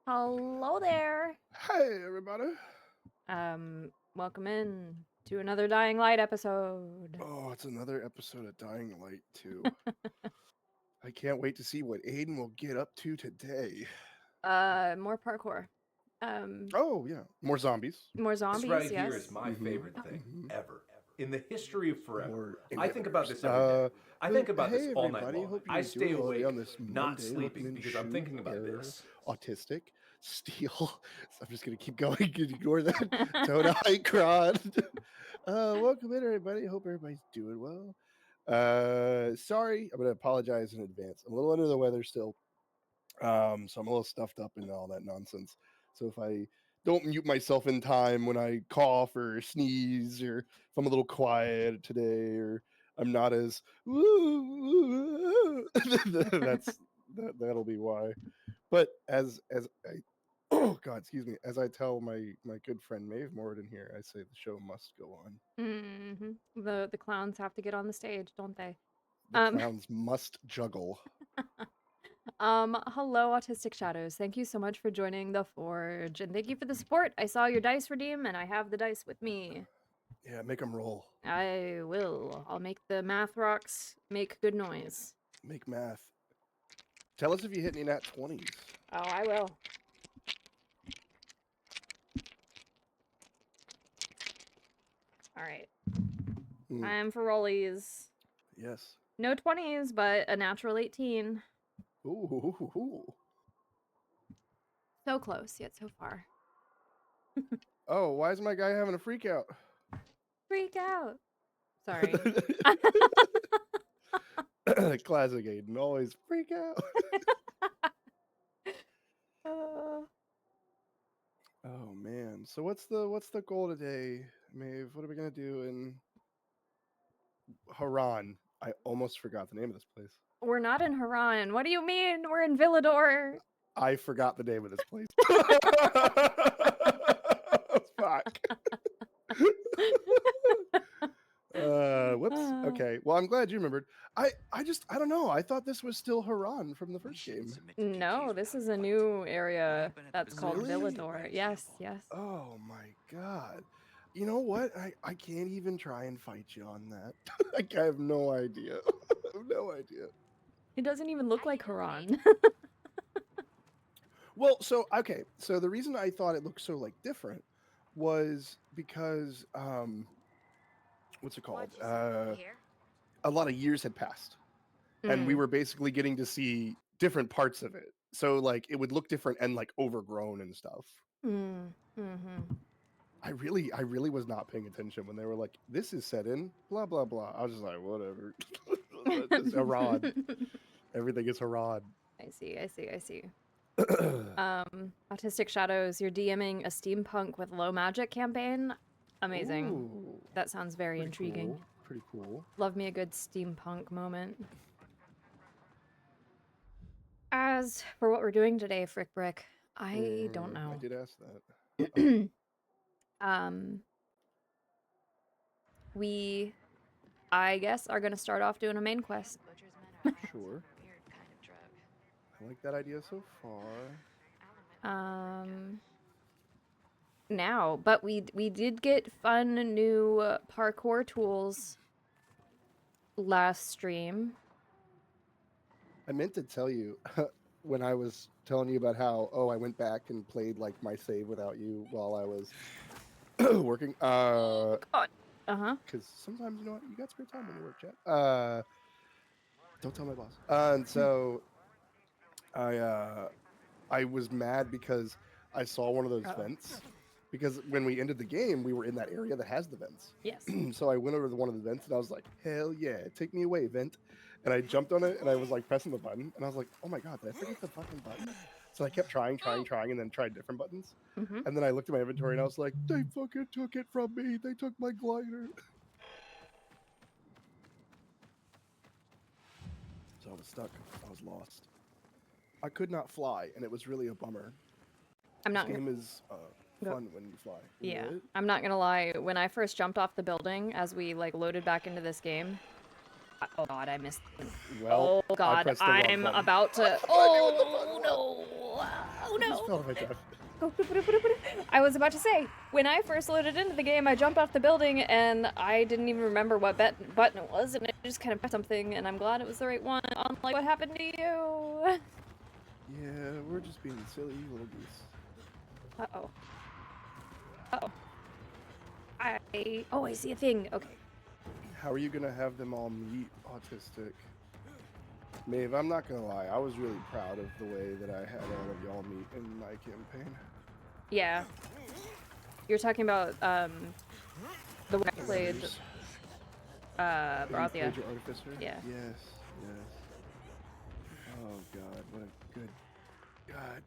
Hello there. Hey, everybody. Welcome in to another Dying Light episode. Oh, it's another episode of Dying Light 2. I can't wait to see what Aiden will get up to today. More parkour. Oh, yeah. More zombies. More This zombies, right yes. here is my favorite thing Mhm. ever. In the history of forever. More I think about inhibitors. this every day. I think about Hey, this all night everybody. long. Hope I you're stay doing well awake, on this not Monday. sleeping, Welcome in because I'm Shoot, thinking about Error, this. Autistic, Steel. So I'm just going to keep going. Ignore that. Toad Eye Crod. Welcome in, everybody. Hope everybody's doing well. Sorry, I'm going to apologize in advance. I'm a little under the weather still. So I'm a little stuffed up and all that nonsense. So if I don't mute myself in time when I cough or sneeze, or if I'm a little quiet today, or I'm not as that'll be why. But as I oh god, excuse me, as I tell my good friend Maeve Morden here, I say the show must go on. The clowns have to get on the stage, don't they? The clowns must juggle. Hello, Autistic Shadows. Thank you so much for joining the Forge, and thank you for the support. I saw your dice redeem, and I have the dice with me. Yeah, make them roll. I will. I'll make the math rocks make good noise. Make math. Tell us if you hit any nat 20s. Oh, I will. All right. Time for rollies. Yes. No 20s, but a natural 18. Ooh. So close, yet so far. Oh, why is my guy having a freak out? Freak out. Sorry. Classic Aiden, always freak out. Oh man. So what's the goal today, Maeve? What are we gonna do in Haran? I almost forgot the name of this place. We're not in Haran. What do you mean? We're in Villador. I forgot the name of this place. Fuck. Whoops. Okay. Well, I'm glad you remembered. I don't know. I thought this was still Haran from the first game. No, this is a new area that's called Really? Villador. Yes, yes. Oh my god. You know what? I can't even try and fight you on that. Like, I have no idea. I have no idea. It doesn't even look like Haran. Well, so okay. So the reason I thought it looked so like different was because what's it called? A lot of years had passed. And we were basically getting to see different parts of it. So like it would look different and like overgrown and stuff. I really was not paying attention when they were like, "This is set in blah blah blah." I was just like, "Whatever." It's Harad. Everything is Harad. I see. Autistic Shadows, you're DMing a steampunk with low magic campaign. Amazing. Ooh, that sounds very intriguing. Cool. Pretty cool. Love me a good steampunk moment. As for what we're doing today, Frick Brick, I don't know. I did ask that. We, I guess, are gonna start off doing a main quest. Sure. I like that idea so far. Now, but we did get fun new parkour tools last stream. I meant to tell you when I was telling you about how I went back and played like my save without you while I was working. God. Because sometimes, you know what, you got spare time when you work, chat. Don't tell my boss. And so I was mad because I saw one of those vents. Because when we ended the game, we were in that area that has the vents. Yes. So I went over to one of the vents and I was like, "Hell yeah, take me away, vent!" And I jumped on it and I was like pressing the button and I was like, "Oh my god, did I forget the fucking button?" So I kept trying, and then tried different buttons. And then I looked at my inventory and I was like, "They fucking took it from me. They took my glider." So I was stuck. I was lost. I could not fly, and it was really a bummer. This game is fun when you fly. Yeah, I'm not gonna lie. When I first jumped off the building, as we like loaded back into this game, oh god, I missed. Well, oh god, I'm about to. Oh no! Oh I just no! fell to my death. I was about to say, when I first loaded into the game, I jumped off the building and I didn't even remember what button it was, and I just kind of pressed something, and I'm glad it was the right one. Unlike what happened to you. Yeah, we're just being silly little geese. Uh-oh. Uh-oh. I see a thing. Okay. How are you gonna have them all meet autistic? Maeve, I'm not gonna lie, I was really proud of the way that I had all of y'all meet in my campaign. Yeah. You're talking about, the way I played, Raiders. Barathia. Played your artificer? Yeah. Yes, yes. Oh god, what a good god.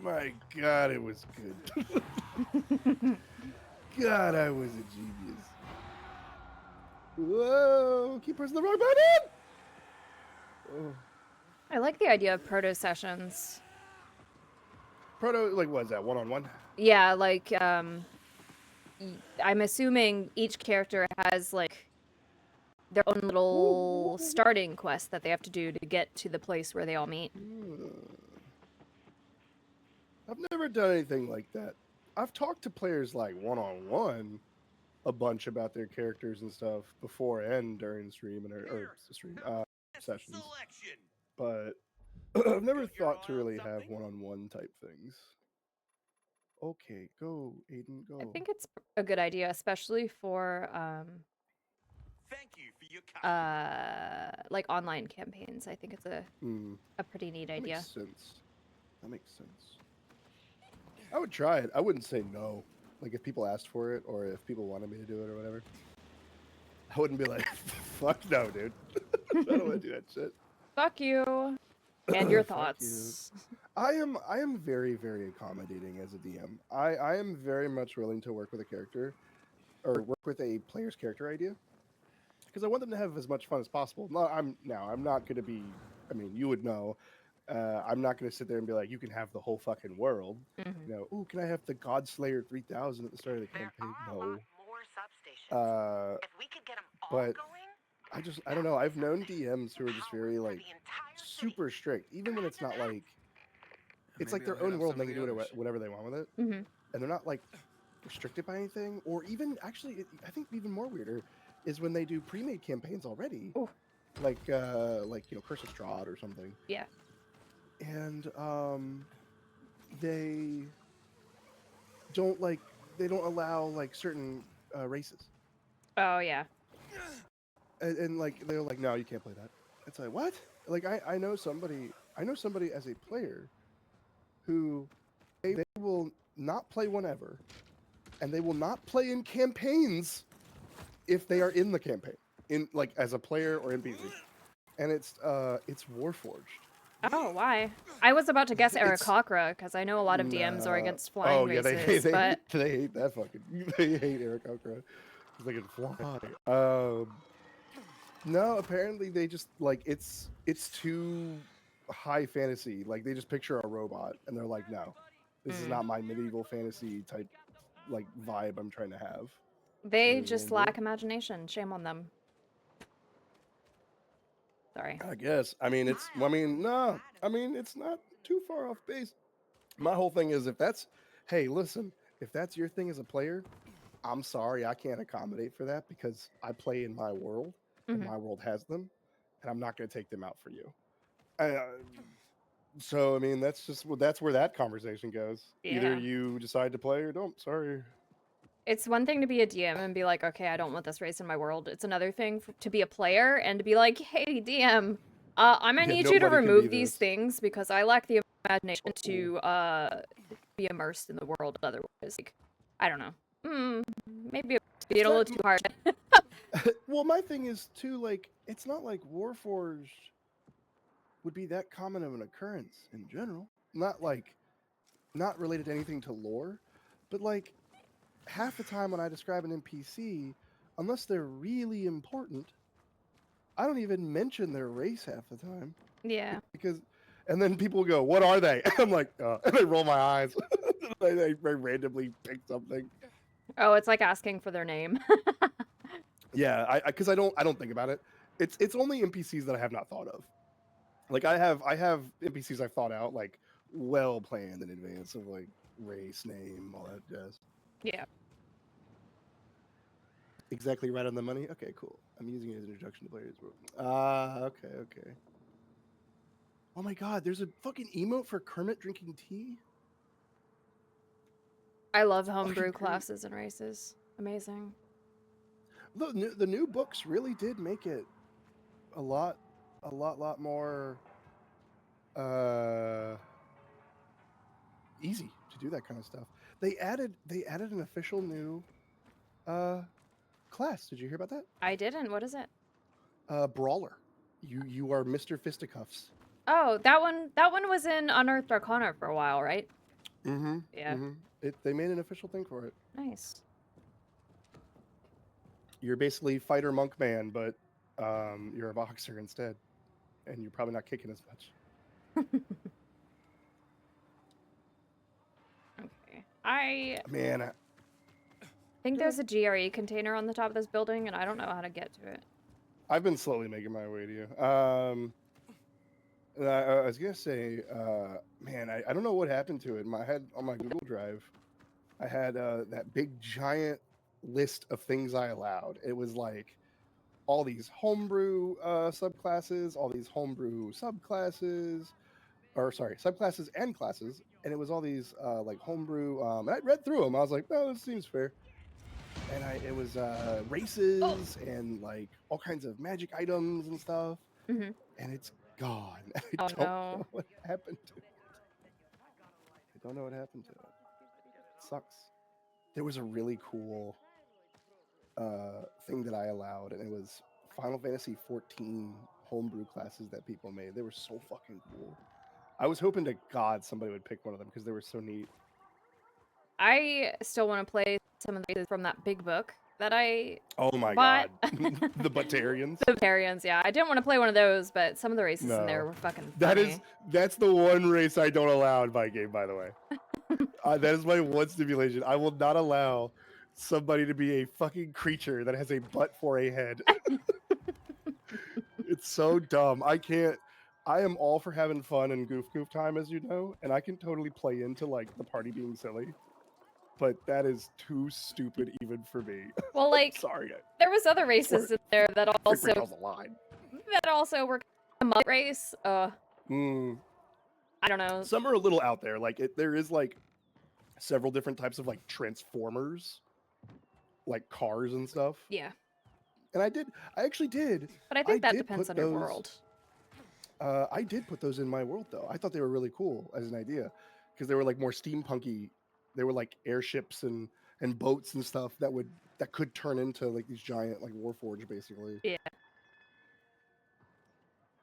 My god, it was good. God, I was a genius. Whoa, keep pressing the wrong button! Oh. I like the idea of proto sessions. Proto, like, what is that, one-on-one? Yeah, like, I'm assuming each character has, like, their own little starting quest that they have to do to get to the place where they all meet. I've never done anything like that. I've talked to players, like, one-on-one a bunch about their characters and stuff before and during stream sessions. But I've never thought to really have one-on-one type things. Okay, go, Aiden, go. I think it's a good idea, especially for, like online campaigns. I think it's a pretty neat idea. Makes sense. That makes sense. I would try it. I wouldn't say no. Like, if people asked for it, or if people wanted me to do it, or whatever. I wouldn't be like, fuck no, dude. I don't want to do that shit. Fuck you. And your Fuck thoughts. I am very, very accommodating as a DM. I am very much willing to work with a character, or work with a player's character idea, because I want them to have as much fun as possible. No, I'm not going to be. I mean, you would know. I'm not going to sit there and be like, you can have the whole fucking world. Mhm. You know, ooh, can I have the Godslayer 3000 at the start of the campaign? No. But I don't know. I've known DMs who are just very like super strict, even when it's not like it's like their own world and they can do whatever they want with it, Mhm. and they're not like restricted by anything. Or even actually, I think even more weirder is when they do pre-made campaigns already, Ooh. like you know, Curse of Strahd or something. Yeah. And they don't allow like certain races, Oh yeah. and like they're like, no, you can't play that. It's like, what? Like, I know somebody as a player who they will not play one ever, and they will not play in campaigns if they are in the campaign, in like as a player or NPC, and it's Warforged. Oh, why? I was about to guess It's- Aarakocra, because I know a lot of DMs are against flying oh yeah, races, but they hate that fucking. They hate Aarakocra because they can fly. No, apparently they just like it's too high fantasy. Like, they just picture a robot and they're like, no, this is not my medieval fantasy type like vibe I'm trying to have. they what just are you gonna lack imagination. Shame on them. Sorry. I guess. I mean, it's not too far off base. My whole thing is, if that's your thing as a player, I'm sorry, I can't accommodate for that because I play in my world and Mhm. my world has them, and I'm not going to take them out for you. So I mean, that's where that conversation goes. Either Yeah. you decide to play or don't. Sorry. It's one thing to be a DM and be like, okay, I don't want this race in my world. It's another thing to be a player and to be like, hey, DM, I'm gonna Yeah, need you to nobody can remove be these this. things because I lack the imagination to be immersed in the world otherwise. Like, I don't know. Maybe it's being a little too hard. Well, my thing is too, like, it's not like Warforged would be that common of an occurrence in general. Not related to anything to lore, but like half the time when I describe an NPC, unless they're really important, I don't even mention their race half the time. Yeah. And then people go, "What are they?" I'm like, and I roll my eyes. I randomly pick something. Oh, it's like asking for their name. Yeah, because I don't think about it. It's only NPCs that I have not thought of. Like, I have NPCs I've thought out, like well planned in advance of like race, name, all that jazz. Yeah. Exactly right on the money. Okay, cool. I'm using it as an introduction to players. Okay. Oh my god, there's a fucking emote for Kermit drinking tea. I love Fucking homebrew great. classes and races. Amazing. The new books really did make it a lot more easy to do that kind of stuff. They added an official new class. Did you hear about that? I didn't. What is it? Brawler. You are Mr. Fisticuffs. Oh, that one was in Unearthed Arcana for a while, right? Mm-hmm. Yeah. Mm-hmm. They made an official thing for it. Nice. You're basically fighter monk man, but you're a boxer instead, and you're probably not kicking as much. Okay. I Man, think there's a GRE container on the top of this building, and I don't know how to get to it. I've been slowly making my way to you. I was gonna say, man, I don't know what happened to it. I had on my Google Drive, I had that big giant list of things I allowed. It was like all these homebrew subclasses, all these homebrew subclasses, or sorry, subclasses and classes, and it was all these like homebrew. And I read through them. I was like, oh, this seems fair. And it was races and like all kinds of magic items and stuff. Mm-hmm. And it's gone. I Oh, don't no. know what happened to it. I don't know what happened to it. It sucks. There was a really cool thing that I allowed, and it was Final Fantasy 14 homebrew classes that people made. They were so fucking cool. I was hoping to God somebody would pick one of them because they were so neat. I still want to play some of these from that big book that I Oh my bought. God. The Batarians. The Batarians, yeah. I didn't want to play one of those, but some of the races in there No. were fucking funny. That's the one race I don't allow in my game, by the way. That is my one stipulation. I will not allow somebody to be a fucking creature that has a butt for a head. It's so dumb. I am all for having fun and goof time, as you know, and I can totally play into like the party being silly. But that is too stupid even for me. Well, like, Sorry. there was other races in there that also Draws a line. were a mud race. I don't know. Some are a little out there. Like there is like several different types of like transformers, like cars and stuff. Yeah, And I actually did. but I think that did depends put on your those- world. I did put those in my world though. I thought they were really cool as an idea because they were like more steampunky. They were like airships and boats and stuff that could turn into like these giant like Warforged basically. Yeah.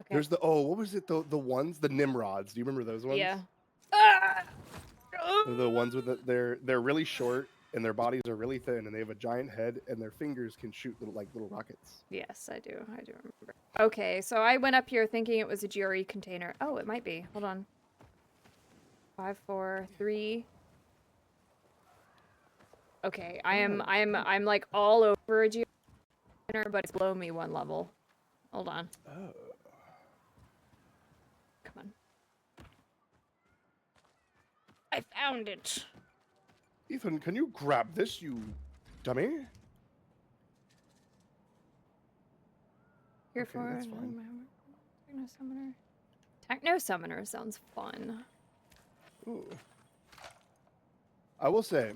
Okay. There's what was it? The ones, the Nimrods. Do you remember those ones? Yeah. The ones with they're really short and their bodies are really thin and they have a giant head and their fingers can shoot little rockets. Yes, I do remember. Okay, so I went up here thinking it was a GRE container. Oh, it might be. Hold on. 5, 4, 3. Okay, I'm like all over a GRE container, but it's below me one level. Hold on. Oh. Come on. I found it. Ethan, can you grab this, you dummy? Here Okay, for that's fine. Techno Summoner. Techno Summoner sounds fun. Ooh. I will say,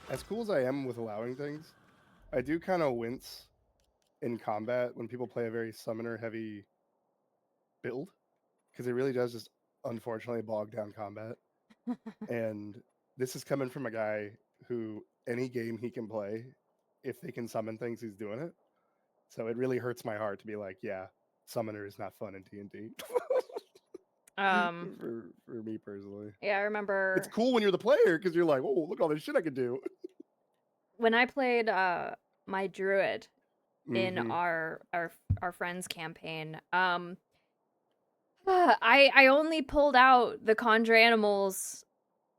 as cool as I am with allowing things, I do kind of wince in combat when people play a very summoner heavy build because it really does just unfortunately bog down combat. And this is coming from a guy who any game he can play, if they can summon things, he's doing it. So it really hurts my heart to be like, yeah, summoner is not fun in D&D. For me personally. Yeah, I remember It's cool when you're the player because you're like, oh, look all this shit I can do. when I played my druid in Mhm. our friends campaign. I only pulled out the conjure animals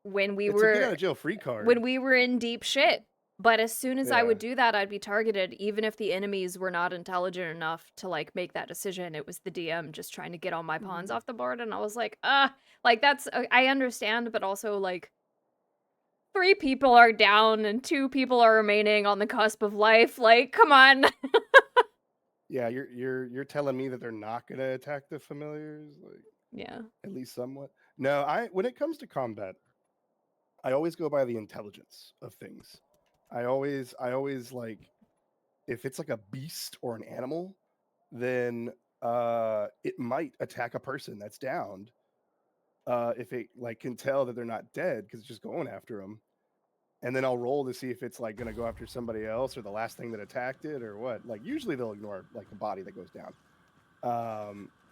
when we It's a get out were of jail free card. when we were in deep shit But as soon as I Yeah. would do that, I'd be targeted, even if the enemies were not intelligent enough to like make that decision. It was the DM just trying to get all my pawns off the board, and I was like, like that's I understand, but also like 3 people are down and 2 people are remaining on the cusp of life. Like, come on. Yeah, you're telling me that they're not gonna attack the familiars, like Yeah. at least somewhat. No, when it comes to combat, I always go by the intelligence of things. I always like if it's like a beast or an animal, then it might attack a person that's downed. If it like can tell that they're not dead because it's just going after them, and then I'll roll to see if it's like gonna go after somebody else or the last thing that attacked it or what. Like usually they'll ignore like the body that goes down.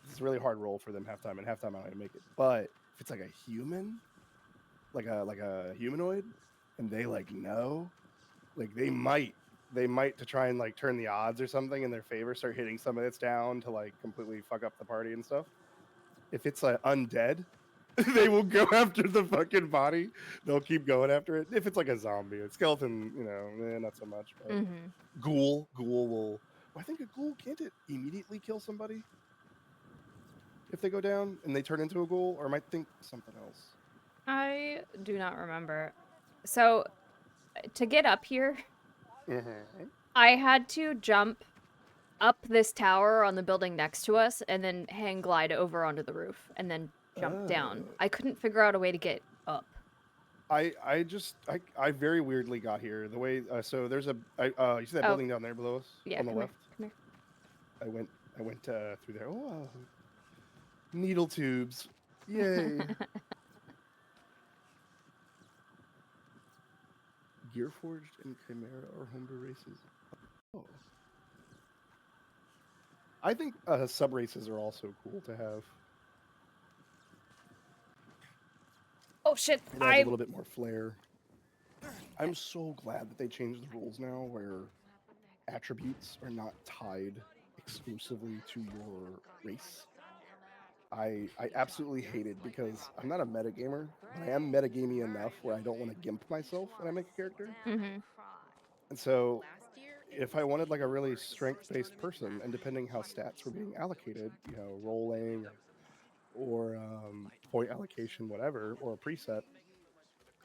It's a really hard roll for them halftime, and halftime I'm gonna make it. But if it's like a human, like a humanoid, and they like know, like they might to try and like turn the odds or something in their favor, start hitting somebody that's down to like completely fuck up the party and stuff. If it's undead, they will go after the fucking body. They'll keep going after it. If it's like a zombie, a skeleton, not so much. But Mhm. ghoul will. I think a ghoul can't it immediately kill somebody if they go down and they turn into a ghoul, or I might think something else. I do not remember. So, to get up here, I had to jump up this tower on the building next to us and then hang glide over onto the roof and then jump down. Oh. I couldn't figure out a way to get up. I very weirdly got here. The way so there's a you see that Oh. building down there below us Yeah, on the come left. here. I went through there. Oh, needle tubes, yay! Gearforged and Chimera are homebrew races. Oh, I think sub races are also cool to have. Oh shit! It adds a little bit more flair. I'm so glad that they changed the rules now, where attributes are not tied exclusively to your race. I absolutely hate it because I'm not a metagamer, but I am metagamey enough where I don't want to gimp myself when I make a character. Mm-hmm. And so if I wanted like a really strength-based person, and depending how stats were being allocated, rolling or point allocation, whatever, or a preset,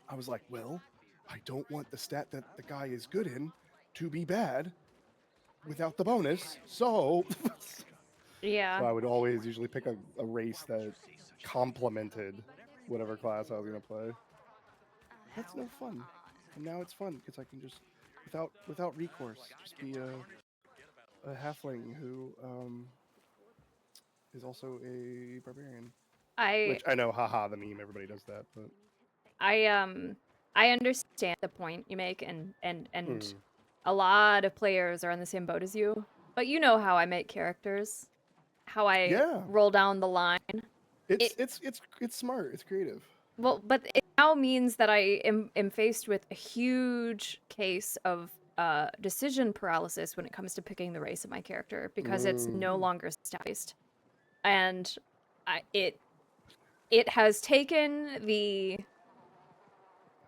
I was like, well, I don't want the stat that the guy is good in to be bad without the bonus. So Yeah. So I would always usually pick a race that complemented whatever class I was going to play. That's no fun. And now it's fun because I can just, without recourse, just be a halfling who is also a barbarian. Which I know, haha, the meme, everybody does that, but I understand the point you make, and a lot of players are on the same boat as you. But you know how I make characters, how I roll down the line. It's smart. It's creative. Well, but it now means that I am faced with a huge case of decision paralysis when it comes to picking the race of my character, because it's no longer stat-based, and it has taken the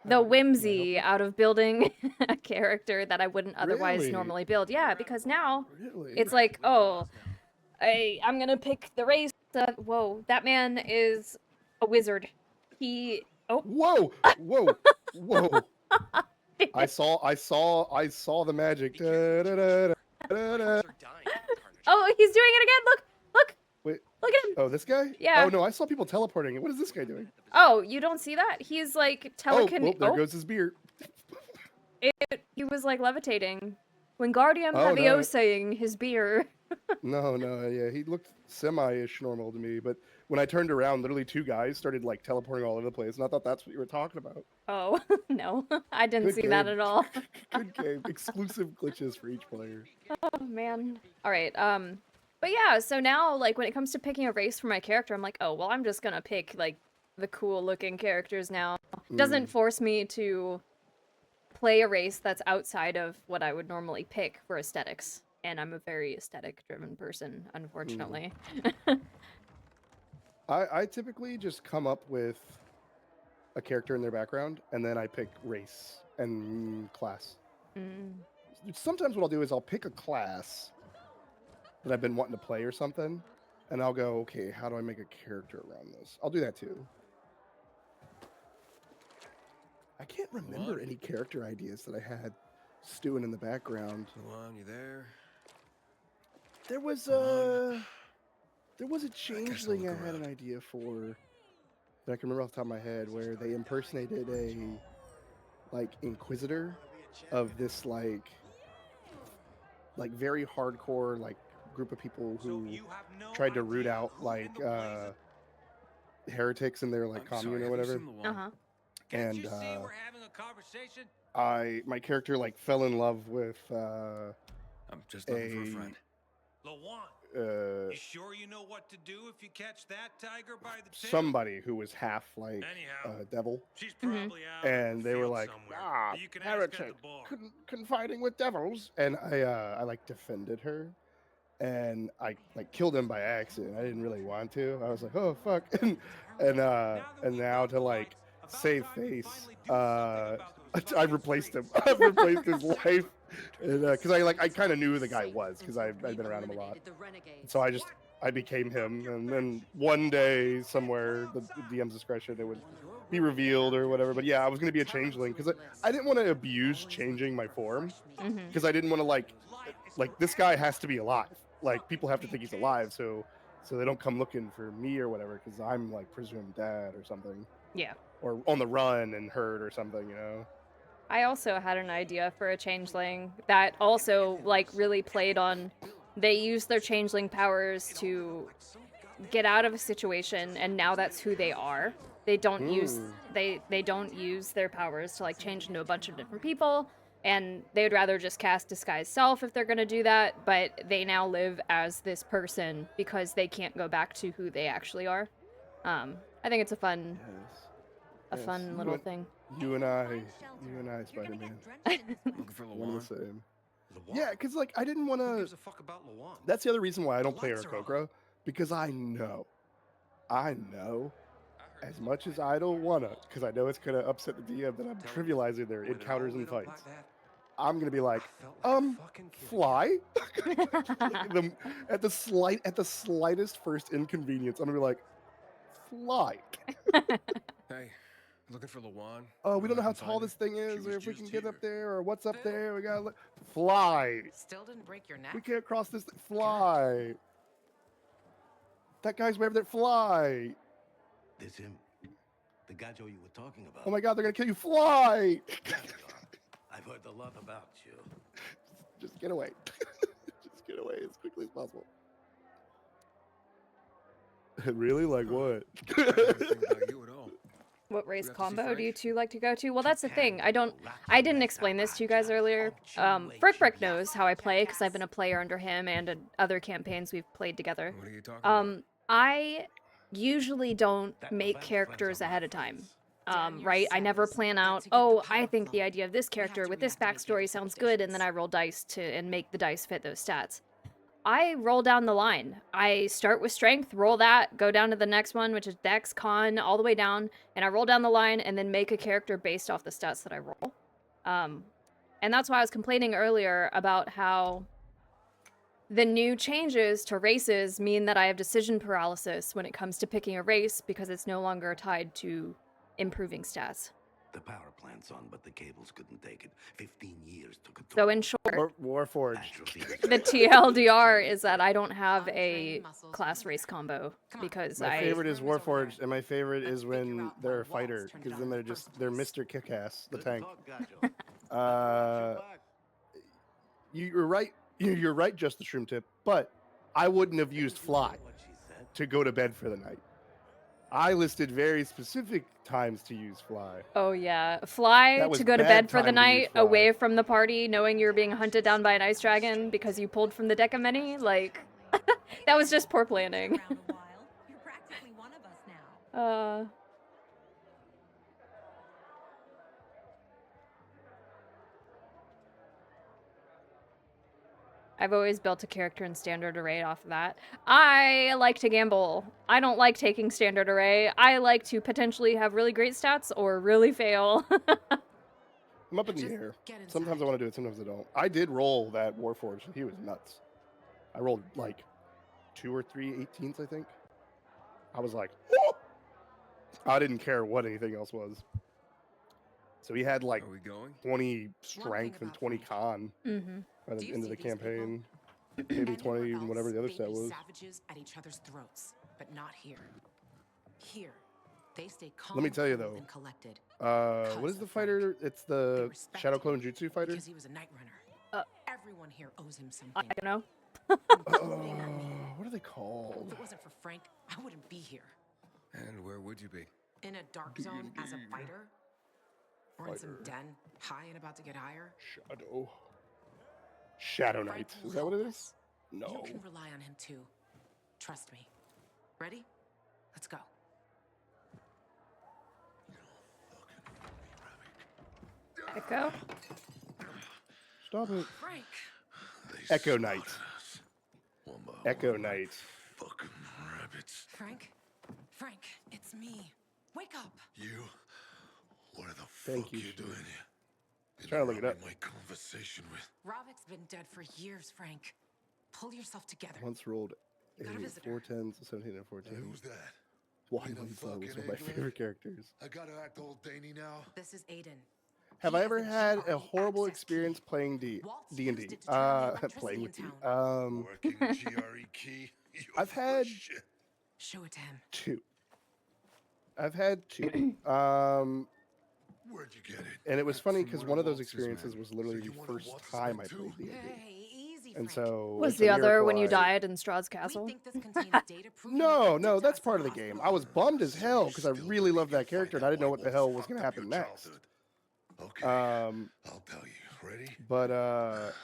whimsy out of building a character that I wouldn't otherwise normally build. Yeah, because now it's like, oh, I'm gonna pick the race. Whoa, that man is a wizard. Whoa! I saw the magic. Oh, he's doing it again. Look. Wait. Look at him. Oh, this guy? Yeah. Oh no, I saw people teleporting. What is this guy doing? Oh, you don't see that? He's like telekinetic. There goes his beard. He was like levitating. Wingardium Leviosaing his beer. No, yeah, he looked semi-ish normal to me, but when I turned around, literally 2 guys started like teleporting all over the place, and I thought that's what you were talking about. Oh, no. I didn't see that at all. Good game. Exclusive glitches for each player. Oh, man. All right, but yeah, so now, like, when it comes to picking a race for my character, I'm like, oh, well, I'm just gonna pick, like, the cool-looking characters now. It doesn't force me to play a race that's outside of what I would normally pick for aesthetics. And I'm a very aesthetic-driven person, unfortunately. I typically just come up with a character in their background, and then I pick race and class. Mm. Sometimes what I'll do is I'll pick a class that I've been wanting to play or something, and I'll go, okay, how do I make a character around this? I'll do that too. I can't remember any character ideas that I had stewing in the background. Luan, you there? There was Come a changeling I had an idea for that I can remember off the top of my head, where they impersonated a like inquisitor of this like very hardcore like group of people who tried to root out like heretics in their like commune or whatever. Uh-huh. And my character like fell in love with I'm just looking for a friend. Lawan, you sure you know what to do if you catch that tiger by the tail? somebody who was half like Anyhow, devil, she's probably out and in the they were field like, somewhere. You can ask at heretic, the bar. confiding with devils, and I like defended her, and I like killed him by accident. I didn't really want to. I was like, oh fuck, and now to like save face, I replaced him. I've replaced his life. Because I kind of knew who the guy was, because I'd been around him a lot. So I became him, and then one day somewhere, the DM's discretion, it would be revealed or whatever. But yeah, I was going to be a changeling because I didn't want to abuse changing my form, because I didn't want to like this guy has to be alive. Like people have to think he's alive, so they don't come looking for me or whatever, because I'm like presumed dead or something. Yeah. Or on the run and hurt or something, you know. I also had an idea for a changeling that also like really played on they use their changeling powers to get out of a situation, and now that's who they are. They don't use they don't use their powers to like change into a bunch of different people, and they would rather just cast disguise self if they're going to do that, but they now live as this person because they can't go back to who they actually are. I think it's a fun fun little thing. You and I, Spider-Man. Looking for One Luan. of the same. Yeah, because like I didn't want Who to. gives a fuck about Lawan? That's the other reason why I don't play lights are on. Aarakocra, because I know, as much as I don't wanna, because I know it's gonna upset the DM that I'm trivializing their encounters and fights. I'm gonna be like, fly. At the slightest first inconvenience, I'm gonna be like, fly. Hey, looking for Luan. Oh, we don't know how Can find tall her? this thing is, She or was if we can just get here. up there, or what's up there. We gotta look. Fly. Still didn't break your neck? We can't cross this. Fly. That guy's way over there. Fly. This him. The Gajo you were talking about. Oh my God, they're gonna kill you. Fly. I've heard a lot about you. Just get away. Just get away as quickly as possible. Really? Like what? I don't think about you at all. What race We have to see combo do you Frank. two like to go to? Well, that's the thing. I didn't explain this to you guys earlier. Frick knows how I play because I've been a player under him and in other campaigns we've played together. What are you talking about? I usually don't make characters ahead of time. Right? I never plan out, oh, I think the idea of this character with this backstory sounds good, and then I roll dice and make the dice fit those stats. I roll down the line. I start with strength, roll that, go down to the next one, which is dex, con, all the way down, and I roll down the line and then make a character based off the stats that I roll. And that's why I was complaining earlier about how the new changes to races mean that I have decision paralysis when it comes to picking a race because it's no longer tied to improving stats. The power plant's on, but the cables couldn't take it. 15 years took it. So in short, Warforged. the TLDR is that I don't have a class race combo because My favorite is Warforged, and my favorite is when they're a fighter, because then they're Mr. Kickass, the tank. You're right. You're right, just the shroom tip. But I wouldn't have used fly to go to bed for the night. I listed very specific times to use fly. Oh yeah, fly That was to go to bad bed for the time to use night, fly. away from the party, knowing you're being hunted down by an ice dragon because you pulled from the deck of many. Like, that was just poor planning. You're practically one of us now. I've always built a character in standard array off of that. I like to gamble. I don't like taking standard array. I like to potentially have really great stats or really fail. I'm up in the Just air. get inside. Sometimes I want to do it, sometimes I don't. I did roll that Warforged, and he was nuts. I rolled like 2 or 3 18s, I think. I was like, whoop! I didn't care what anything else was. So he had like Are we going? 20 strength and about 20 Frank. con Mm-hmm. by Do the you end see of the these people? campaign. Maybe 20, Anywhere even whatever the other else, stat they'd be was. savages at each other's throats, but not here. Here, they stay calm. Let me tell you, cool, though. and collected. What is Because the of Frank. fighter? It's They the respect Shadow him Clone Jutsu fighter. because he was a night runner. Everyone here owes him I something. don't know. Including me. What are they called? If it wasn't for Frank, I wouldn't be here. And where would you be? In a dark zone as a fighter? Or in some den, high and about to get higher? Shadow Frank Knight. will Is that what it help is? us. No. You can rely on him too. Trust me. Ready? Let's go. Echo. Stop it. Frank! Echo Knight. One by Echo one. Knight. Fucking rabbits. Frank? Frank, it's me. Wake up! You? What the Thank fuck you, you Stu. doing here? You Trying to look it interrupting up. My conversation with. Ravik's been dead for years, Frank. Pull yourself together. Once rolled You got a visitor. 4 10s, 17 and 14. Who's that? Juan Ain't no Winslow was fucking one of my English. favorite characters. I gotta act all dainty now. This is Aiden. Have He I has ever the had a GRE horrible access experience key. playing D&D? Waltz used it to turn on the Playing electricity with D. in town. Working GRE key. You I've full had- of shit. Show it to him. 2. I've had 2. Where'd you get it? And it was funny From because one one of of those Waltz's experiences men. was literally So you the one of first Waltz's time men I too? played D&D. Hey, easy, And Frank. so Was it's the a other when you miracle I- died in Strahd's We castle? think this contains data proving No, that no, you that's died part of in the game. hospital. I was bummed as So hell you because I still really believe loved you'll that character and find I out didn't know why what the hell was Wolves going to fucked up happen your next. childhood? Okay, I'll tell you. Ready? But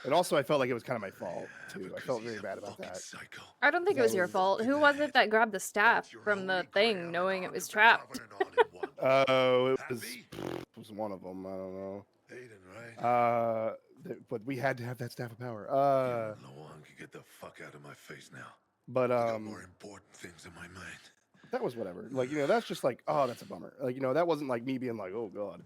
and also I felt like it was kind of my fault too. I Because felt he's very a bad about fucking that. Psycho. I don't think it was your That fault. Who was it that grabbed the staff That's your from the holy thing, grail knowing it and was the trapped? covenant all in one. Oh, it Happy? was one of them. I don't know. Aiden, right? But we had to have that staff of power. You and Lawan can get the fuck out of my face now. But I got more important things in my mind. that was whatever. Like, that's just like, oh, that's a bummer. Like, that wasn't like me being like, oh god.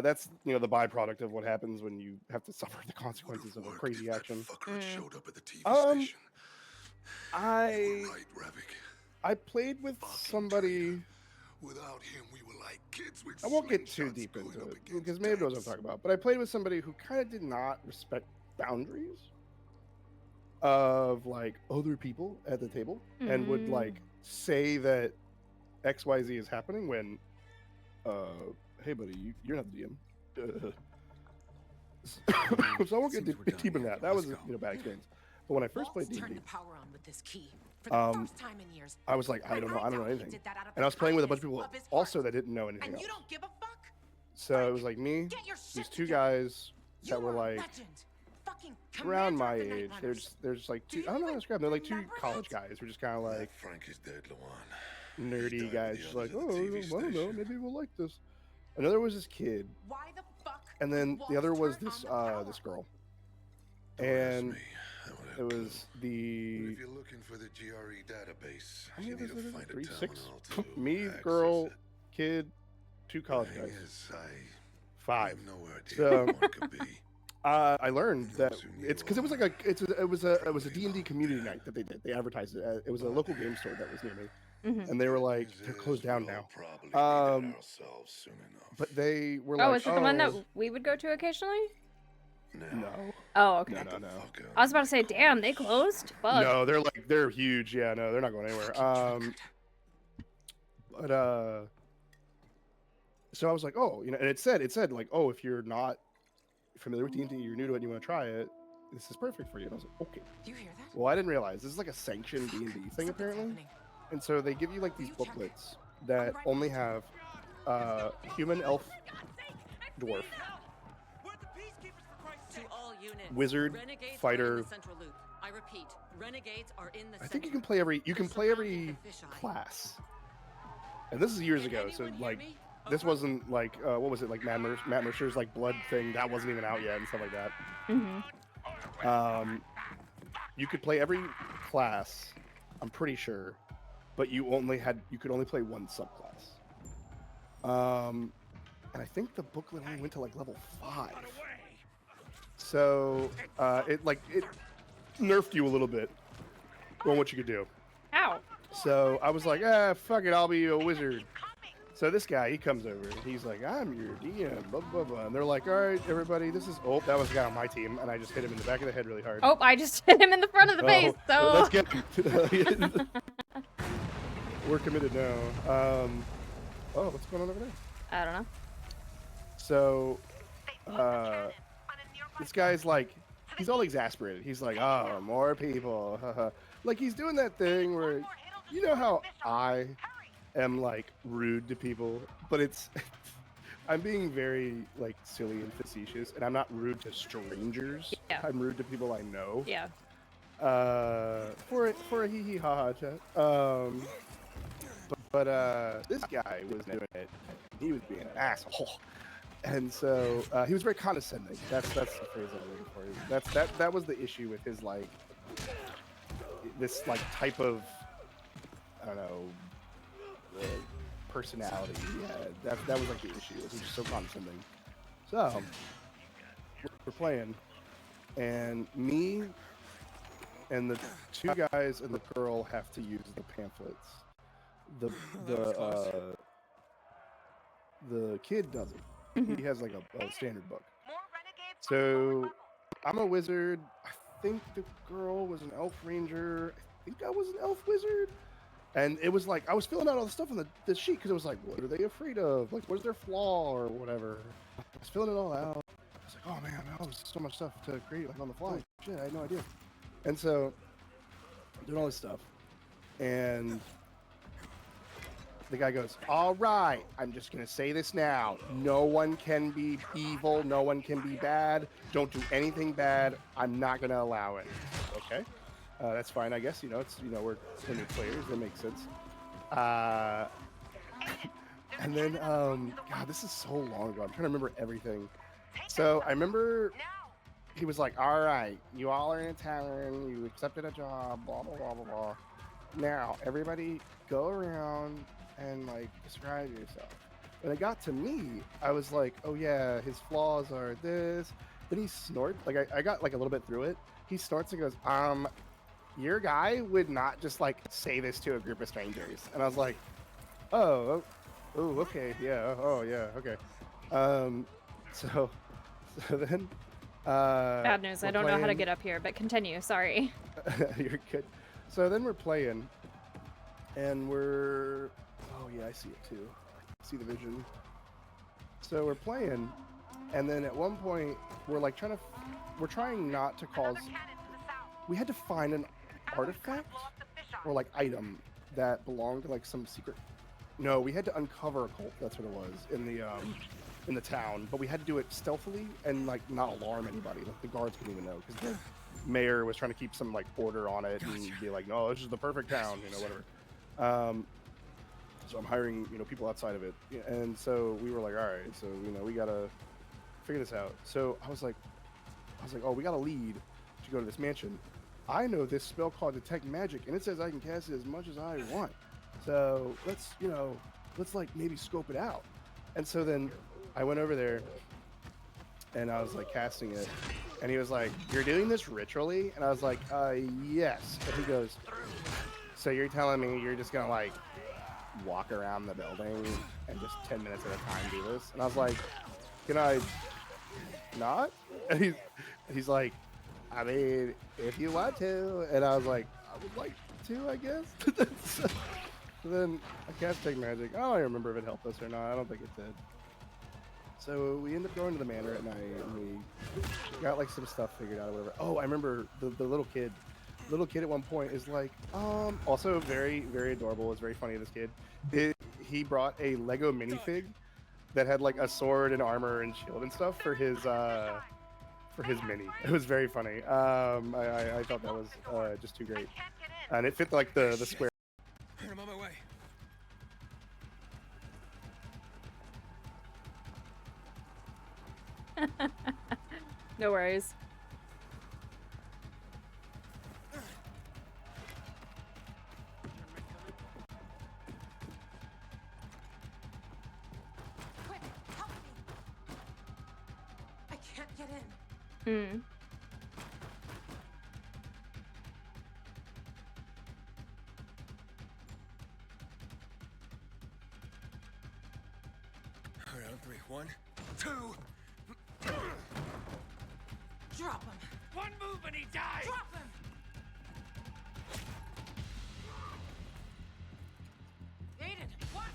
That's the byproduct of what happens when you have to suffer the consequences of a Would've crazy worked action. if that fucker had showed up at the TV Um, station. You I were right, Ravik. I played with Fucking somebody. traitor. Without him, we were like kids with I won't get too slingshots deep going into up it against because maybe knows what I'm tanks. talking about. But I played with somebody who kind of did not respect boundaries of like other people at the table and would like say that XYZ is happening when, hey buddy, you're not the DM. So I won't get Seems we're done deep in here. that. That was Let's go. a bad experience. But when I first played Waltz turned D&D, the power on with this key. For the first time in years. I was like, I don't know doubt he anything. did that out of And I the was playing with a bunch of kindness people of his also heart. that didn't know anything And else. you don't give a fuck? So it was like me, Get your these shit 2 together. guys You that were are a like legend. Fucking around commander my of the Night age. They're Runners. just like Do 2. you I don't know how to even describe them. They're like 2 remember college that? guys. We're just kind of like Frank is dead, Lawan. He nerdy died guys, with just the like, others oh, at the I TV don't know, station. maybe we'll like this. Another was this kid, Why the fuck? and then would the other was Waltz turn this on the power? this girl, Don't ask and me. I don't have it a clue. was But the if you're looking for the GRE database, how many you of need us to are there? find a 3, 6, terminal to me, access girl, it. kid, 2 college Thing guys, is, I 5. have no idea So- what one could be. I learned that Those who knew it's because it was like it was a D&D community night that they did. They advertised it. It was a local game store that was near me, and they were like, Thing they're is, closed down we'll now. probably be that Um, ourselves soon enough. But they were like, Oh, is it the one that we would go to occasionally? No, Oh, okay. no, Get no, the no. fuck out I was of about to say, damn, they closed? Fuck. No, they're huge. Yeah, no, they're not going anywhere. But so I was like, oh, and it said like, oh, if you're not familiar with D&D, you're new to it, and you want to try it, this is perfect for you. And I was like, okay. Do you hear that? Well, I didn't realize this is like a sanctioned D&D thing Something's apparently, happening. and so they give you like these Will you check? booklets that only have human, elf, dwarf, To all units, wizard, renegades are fighter. in the central loop. I repeat, renegades are in the I think you central can play every They're play every surrounding the fisheye. class, and this is years Can ago. So anyone hear like, me? this Over. wasn't like what was it like Matt Mercer's like blood thing that wasn't even out yet and stuff like that. You could play every class, I'm pretty sure, but you could only play one subclass. And and I think the booklet only went to like level 5. So it nerfed you a little bit on what you could do. Ow. So I was like, fuck it, I'll be a wizard. So this guy, he comes over and he's like, I'm your DM, blah, blah, blah. And they're like, all right, everybody, this is... Oh, that was a guy on my team, and I just hit him in the back of the head really hard. Oh, I just hit him in the front of the face, so... Let's get him. We're committed now. Oh, what's going on over there? I don't know. So, this guy's like, he's all exasperated. He's like, oh, more people. Like, he's doing that thing where, you know how I am, like, rude to people, but it's, I'm being very, like, silly and facetious, and I'm not rude to strangers. Yeah. I'm rude to people I know. Yeah. For a hee hee ha ha chat. But this guy was doing it. He was being an asshole, and so he was very condescending. That's the phrase I'm looking for. That was the issue with his like this like type of I don't know personality. Yeah, that was like the issue. He was just so condescending. So we're playing, and me and the 2 guys and the girl have to use the pamphlets. The kid doesn't. He has like a standard book. So I'm a wizard. I think the girl was an elf ranger. I think I was an elf wizard. And it was like I was filling out all the stuff on the sheet because it was like, what are they afraid of? Like, what's their flaw or whatever? I was filling it all out. I was like, oh man, that was so much stuff to create like on the fly. Shit, I had no idea. And so doing all this stuff, and the guy goes, all right, I'm just going to say this now. No one can be evil. No one can be bad. Don't do anything bad. I'm not going to allow it. Okay. That's fine, I guess. You know, it's, you know, we're new players. That makes sense. And then, God, this is so long ago. I'm trying to remember everything. So I remember he was like, all right, you all are in a tavern. You accepted a job, blah, blah, blah, blah, blah. Now, everybody go around and like describe yourself. When it got to me, I was like, oh yeah, his flaws are this. Then he snorts, like I got like a little bit through it. He snorts and goes, your guy would not just like say this to a group of strangers. And I was like, oh, okay, yeah, oh yeah, okay. So then bad news, I don't know how to get up here, but continue, sorry. You're good. So then we're playing, and we're, oh yeah, I see it too. I see the vision. So we're playing, and then at one point, we're like we're trying not to cause, we had to find an artifact, or like item, that belonged to like some secret, no, we had to uncover a cult, that's what it was, in the town, but we had to do it stealthily, and like not alarm anybody, like the guards couldn't even know, because the mayor was trying to keep some like order on it and be like, no, this is the perfect town, you know, whatever. So I'm hiring, you know, people outside of it, and so we were like, all right, so you know, we gotta figure this out. So I was like, oh, we got a lead to go to this mansion. I know this spell called Detect Magic, and it says I can cast it as much as I want. So let's like maybe scope it out. And so then I went over there, and I was like casting it, and he was like, you're doing this ritually? And I was like, yes. And he goes, so you're telling me you're just gonna like walk around the building and just 10 minutes at a time do this? And I was like, can I not? And he's like, I mean, if you want to. And I was like, I would like to, I guess. So then I cast Take Magic. I don't remember if it helped us or not. I don't think it did. So we ended up going to the manor at night, and we got like some stuff figured out or whatever. Oh, I remember the little kid. Little kid at one point is like, also very, very adorable. It's very funny, this kid. He brought a Lego minifig that had like a sword and armor and shield and stuff for his mini. It was very funny. I thought that was just too great. And it fit like the square. I'm on my way. No worries. Quick, help me. Get in. Hmm. All right, on three. 1, 2. Drop him. One move and he dies. Drop him. Aiden, what?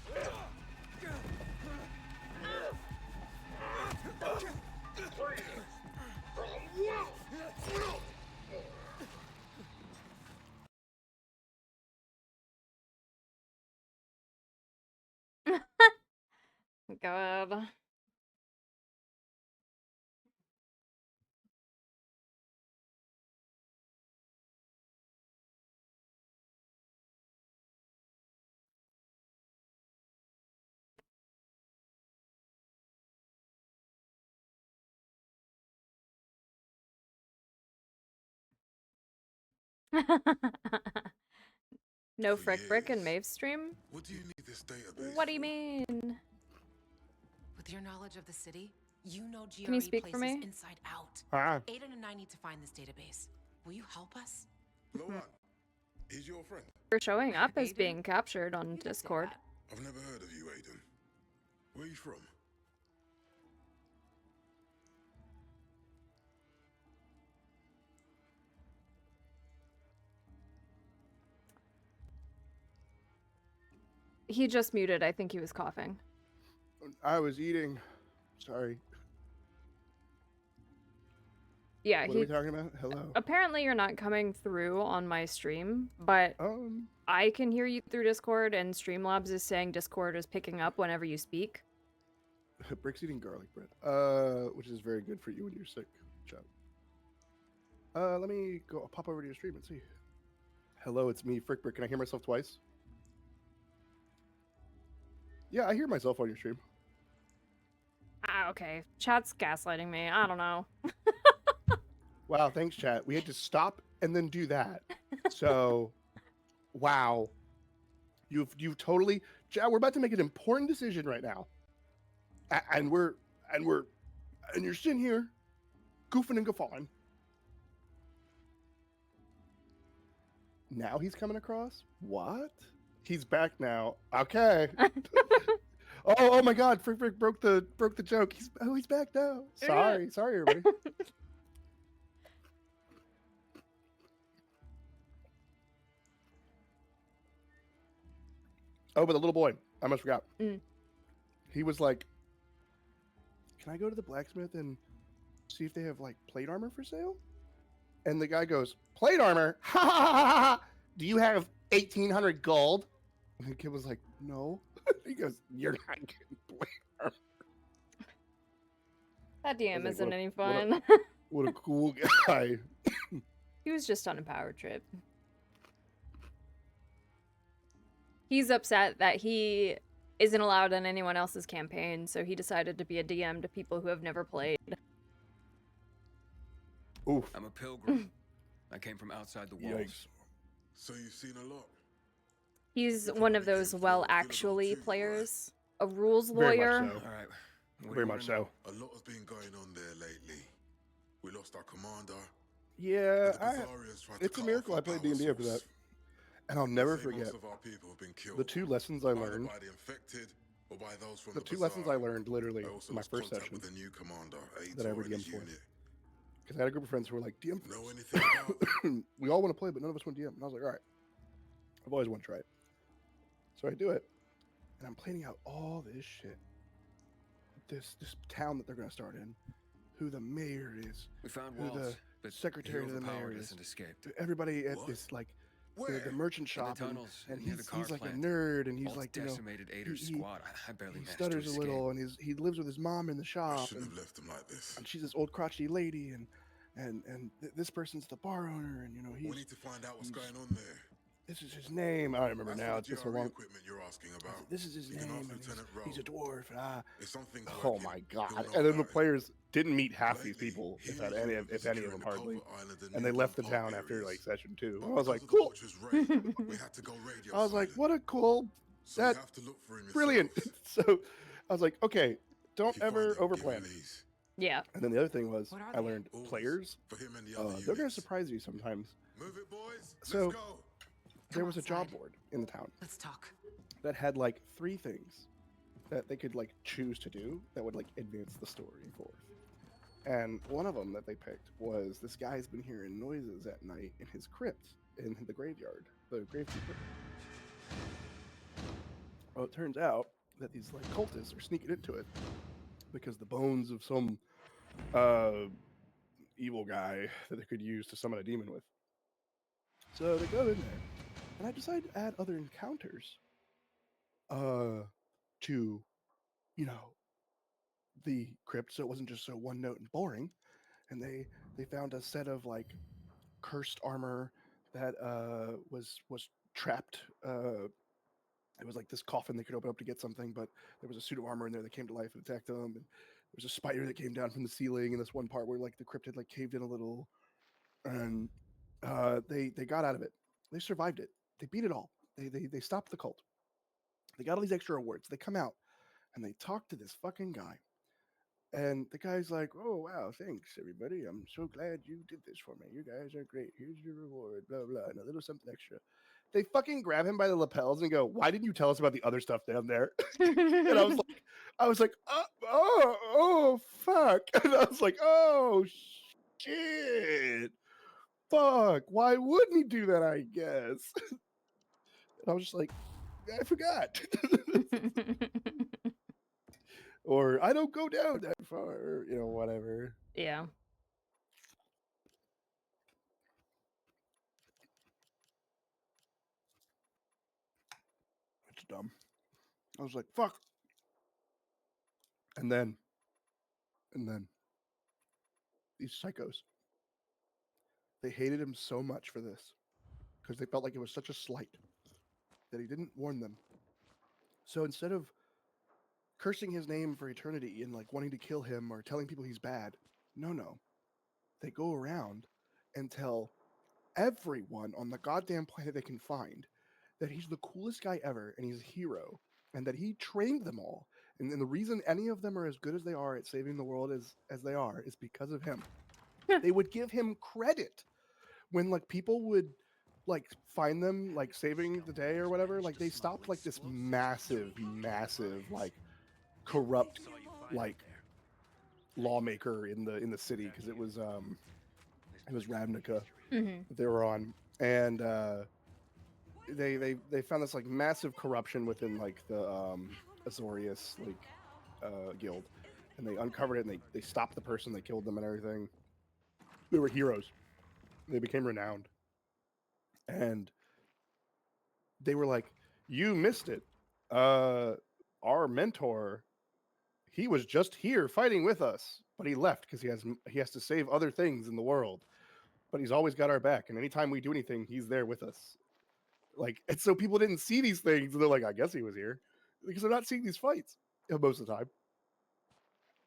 God. No For Frick Brick and years. Maeve stream? What do you need this database What do you for? mean? With your knowledge of the city, you know GRE Can you speak for places me? inside out. Ah. Aiden and I need to find this database. Will you help us? Loan, he's your friend. You're showing up as Aiden? being captured on You did say Discord. that. I've never heard of you, Aiden. Where are you from? He just muted. I think he was coughing. I was eating. Sorry. Yeah, What are we talking about? Hello. apparently you're not coming through on my stream, but I can hear you through Discord, and Streamlabs is saying Discord is picking up whenever you speak. Brick's eating garlic bread, which is very good for you when you're sick. Chop. Let me go. I'll pop over to your stream and see. Hello, it's me, Frick Brick. Can I hear myself twice? Yeah, I hear myself on your stream. Ah, okay. Chat's gaslighting me. I don't know. Wow, thanks, chat. We had to stop and then do that. So, wow. You've totally, chat. We're about to make an important decision right now, and you're sitting here, goofing and guffawing. Now he's coming across. What? He's back now. Okay. oh my God! Frick Frick broke the joke. He's back now. Sorry, everybody. Oh, but the little boy, I almost forgot. He was like, "Can I go to the blacksmith and see if they have like plate armor for sale?" And the guy goes, "Plate armor? Ha ha ha ha ha! Do you have 1,800 gold?" And the kid was like, "No." He goes, "You're not getting plate armor." That DM like, isn't what a- any what a- fun. What a cool guy. He was just on a power trip. He's upset that he isn't allowed in anyone else's campaign, so he decided to be a DM to people who have never played. Oof. I'm a pilgrim. I came from outside the walls. Yikes. So you've seen a lot. He's one of those well actually players, a rules Very much lawyer. so. All right. What do you Very wanna much know? so. A lot has been going on there lately. We lost our commander. Yeah, and the Bazarians tried to it's a cut miracle off I our played power D&D after that. source. And I'll never They say forget most of our people have been killed, the two lessons I either learned. by the infected or by those from The two lessons I learned literally I also in my lost first contact session with the new commander, that I ever Aitor and his DM'd for. unit. Because I had a group of friends who were like, DM Know first." anything about them? We all want to play, but none of us want DM. And I was like, all right. I've always wanted to try it. So I do it. And I'm planning out all this shit. This town that they're going to start in. Who the mayor is. We found Who walls, the but secretary he to the mayor overpowered is. us and escaped. Everybody at What? this, like, the Where? merchant In shop. the And, tunnels, and near the car he's like a plant. nerd. And he's Alt like, you know, decimated Ader's he- squad. I barely he managed to stutters a escape. little. And he lives with his mom in the I shop. shouldn't And, have left him like this. and she's this old crotchety lady. And this person's the bar owner. And, you know, We he's... need to find out what's going on there. This is his name. I don't remember As now. for It's the been so GRE long. equipment you're asking about, This is his you can name. ask And Lieutenant he's a Rowe. dwarf. And If something's oh working, my he'll god! know And then the about it. players didn't meet half these Lately, people, he if was any over of them securing hardly. the Culver Island and And they Newland left the Park town after areas. like session 2. But I was because like, of the cool. Butcher's raid, we had to go radio I was like, silent. what a cool, So you that have to look for him brilliant. yourselves. So I was like, okay, don't If you ever find him, give him overplan. these. Yeah. And then the other thing was What are I they? learned Orders players, for him and the other they're gonna units. surprise you sometimes. Move it, boys. So- Let's go. There Come was a job outside. board in the town Let's talk. that had like 3 things that they could like choose to do that would like advance the story forth. And one of them that they picked was this guy's been hearing noises at night in his crypt in the graveyard, the gravekeeper. Well, it turns out that these like cultists are sneaking into it because the bones of some evil guy that they could use to summon a demon with. So they go in there, and I decided to add other encounters to, you know, the crypt, so it wasn't just so one note and boring. And they found a set of like cursed armor that was trapped. It was like this coffin they could open up to get something, but there was a suit of armor in there that came to life and attacked them. And there was a spider that came down from the ceiling in this one part where like the crypt had like caved in a little, and they got out of it. They survived it. They beat it all. They stopped the cult. They got all these extra awards. They come out and they talk to this fucking guy. And the guy's like, "Oh wow, thanks everybody. I'm so glad you did this for me. You guys are great. Here's your reward. Blah blah, and a little something extra." They fucking grab him by the lapels and go, "Why didn't you tell us about the other stuff down there?" And I was like, oh fuck. And I was like, "Oh shit, fuck. Why wouldn't he do that? I guess." And I was just like, "I forgot." Or I don't go down that far, you know, whatever. Yeah. It's dumb. I was like, fuck. And then these psychos, they hated him so much for this because they felt like it was such a slight that he didn't warn them. So instead of cursing his name for eternity and like wanting to kill him or telling people he's bad, no. They go around and tell everyone on the goddamn planet they can find that he's the coolest guy ever and he's a hero and that he trained them all. And the reason any of them are as good as they are at saving the world as they are is because of him. They would give him credit when like people would like find them like saving the day or whatever. Like they stopped like this massive like corrupt like lawmaker in the city because it was Ravnica that they were on, and they found this like massive corruption within like the Azorius like guild, and they uncovered it and they stopped the person, they killed them and everything. They were heroes. They became renowned, and they were like, "You missed it. Our mentor, he was just here fighting with us, but he left because he has to save other things in the world. But he's always got our back, and anytime we do anything, he's there with us." Like, and so people didn't see these things, and they're like, "I guess he was here," because they're not seeing these fights most of the time.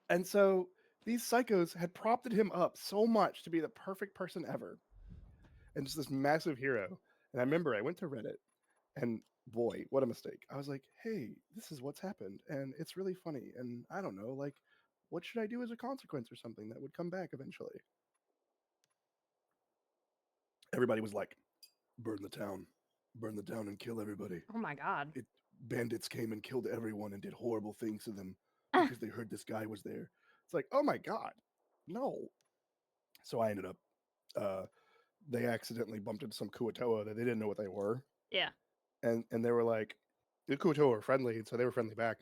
And so these psychos had propped him up so much to be the perfect person ever, and just this massive hero. And I remember I went to Reddit, and boy, what a mistake. I was like, "Hey, this is what's happened, and it's really funny, and I don't know, like, what should I do as a consequence or something that would come back eventually?" Everybody was like, burn the town and kill everybody. Oh my god. Bandits came and killed everyone and did horrible things to them because they heard this guy was there. It's like, oh my god, no. So I ended up, they accidentally bumped into some Kuo-toa that they didn't know what they were. Yeah. And they were like, the Kuo-toa were friendly, so they were friendly back.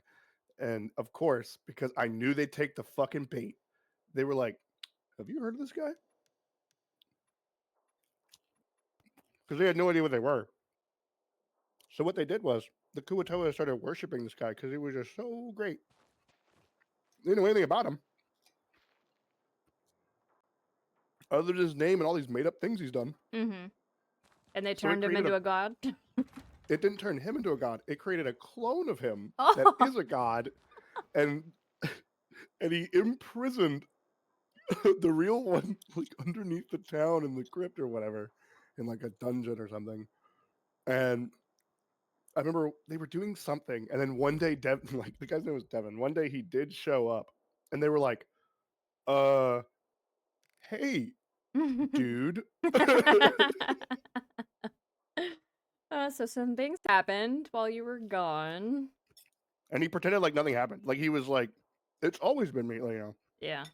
And of course, because I knew they'd take the fucking bait, they were like, "Have you heard of this guy?" Because they had no idea what they were. So what they did was the Kuo-toa started worshiping this guy because he was just so great. They didn't know anything about him, other than his name and all these made-up things he's done. Mm-hmm. And they So it turned him created into a god. It didn't turn him into a god. It created a clone of him Oh. that is a god, and he imprisoned the real one like underneath the town in the crypt or whatever, in like a dungeon or something. And I remember they were doing something, and then one day, like the guy's name was Devin. One day he did show up, and they were like, Hey, dude. So some things happened while you were gone. And he pretended like nothing happened. Like he was like, it's always been me, you know. Yeah.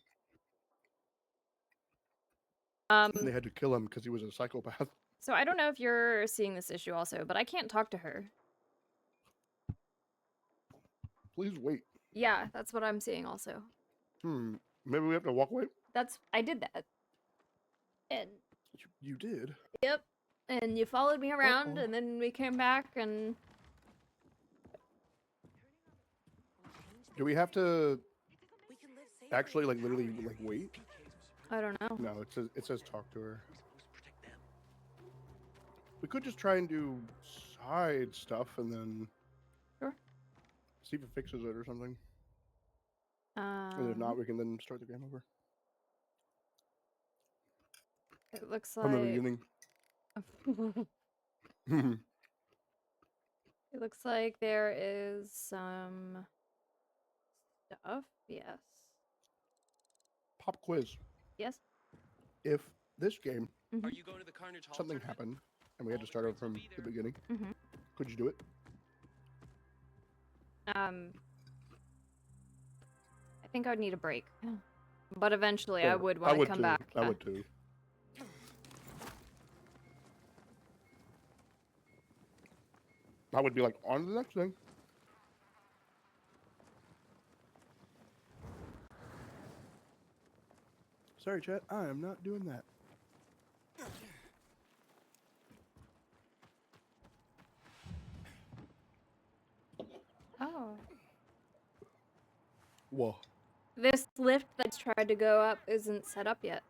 And they had to kill him because he was a psychopath. So I don't know if you're seeing this issue also, but I can't talk to her. Please wait. Yeah, that's what I'm seeing also. Maybe we have to walk away. I did that. And You did. yep. And you followed me around, and then we came back, and Do we have to actually like literally like wait? I don't know. No, it says talk to her. We could just try and do side stuff and then see if it fixes it or something. And if not, we can then start the game over. It looks From the like beginning. it looks like there is some stuff. Yes. Pop quiz. Yes. If this game Are you going to the Carnage Hall something tournament? happened and we had to start over from the beginning, could you do it? I think I would need a break. But eventually I would want to come too. back. I would too. I would be like, on to the next thing. Sorry, chat. I am not doing that. Oh. Whoa. This lift that's tried to go up isn't set up yet.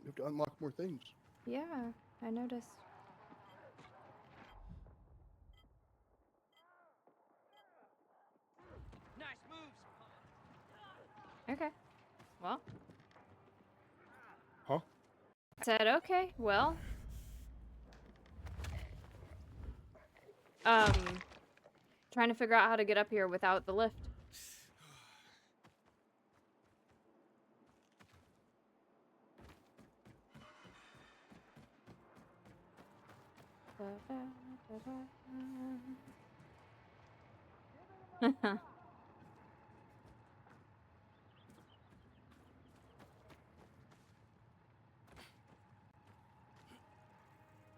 You have to unlock more things. Yeah, I noticed. Nice moves. Okay. Well. Huh? I said, okay, well. Trying to figure out how to get up here without the lift.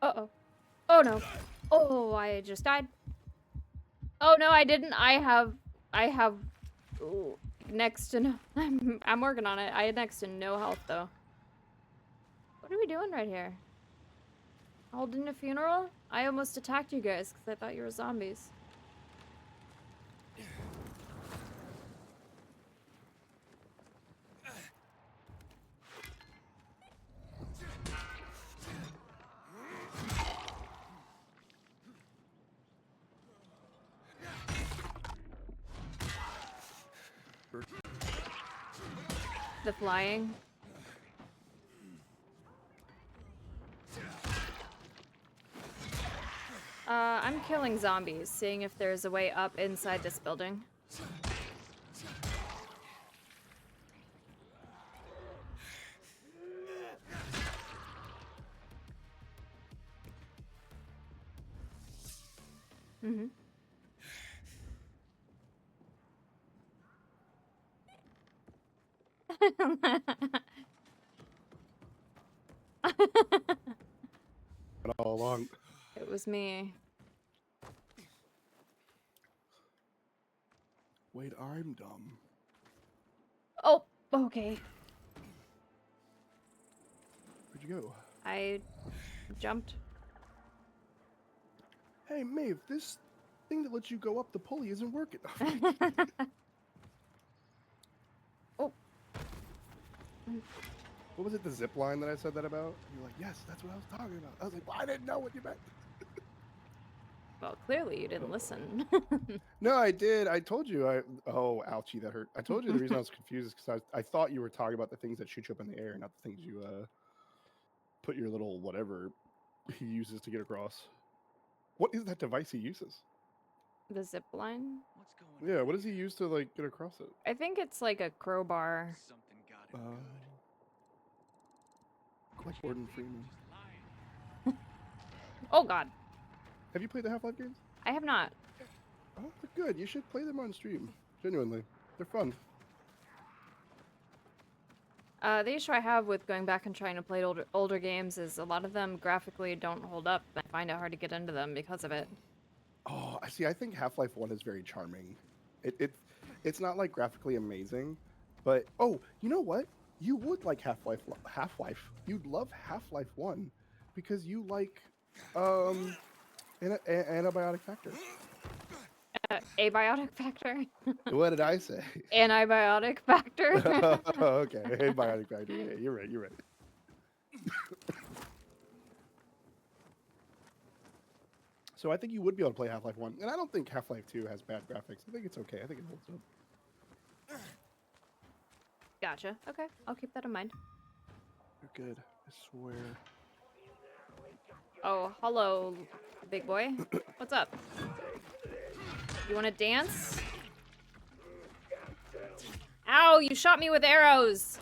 Uh-oh. Oh no. Oh, I just died. Oh no, I didn't. I have next to no. I'm working on it. I had next to no health though. What are we doing right here? Holding a funeral? I almost attacked you guys because I thought you were zombies. The flying. I'm killing zombies, seeing if there's a way up inside this building. Mm-hmm. All along. It was me. Wait, I'm dumb. Oh, okay. Where'd you go? I jumped. Hey, Maeve, this thing that lets you go up the pulley isn't working. Oh. What was it, the zip line that I said that about? You're like, yes, that's what I was talking about. I was like, well, I didn't know what you meant. Well, clearly you didn't listen. No, I did. I told you. Oh, ouchie, that hurt. I told you the reason I was confused is because I thought you were talking about the things that shoot you up in the air, not the things you put your little whatever he uses to get across. What is that device he uses? The zip line? Yeah, what does he use to like get across it? I think it's like a crowbar. Like Gordon Freeman. Oh god. Have you played the Half-Life games? I have not. Oh, they're good. You should play them on stream. Genuinely, they're fun. The issue I have with going back and trying to play older games is a lot of them graphically don't hold up. I find it hard to get into them because of it. Oh, I see. I think Half-Life 1 is very charming. It's not like graphically amazing, but oh, you know what? You would like Half-Life. You'd love Half-Life 1 because you like antibiotic factor. Abiotic factor? What did I say? Antibiotic factor? Okay, antibiotic factor. Yeah, you're right. You're right. So I think you would be able to play Half-Life 1. And I don't think Half-Life 2 has bad graphics. I think it's okay. I think it holds up. Gotcha. Okay, I'll keep that in mind. You're good. I swear. Oh, hello, big boy. What's up? You want to dance? Ow, you shot me with arrows!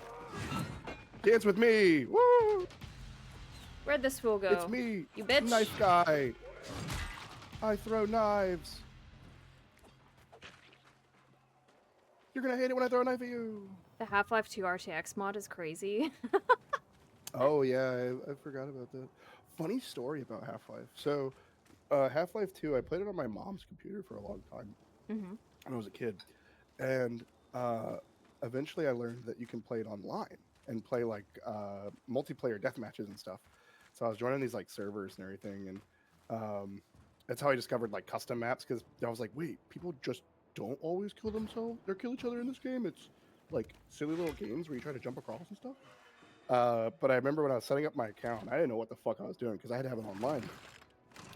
Dance with me! Woo! Where'd this fool go? It's me! You bitch! Knife guy! I throw knives! You're gonna hate it when I throw a knife at you! The Half-Life 2 RTX mod is crazy. Oh yeah, I forgot about that. Funny story about Half-Life. So, Half-Life 2, I played it on my mom's computer for a long time when I was a kid. And eventually I learned that you can play it online and play like multiplayer death matches and stuff. So I was joining these like servers and everything, and that's how I discovered like custom maps, because I was like, wait, people just don't always kill themselves or kill each other in this game. It's like silly little games where you try to jump across and stuff. But I remember when I was setting up my account, I didn't know what the fuck I was doing because I had to have an online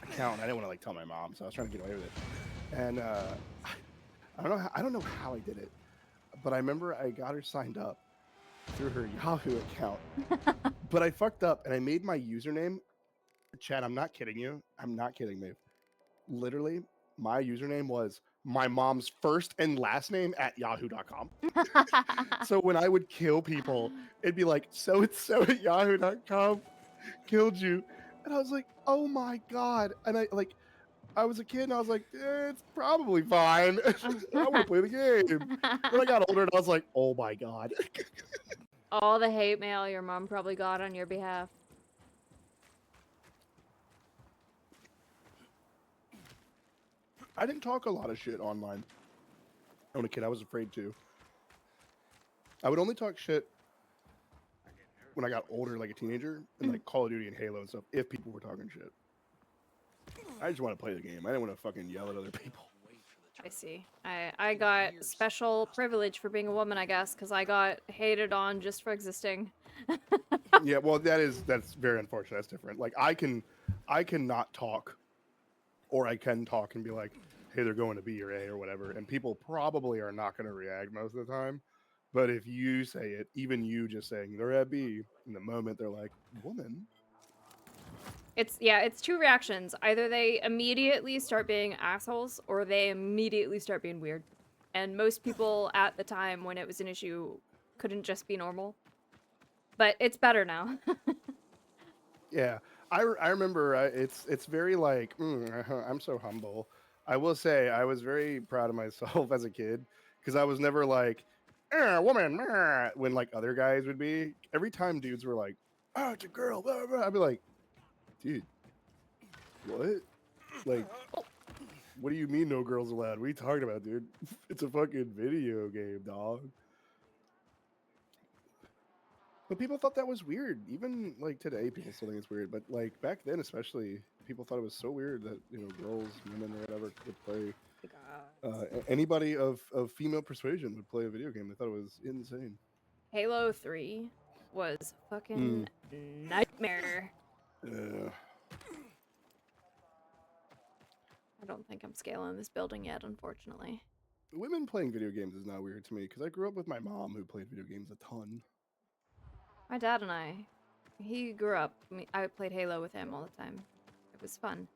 account. And I didn't want to like tell my mom, so I was trying to get away with it. And I don't know how I did it, but I remember I got her signed up through her Yahoo account. But I fucked up and I made my username. Chad, I'm not kidding you. I'm not kidding, Maeve. Literally, my username was my mom's first and last name at yahoo.com. So when I would kill people, it'd be like, so-and-so at yahoo.com killed you. And I was like, oh my God. And I was a kid and I was like, it's probably fine. I want to play the game. Then I got older and I was like, oh my God. All the hate mail your mom probably got on your behalf. I didn't talk a lot of shit online. When a kid, I was afraid to. I would only talk shit when I got older, like a teenager, and like Call of Duty and Halo and stuff, if people were talking shit. I just want to play the game. I didn't want to fucking yell at other people. I see. I got special privilege for being a woman, I guess, because I got hated on just for existing. Yeah, well, that's very unfortunate. That's different. Like I can not talk, or I can talk and be like, hey, they're going to B or A or whatever, and people probably are not going to react most of the time. But if you say it, even you just saying they're at B, in the moment they're like, woman. It's two reactions. Either they immediately start being assholes, or they immediately start being weird. And most people at the time when it was an issue couldn't just be normal. But it's better now. Yeah, I remember it's very like, I'm so humble. I will say I was very proud of myself as a kid, because I was never like, woman, when like other guys would be. Every time dudes were like, oh, it's a girl, blah, blah, I'd be like, dude, what? Like, what do you mean no girls allowed? What are you talking about, dude? It's a fucking video game, dog. But people thought that was weird. Even like today, people still think it's weird. But like back then, especially, people thought it was so weird that girls, women, or whatever could play. Anybody of female persuasion would play a video game. They thought it was insane. Halo 3 was fucking nightmare. I don't think I'm scaling this building yet, unfortunately. Women playing video games is not weird to me, because I grew up with my mom who played video games a ton. My dad and he grew up, I played Halo with him all the time. It was fun.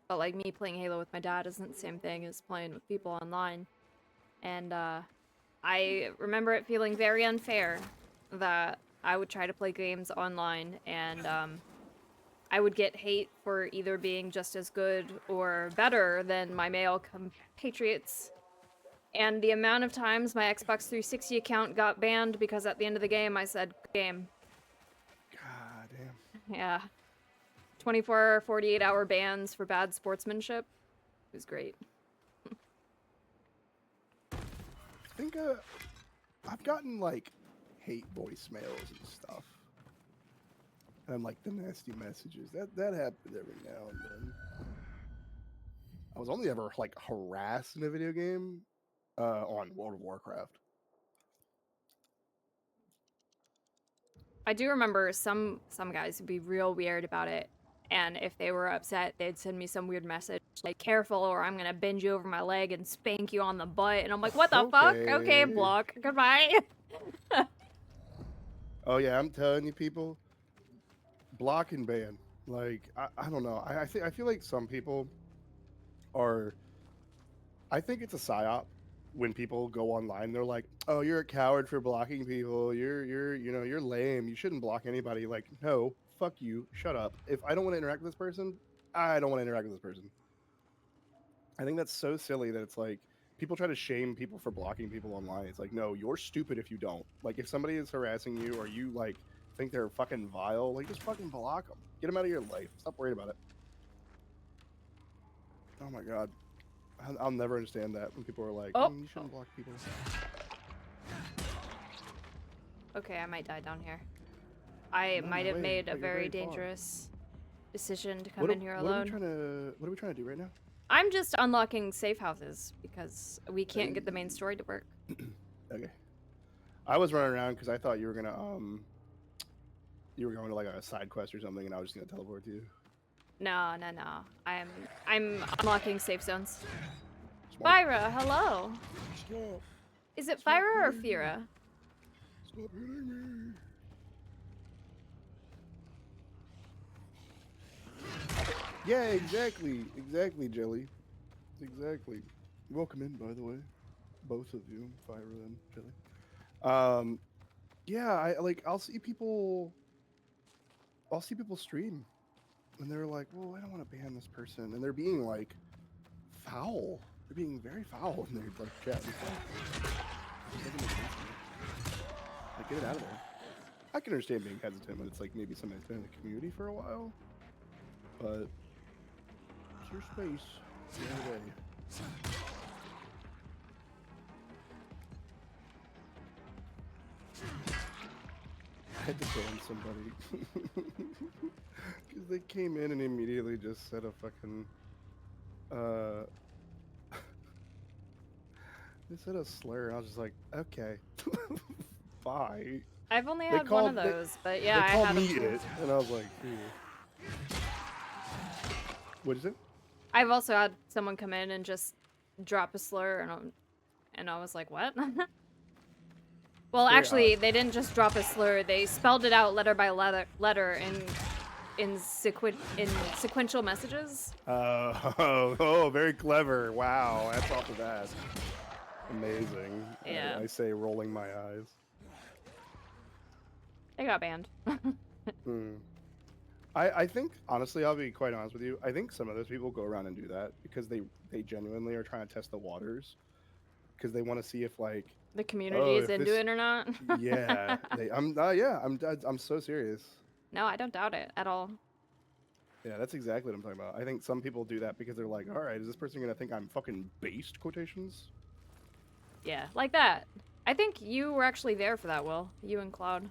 but like me playing Halo with my dad isn't the same thing as playing with people online. And I remember it feeling very unfair that I would try to play games online and I would get hate for either being just as good or better than my male compatriots. And the amount of times my Xbox 360 account got banned because at the end of the game I said, game. God damn. Yeah. 24 or 48 hour bans for bad sportsmanship. It was great. I think I've gotten like hate voicemails and stuff. And like the nasty messages. That happens every now and then. I was only ever like harassed in a video game on World of Warcraft. I do remember some guys would be real weird about it, and if they were upset, they'd send me some weird message like, careful or I'm gonna bend you over my leg and spank you on the butt, and I'm like, what the fuck? Okay, block. Goodbye. Oh yeah, I'm telling you people, block and ban. Like, I don't know. I feel like some people are, I think it's a psyop when people go online. They're like, oh, you're a coward for blocking people. You're lame. You shouldn't block anybody. Like, no, fuck you. Shut up. If I don't want to interact with this person, I don't want to interact with this person. I think that's so silly that it's like, people try to shame people for blocking people online. It's like, no, you're stupid if you don't. Like, if somebody is harassing you or you, like, think they're fucking vile, like, just fucking block them. Get them out of your life. Stop worrying about it. Oh my god. I'll never understand that when people are like, you shouldn't block people. Okay, I might die down here. I might have made a very dangerous decision to come in here alone. What are we trying to do right now? I'm just unlocking safe houses because we can't get the main story to work. Okay. I was running around because I thought you were gonna you were going to like a side quest or something, and I was just gonna teleport to you. No. I'm unlocking safe zones. Fyra, hello. Stop. Is it Fyra or Fira? Stop hitting me. Yeah, exactly, Jelly. Exactly. Welcome in, by the way, both of you, Fyra and Jelly. Yeah, I'll see people stream, and they're like, "Well, I don't want to ban this person," and they're being like foul. They're being very foul in their like chat and stuff. Like, get it out of there. I can understand being hesitant when it's like maybe somebody's been in the community for a while, but it's your space. At the end of the day. I had to ban somebody because they came in and immediately just said a fucking they said a slur, and I was just like, okay, bye. I've only had one of those, but yeah, I had me it, and I was like, what is it? I've also had someone come in and just drop a slur, and I was like, what? Well, actually, they didn't just drop a slur. They spelled it out letter by letter in sequential messages. Oh, very clever. Wow, that's off of that. Amazing. Yeah. I say rolling my eyes. They got banned. I think, honestly, I'll be quite honest with you, I think some of those people go around and do that because they genuinely are trying to test the waters. Because they want to see if, like... The community is into it or not. Yeah. I'm so serious. No, I don't doubt it at all. Yeah, that's exactly what I'm talking about. I think some people do that because they're like, alright, is this person going to think I'm fucking based, quotations? Yeah, like that. I think you were actually there for that, Will. You and Cloud.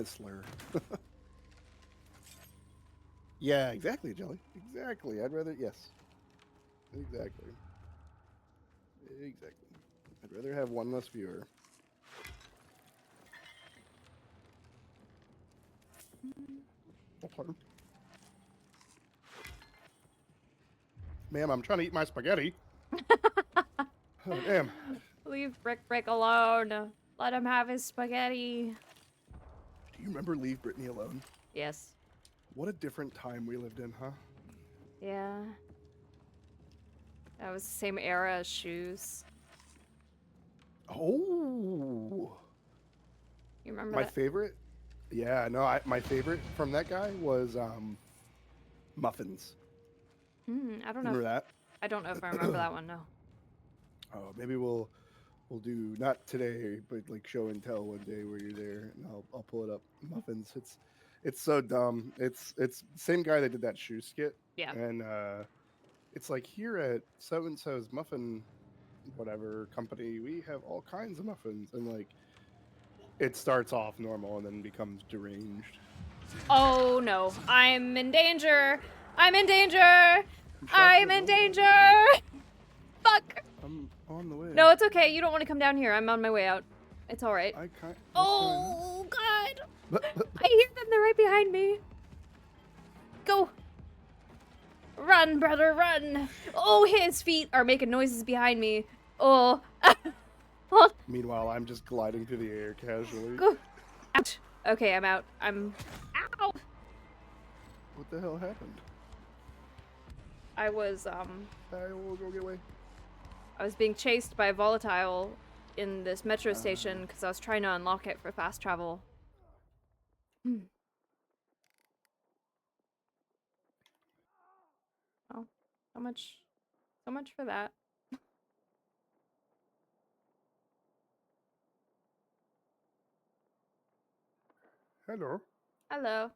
Slur. Yeah, exactly, Jelly. Exactly. I'd rather... Yes. Exactly. Exactly. I'd rather have one less viewer. Okay. Ma'am, I'm trying to eat my spaghetti. Oh, damn. Leave Brick alone. Let him have his spaghetti. Do you remember Leave Britney Alone? Yes. What a different time we lived in, huh? Yeah. That was the same era as shoes. Oh. You remember My that? favorite? Yeah, no, my favorite from that guy was Muffins. I don't know. Remember that? I don't know if I remember that one. No. Oh, maybe we'll do not today, but like show and tell one day where you're there, and I'll pull it up. Muffins. It's so dumb. It's the same guy that did that shoe skit. Yeah. And it's like here at so and so's muffin, whatever company, we have all kinds of muffins, and like it starts off normal and then becomes deranged. Oh no! I'm in danger! I'm in danger! I'm in danger! Fuck! I'm on the way. No, it's okay. You don't want to come down here. I'm on my way out. It's all right. I can't. Oh God! I hear them. They're right behind me. Go! Run, brother, run! Oh, his feet are making noises behind me. Oh. Oh. Meanwhile, I'm just gliding through the air casually. Go. Ouch. Okay, I'm out. Ow! What the hell happened? I was, I will go get away. I was being chased by a volatile in this metro station because I was trying to unlock it for fast travel. Well, so much for that. Hello. Hello.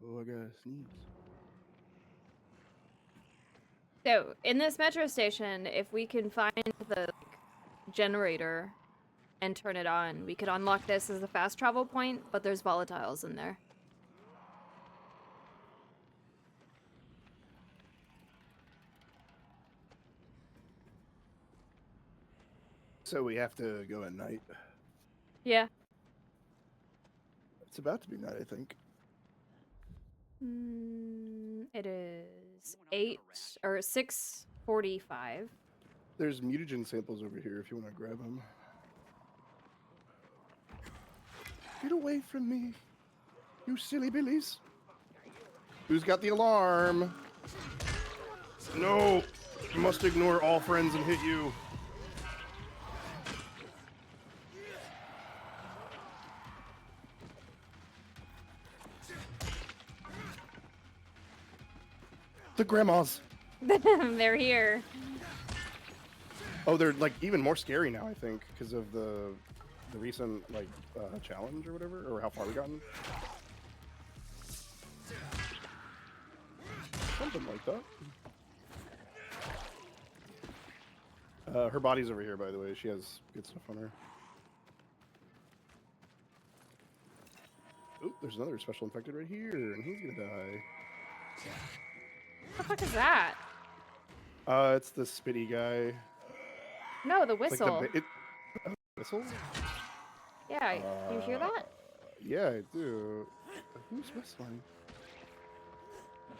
Oh, I gotta sneeze. So, in this metro station, if we can find the generator and turn it on, we could unlock this as a fast travel point, but there's volatiles in there. So we have to go at night. Yeah. It's about to be night, I think. It is 6:45. There's mutagen samples over here if you want to grab them. Get away from me, you silly billies. Who's got the alarm? No, you must ignore all friends and hit you. The grandmas. They're here. Oh, they're like even more scary now, I think, because of the recent like challenge or whatever, or how far we gotten. Something like that. Her body's over here, by the way. She has good stuff on her. Oop, there's another special infected right here, and he's gonna die. What the fuck is that? It's the spitty guy. No, the Like whistle. whistle? Yeah, you hear that? Yeah, I do. Who's whistling?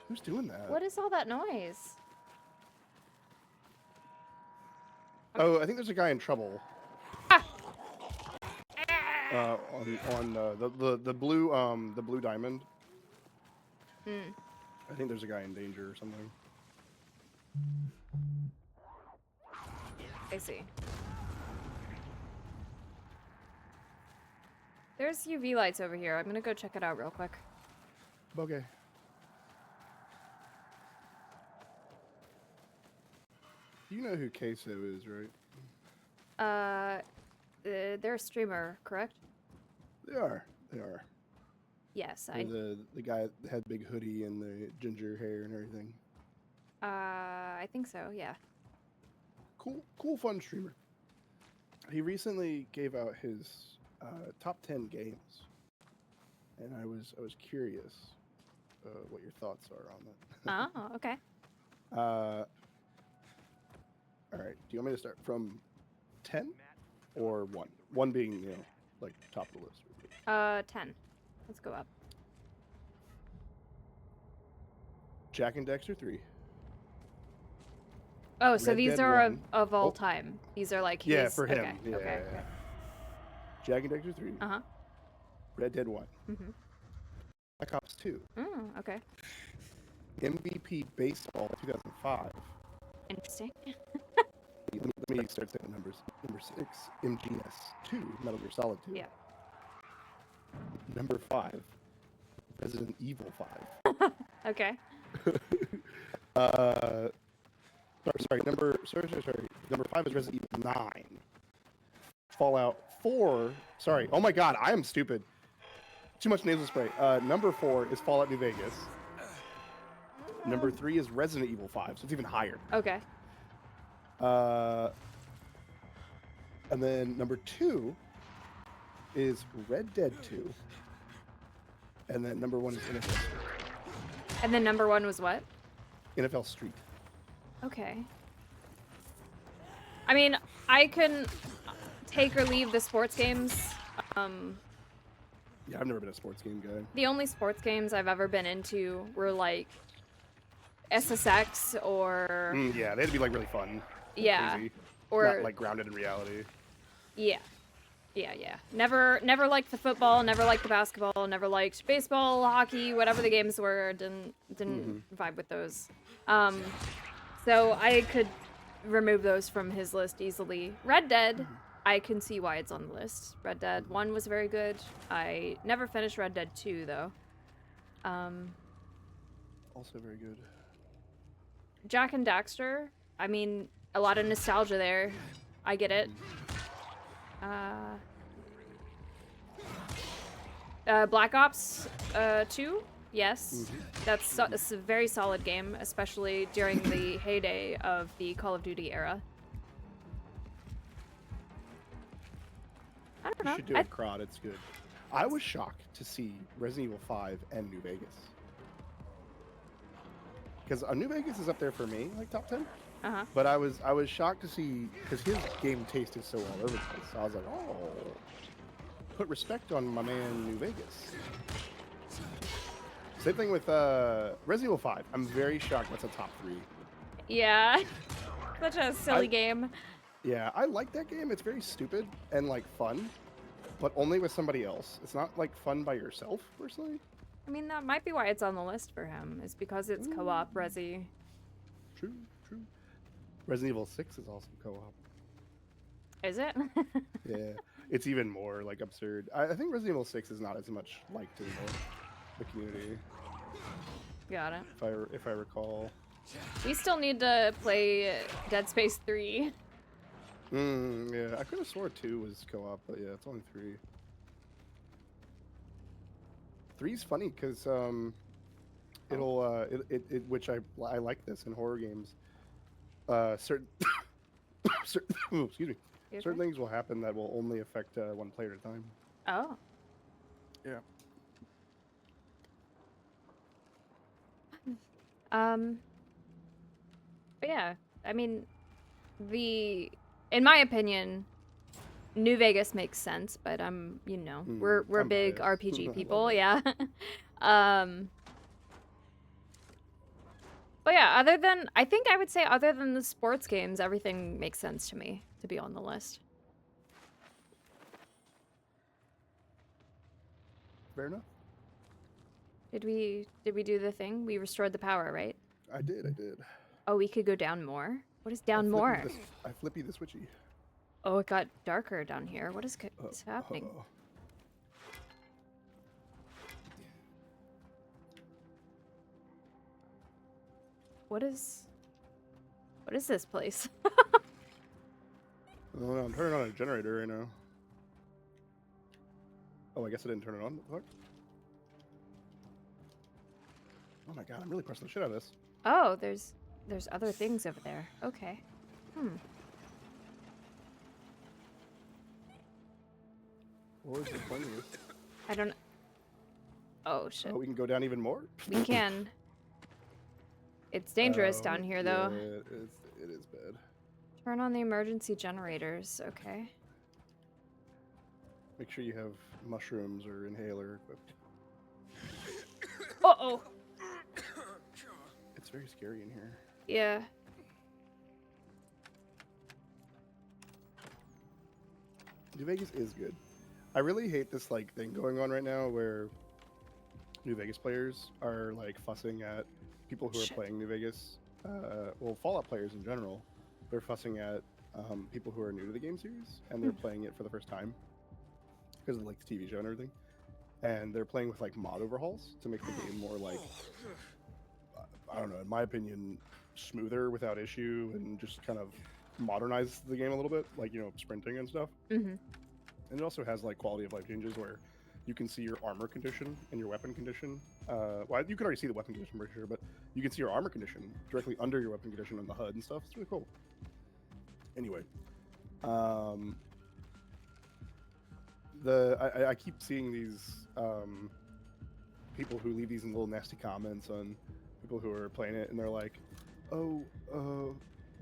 Who's doing that? What is all that noise? Oh, I think there's a guy in trouble. Ah! On the blue diamond. I think there's a guy in danger or something. I see. There's UV lights over here. I'm gonna go check it out real quick. Okay. You know who Queso is, right? They're a streamer, correct? They are. They are. Yes, They're the guy that had big hoodie and the ginger hair and everything. I think so, yeah. Cool, fun streamer. He recently gave out his top 10 games, and I was curious what your thoughts are on that. Oh, okay. All right. Do you want me to start from 10 or 1? 1 being, like top of the list. 10. Let's go up. Jak and Daxter 3. Oh, so Red these Dead are 1. of all time. These are like his... Yeah, for him. Okay, Yeah, okay. yeah. Jak and Daxter 3. Uh-huh. Red Dead 1. Mm-hmm. Black Ops 2. Okay. MVP Baseball 2005. Interesting. Let me start saying the numbers. Number 6, MGS 2, Metal Gear Solid 2. Yeah. Number 5, Resident Evil 5. Okay. Sorry. Number 5 is Resident Evil 9. Fallout 4. Sorry. Oh my God, I am stupid. Too much nasal spray. Number 4 is Fallout New Vegas. Number 3 is Resident Evil 5, so it's even higher. Okay. And then number 2 is Red Dead 2. And then number 1 is NFL Street. And then number 1 was what? NFL Street. Okay. I mean, I can take or leave the sports games. Yeah, I've never been a sports game guy. The only sports games I've ever been into were like SSX or Yeah, they had to be like really fun. yeah, Crazy. or Not like grounded in reality. yeah. Never liked the football. Never liked the basketball. Never liked baseball, hockey, whatever the games were. Didn't vibe with those. So I could remove those from his list easily. Red Dead, I can see why it's on the list. Red Dead 1 was very good. I never finished Red Dead 2 though. Also very good. Jak and Daxter, I mean, a lot of nostalgia there. I get it. Black Ops 2, yes. That's a very solid game, especially during the heyday of the Call of Duty era. I don't know. You should do it, Crod. It's good. I was shocked to see Resident Evil 5 and New Vegas. Because New Vegas is up there for me, like top 10. But I was shocked to see, because his game taste is so all over the place. So I was like, oh, put respect on my man New Vegas. Same thing with Resident Evil 5. I'm very shocked that's a top 3. Yeah. Such a silly game. Yeah, I like that game. It's very stupid and like fun, but only with somebody else. It's not like fun by yourself, personally. I mean, that might be why it's on the list for him, is because it's co-op Resi. True. Resident Evil 6 is also co-op. Is it? Yeah, it's even more like absurd. I think Resident Evil 6 is not as much liked in the community. Got it. If I recall. We still need to play Dead Space 3. Yeah, I could have swore 2 was co-op, but yeah, it's only 3. 3's funny because it'll which I like this in horror games. Certain excuse me. Certain things will happen that will only affect one player at a time. Oh. Yeah. But yeah, I mean, in my opinion, New Vegas makes sense, but we're I'm big biased. RPG I people, love it. yeah. But yeah, I think I would say other than the sports games, everything makes sense to me to be on the list. Fair enough. Did we do the thing? We restored the power, right? I did. Oh, we could go down more? What is down more? I flippy the switchy. Oh, it got darker down here. What is happening? What is this place? Oh, no, I'm turning on a generator right now. Oh, I guess I didn't turn it on. What the fuck? Oh my god, I'm really pressing the shit out of this. Oh, there's other things over there. Okay. What was the point of this? I don't. Oh shit. Oh, we can go down even more? We can. It's dangerous down here, though. Yeah, it is bad. Turn on the emergency generators. Okay. Make sure you have mushrooms or inhaler equipped. Uh-oh. It's very scary in here. Yeah. New Vegas is good. I really hate this thing going on right now where New Vegas players are fussing at people who are playing New Vegas, well, Fallout players in general, they're fussing at people who are new to the game series and they're playing it for the first time because of like the TV show and everything, and they're playing with like mod overhauls to make the game more like, I don't know, in my opinion, smoother without issue, and just kind of modernize the game a little bit, like, you know, sprinting and stuff. And it also has like quality of life changes where you can see your armor condition and your weapon condition. Well, you can already see the weapon condition for sure, but you can see your armor condition directly under your weapon condition on the HUD and stuff. It's really cool. Anyway, I keep seeing these people who leave these little nasty comments on people who are playing it, and they're like, "Oh,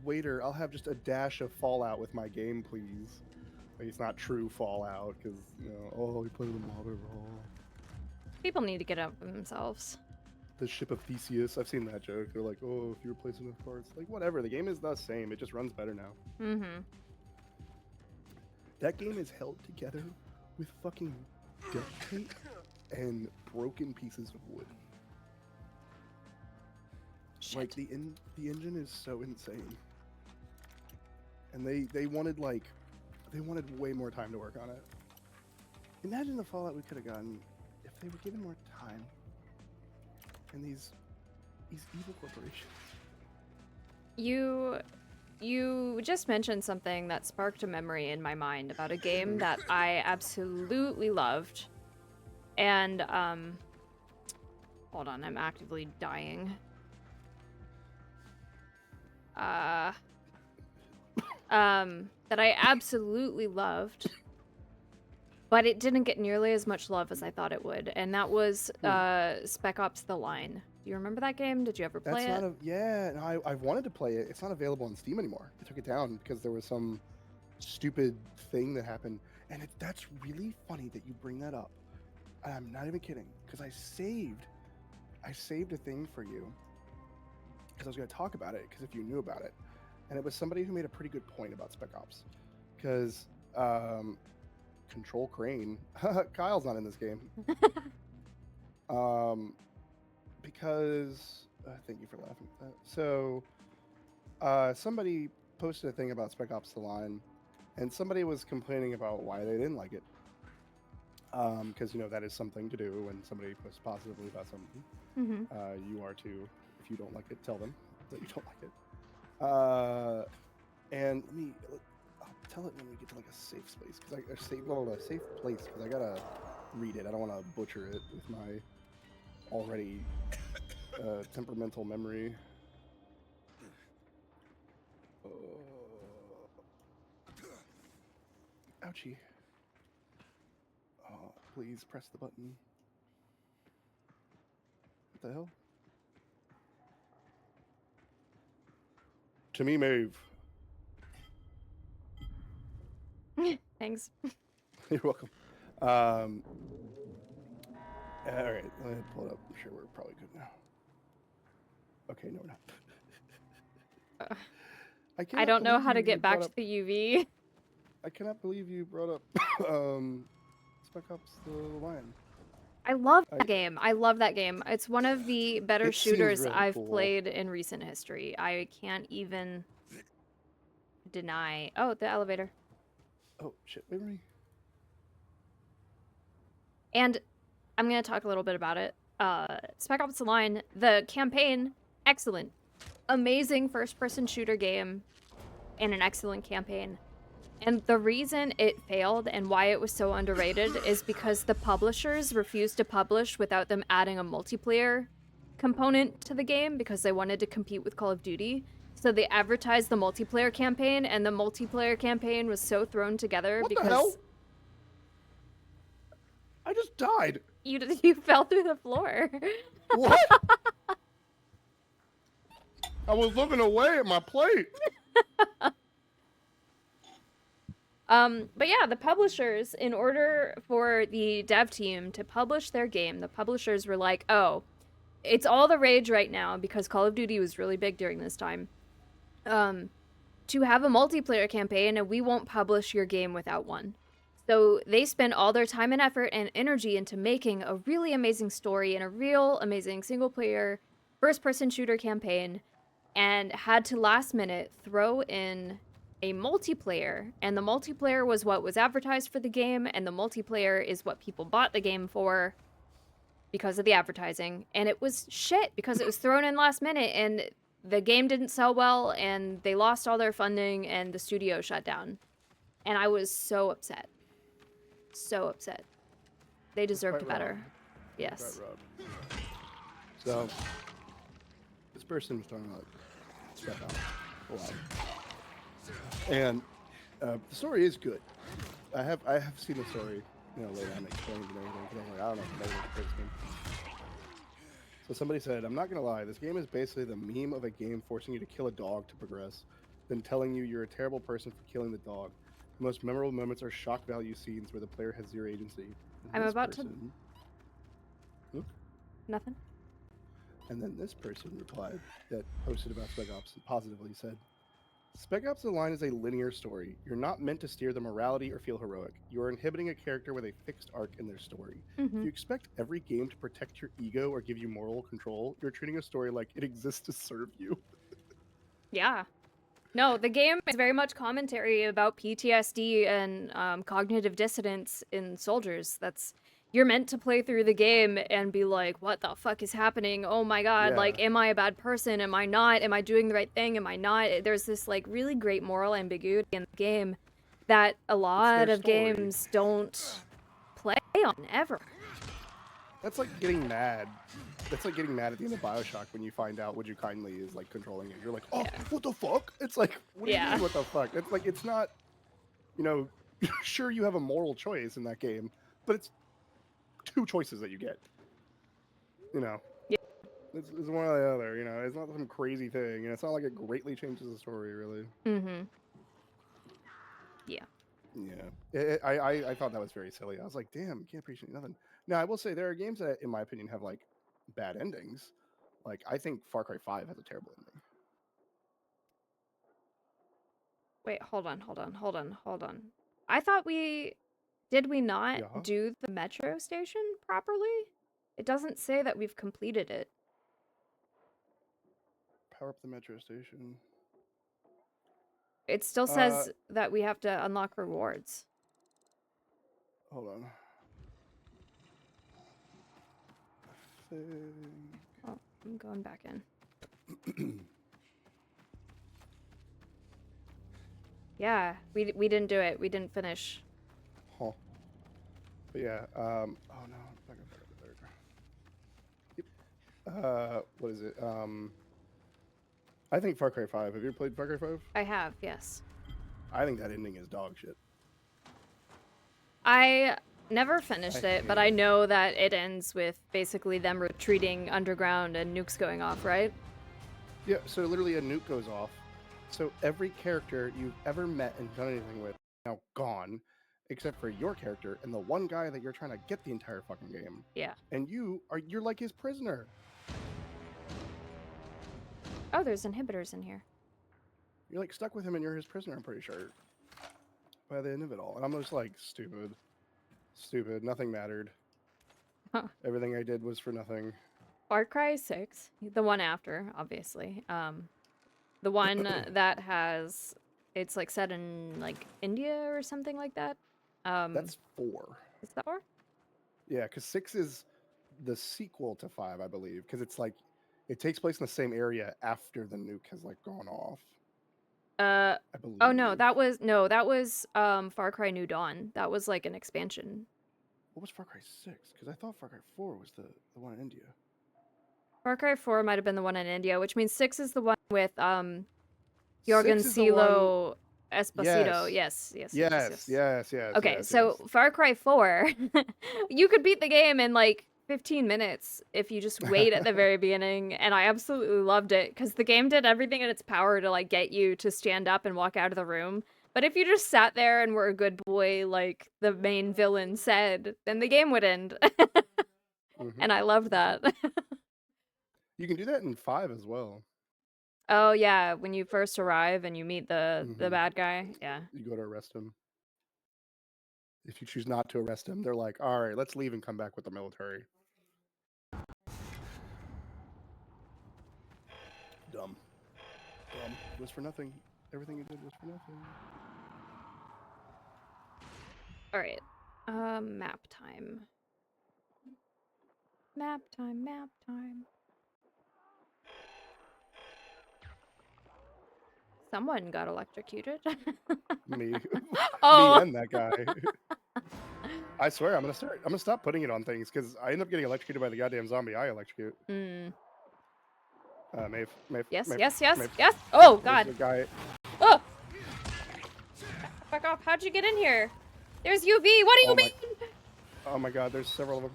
waiter, I'll have just a dash of Fallout with my game, please." Like, it's not true Fallout because, you know, oh, we play the mod overhaul. People need to get out of themselves. The ship of Theseus. I've seen that joke. They're like, oh, if you replace enough parts, like, whatever. The game is the same. It just runs better now. That game is held together with fucking duct tape and broken pieces of wood. Shit. Like, the engine is so insane. And they wanted, like, they wanted way more time to work on it. Imagine the Fallout we could have gotten if they were given more time. And these evil corporations. You just mentioned something that sparked a memory in my mind about a game that I absolutely loved. And hold on, I'm actively dying. That I absolutely loved, but it didn't get nearly as much love as I thought it would, and that was Spec Ops: The Line. Do you remember that game? Did you ever play it? Yeah, no, I've wanted to play it. It's not available on Steam anymore. I took it down because there was some stupid thing that happened, and that's really funny that you bring that up. I'm not even kidding, because I saved a thing for you because I was going to talk about it, because if you knew about it. And it was somebody who made a pretty good point about Spec Ops. Because Control Crane, Kyle's not in this game. Because, thank you for laughing at that. So, somebody posted a thing about Spec Ops: The Line, and somebody was complaining about why they didn't like it. Because, you know, that is something to do when somebody posts positively about something. You are too. If you don't like it, tell them that you don't like it. And I'll tell it when we get to like a safe space, because a safe place, because I gotta read it. I don't want to butcher it with my already temperamental memory. Ouchie. Oh, please press the button. What the hell? To me, Maeve. Thanks. You're welcome. All right, let me pull it up. I'm sure we're probably good now. Okay, no, we're not. I don't know how to get back to the UV. I cannot believe you brought up Spec Ops: The Line. I love that game. I love that game. It's one of the better shooters really I've cool. played in recent history. I can't even deny. Oh, the elevator. Oh, shit, wait a minute. And I'm going to talk a little bit about it. Spec Ops: The Line, the campaign, excellent. Amazing first-person shooter game and an excellent campaign. And the reason it failed and why it was so underrated is because the publishers refused to publish without them adding a multiplayer component to the game, because they wanted to compete with Call of Duty. So they advertised the multiplayer campaign, and the multiplayer campaign was so thrown together What because the hell? I just died. you fell through the floor. What? I was looking away at my plate. But yeah, the publishers, in order for the dev team to publish their game, the publishers were like, oh, it's all the rage right now because Call of Duty was really big during this time, to have a multiplayer campaign, and we won't publish your game without one. So they spent all their time and effort and energy into making a really amazing story and a real amazing single-player first-person shooter campaign and had to last minute throw in a multiplayer, and the multiplayer was what was advertised for the game, and the multiplayer is what people bought the game for because of the advertising, and it was shit because it was thrown in last minute, and the game didn't sell well, and they lost all their funding, and the studio shut down. And I was so upset. So upset. They deserved quite better. wrong. Yes. Quite wrong. So, this person was talking about Step Out a lot. And the story is good. I have seen the story, later on explained and everything. Cause I'm like, I don't know if I this game. So somebody said, I'm not gonna lie, this game is basically the meme of a game forcing you to kill a dog to progress, then telling you you're a terrible person for killing the dog. The most memorable moments are shock value scenes where the player has zero agency. And I'm this about to. Nothing. And then this person replied that posted about Spec Ops and positively said, Spec Ops: The Line is a linear story. You're not meant to steer the morality or feel heroic. You are inhibiting a character with a fixed arc in their story. If you expect every game to protect your ego or give you moral control, you're treating a story like it exists to serve you. Yeah. No, the game is very much commentary about PTSD and cognitive dissonance in soldiers. You're meant to play through the game and be like, what the fuck is happening? Oh my god, Yeah. like, am I a bad person? Am I not? Am I doing the right thing? Am I not? There's this, like, really great moral ambiguity in the game that a lot of story. games don't play on, ever. That's like getting mad. That's like getting mad at the end of Bioshock when you find out Would You Kindly is like controlling it. You're like, oh, what the fuck? It's like, what do you mean, what the fuck? It's like, it's not, sure you have a moral choice in that game, but it's two choices that you get. Yeah. It's one or the other. It's not some crazy thing. It's not like it greatly changes the story, really. Yeah. Yeah. I thought that was very silly. I was like, damn, you can't appreciate nothing. Now, I will say there are games that, in my opinion, have like bad endings. Like, I think Far Cry 5 has a terrible ending. Wait, hold on. I thought did we not do the metro station properly? It doesn't say that we've completed it. Power up the metro station. It still says that we have to unlock rewards. Hold on. Oh, I'm going back in. Yeah, we didn't do it. We didn't finish. Huh. But yeah, oh no, what is it? I think Far Cry 5. Have you ever played Far Cry 5? I have, yes. I think that ending is dog shit. I never finished it, but I know that it ends with basically them retreating underground and nukes going off, right? Yeah, so literally a nuke goes off. So every character you've ever met and done anything with is now gone, except for your character and the one guy that you're trying to get the entire fucking game. Yeah. And you're like his prisoner. Oh, there's inhibitors in here. You're like stuck with him and you're his prisoner, I'm pretty sure. By the end of it all. And I'm just like, stupid. Stupid. Nothing mattered. Huh. Everything I did was for nothing. Far Cry 6, the one after, obviously. The one that has, it's like set in like India or something like that. That's 4. Is that 4? Yeah, because 6 is the sequel to 5, I believe. Because it's like, it takes place in the same area after the nuke has like gone off. I believe. Oh no, that was Far Cry New Dawn. That was like an expansion. What was Far Cry 6? Because I thought Far Cry 4 was the one in India. Far Cry 4 might have been the one in India, which means 6 is the one with Jorgen Silo Esposito. Yes. Okay, so Far Cry 4, you could beat the game in like 15 minutes if you just wait at the very beginning, and I absolutely loved it because the game did everything in its power to like get you to stand up and walk out of the room. But if you just sat there and were a good boy like the main villain said, then the game would end. And I loved that. You can do that in 5 as well. Oh yeah, when you first arrive and you meet the bad guy, yeah. You go to arrest him. If you choose not to arrest him, they're like, all right, let's leave and come back with the military. Dumb. Dumb. It was for nothing. Everything you did was for nothing. All right. Map time. Map time. Map time. Someone got electrocuted. Me. Oh. Me and that guy. I swear, I'm gonna stop putting it on things because I end up getting electrocuted by the goddamn zombie I electrocute. Hmm. Maeve. Yes, Maeve, yes, yes, Maeve. yes. Oh, There's God. the guy. Oh! Fuck off. How'd you get in here? There's UV. What do you mean? Oh my god, there's several of them.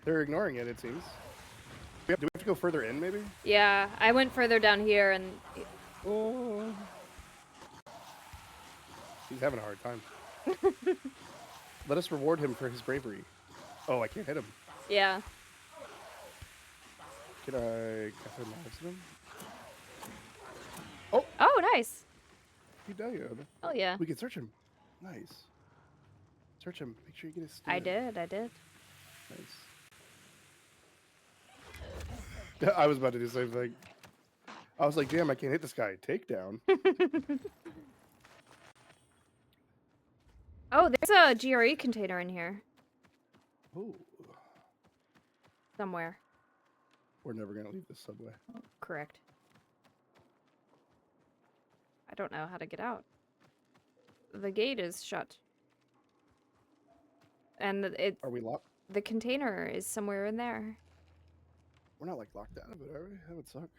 They're ignoring it, it seems. Do we have to go further in, maybe? Yeah, I went further down here and... Oh. He's having a hard time. Let us reward him for his bravery. Oh, I can't hit him. Yeah. Can I gather knives at him? Oh, nice. He died. Oh, yeah. We can search him. Nice. Search him. Make sure you get his I skin. did. Nice. I was about to do the same thing. I was like, damn, I can't hit this guy. Takedown. Oh, there's a GRE container in here. Ooh. Somewhere. We're never going to leave this subway. Correct. I don't know how to get out. The gate is shut. And Are we locked? the container is somewhere in there. We're not like locked out of it, are we? That would suck.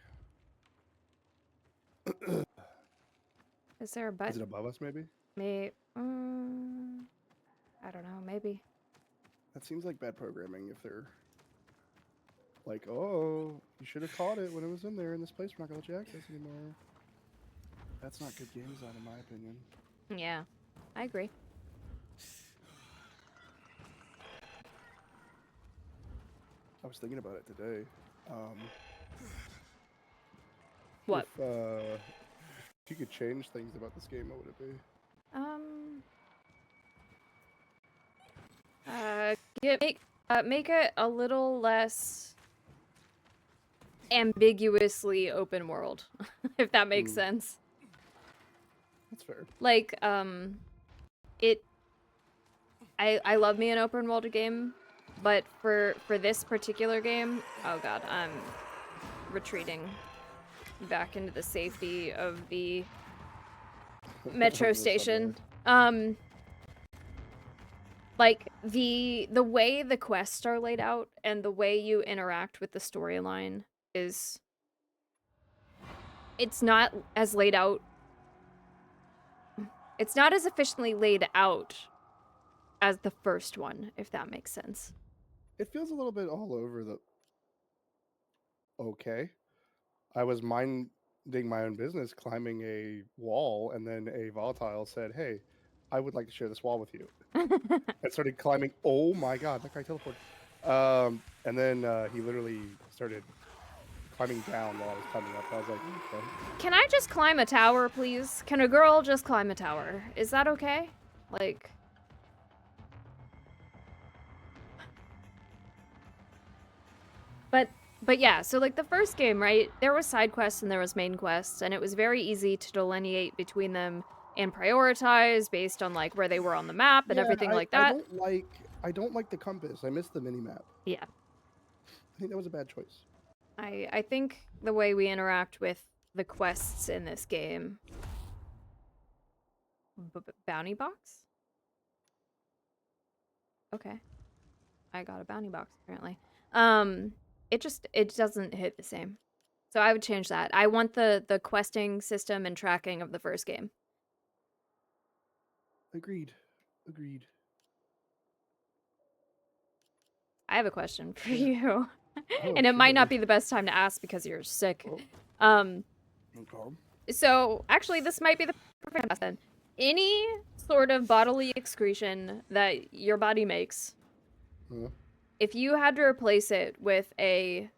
Is there a button? Is it above us, maybe? I don't know, maybe. That seems like bad programming if they're like, oh, you should have caught it when it was in there in this place. We're not going to let you access anymore. That's not good game design, in my opinion. Yeah, I agree. I was thinking about it today. What? If you could change things about this game, what would it be? Make it a little less ambiguously open world, if that makes sense. That's fair. Like, I love me an open world game, but for this particular game, oh god, I'm retreating back into the safety of the metro station. Like, the way the quests are laid out and the way you interact with the storyline is... It's not as laid out... It's not as efficiently laid out as the first one, if that makes sense. It feels a little bit all over the... Okay. I was minding my own business, climbing a wall, and then a volatile said, hey, I would like to share this wall with you. And started climbing. Oh my god, that guy teleported. And then he literally started climbing down while I was climbing up. I was like, okay. Can I just climb a tower, please? Can a girl just climb a tower? Is that okay? Like... But yeah, so like the first game, right? There was side quests and there was main quests, and it was very easy to delineate between them and prioritize based on like where they were on the map and everything like that. I don't like the compass. I miss the mini map. Yeah. I think that was a bad choice. I think the way we interact with the quests in this game... bounty box? Okay. I got a bounty box, apparently. It doesn't hit the same. So I would change that. I want the questing system and tracking of the first game. Agreed. I have a question for you. Oh, And it might sure. not be the best time to ask because you're sick. Okay. So actually this might be the perfect time then. Any sort of bodily excretion that your body makes, if you had to replace it with a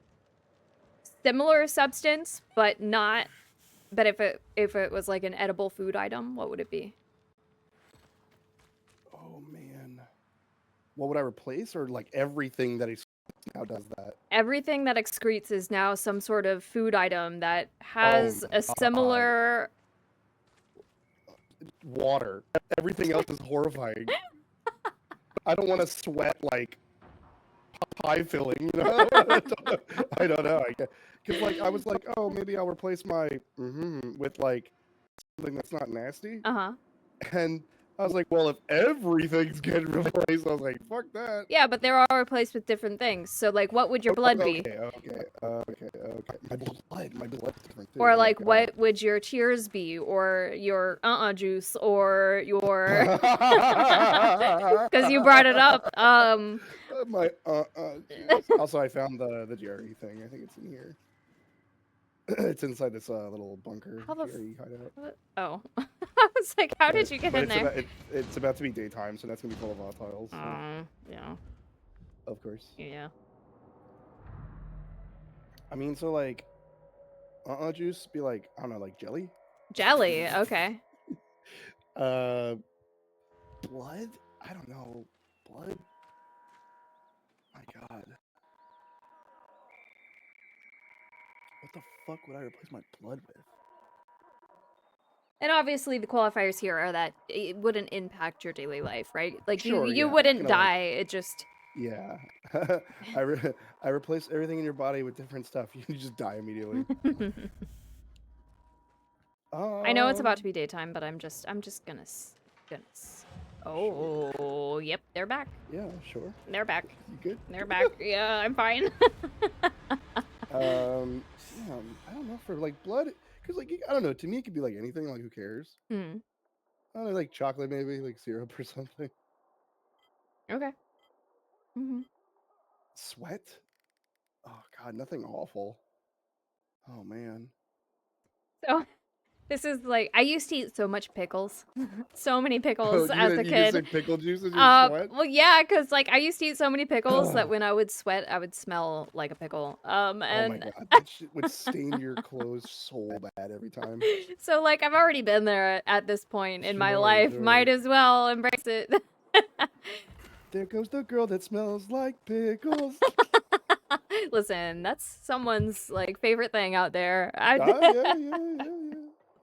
similar substance, but if it was like an edible food item, what would it be? Oh man. What would I replace, or like everything that is now does that. Everything that excretes is now some sort of food item that has my a similar. Water. Everything else is horrifying. I don't want to sweat like pie filling, you know? I don't know. Because like I was like, oh, maybe I'll replace my with like something that's not nasty. Uh-huh. And I was like, well, if everything's getting replaced, I was like, fuck that. Yeah, but they're all replaced with different things. So like, what would your blood be? Okay. My blood's different too. Or Oh my like, God. what would your tears be? Or your juice? Or your... Because you brought it up. My Also, I found the Jerry thing. I think it's in here. It's inside this little bunker. How the Jerry hideout. Oh. I was like, how did you get in there? It's about to be daytime, so that's gonna be full of volatiles. So. Yeah. Of course. Yeah. I mean, so like, juice be like, I don't know, like jelly. Jelly. Okay. Blood. I don't know. Blood. My God. What the fuck would I replace my blood with? And obviously, the qualifiers here are that it wouldn't impact your daily life, right? Like Sure, you yeah, wouldn't you know, die. It just. Yeah. I replace everything in your body with different stuff. You just die immediately. I know it's about to be daytime, but I'm just gonna. Oh, yep, they're back. Yeah, sure. They're back. You good? They're back. Yeah, I'm fine. Yeah, I don't know for like blood, because like I don't know. To me, it could be like anything. Like who cares? Hmm. I don't know, like chocolate maybe, like syrup or something. Okay. Mm-hmm. Sweat? Oh God, nothing awful. Oh man. So, this is like I used to eat so much pickles, so many Oh, pickles you as a just kid. say pickle juice in your sweat? Well, yeah, because like I used to eat so many pickles that when I would sweat, I would smell like a pickle. Oh my And God, that shit would stain your clothes so bad every time. so like I've already been there at this point in my Sure, life. sure. Might as well embrace it. There goes the girl that smells like pickles. Listen, that's someone's like favorite thing out there. Yeah.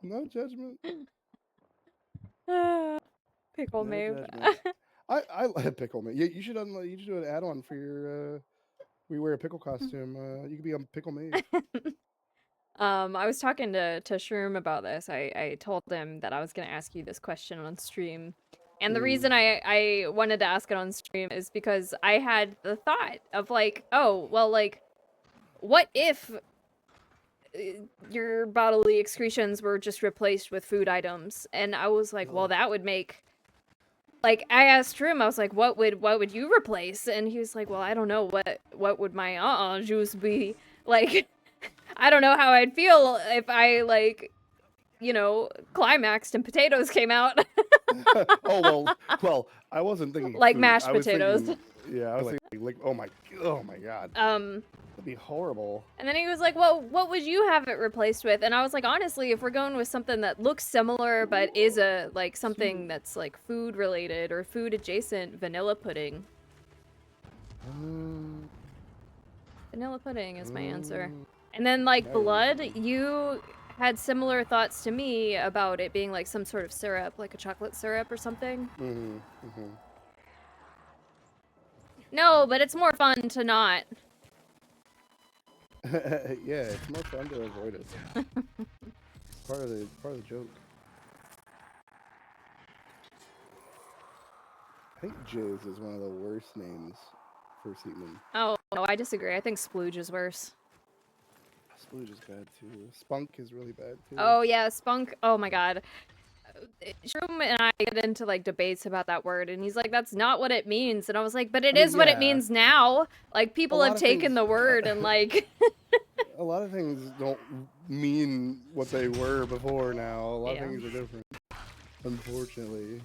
No judgment. Pickle No Maeve. judgment. I like pickle man. You should you should do an add-on for your we wear a pickle costume. You could be on Pickle Maeve. I was talking to Shroom about this. I told him that I was gonna ask you this question on stream. And the reason I wanted to ask it on stream is because I had the thought of like, oh, well, like, what if your bodily excretions were just replaced with food items? And I was like, well, that would make... Like, I asked Shroom, I was like, what would you replace? And he was like, well, I don't know, what would my juice be? Like, I don't know how I'd feel if I, like, you know, climaxed and potatoes came out. Oh well, I wasn't thinking like food. mashed I was potatoes. Thinking, yeah, I was thinking like, oh my God. That'd be horrible. And then he was like, well, what would you have it replaced with? And I was like, honestly, if we're going with something that looks similar but is a like something that's like food related or food adjacent, vanilla pudding. Vanilla pudding is my answer. And then like blood, you had similar thoughts to me about it being like some sort of syrup, like a chocolate syrup or something. No, but it's more fun to not. Yeah, it's more fun to avoid it. part of the joke. I think Jizz is one of the worst names for semen. Oh, no, I disagree. I think splooge is worse. Splooge is bad too. Spunk is really bad too. Oh yeah, spunk. Oh my God. Shroom and I get into like debates about that word, and he's like, "That's not what it means," and I was like, "But it is what it means now. Like people have taken the word and like." A lot of things don't mean what they were before now. A lot of things are different, unfortunately.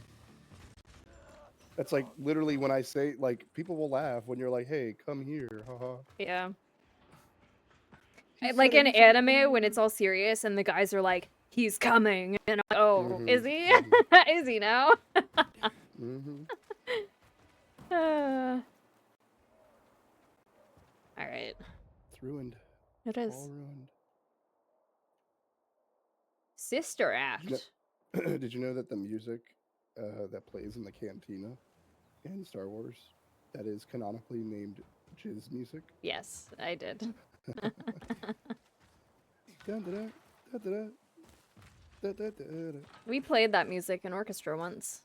That's like literally when I say like people will laugh when you're like, "Hey, come here," haha. Yeah. Like in anime when it's all serious and the guys are like, "He's coming," and I'm like, "Oh, is he? Is he now?" right. It's ruined. It is. All ruined. Sister Act. Did you know that the music that plays in the cantina in Star Wars that is canonically named Jizz music? Yes, I did. Dun, dun, dun, dun, dun, dun, dun, dun, dun. We played that music in orchestra once.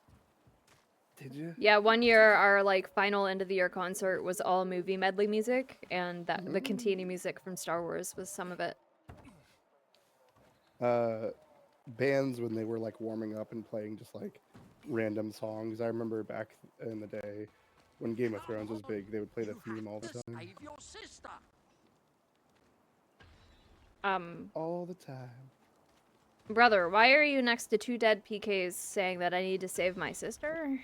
Did you? Yeah, one year our like final end of the year concert was all movie medley music, and that the cantina music from Star Wars was some of it. Bands when they were like warming up and playing just like random songs. I remember back in the day when Game of Thrones was big, they would play the theme all the time. Save your sister. All the time. Brother, why are you next to two dead PKs saying that I need to save my sister?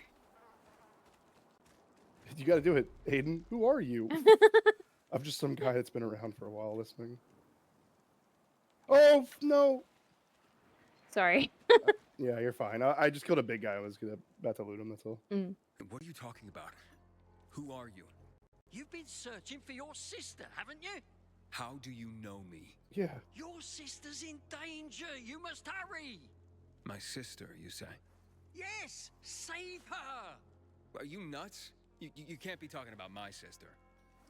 You got to do it, Aiden. Who are you? I'm just some guy that's been around for a while listening. Oh no! Sorry. Yeah, you're fine. I just killed a big guy. I was about to loot him. That's all. What are you talking about? Who are you? You've been searching for your sister, haven't you? How do you know me? Yeah. Your sister's in danger. You must hurry. My sister, you say? Yes, save her. Are you nuts? You can't be talking about my sister.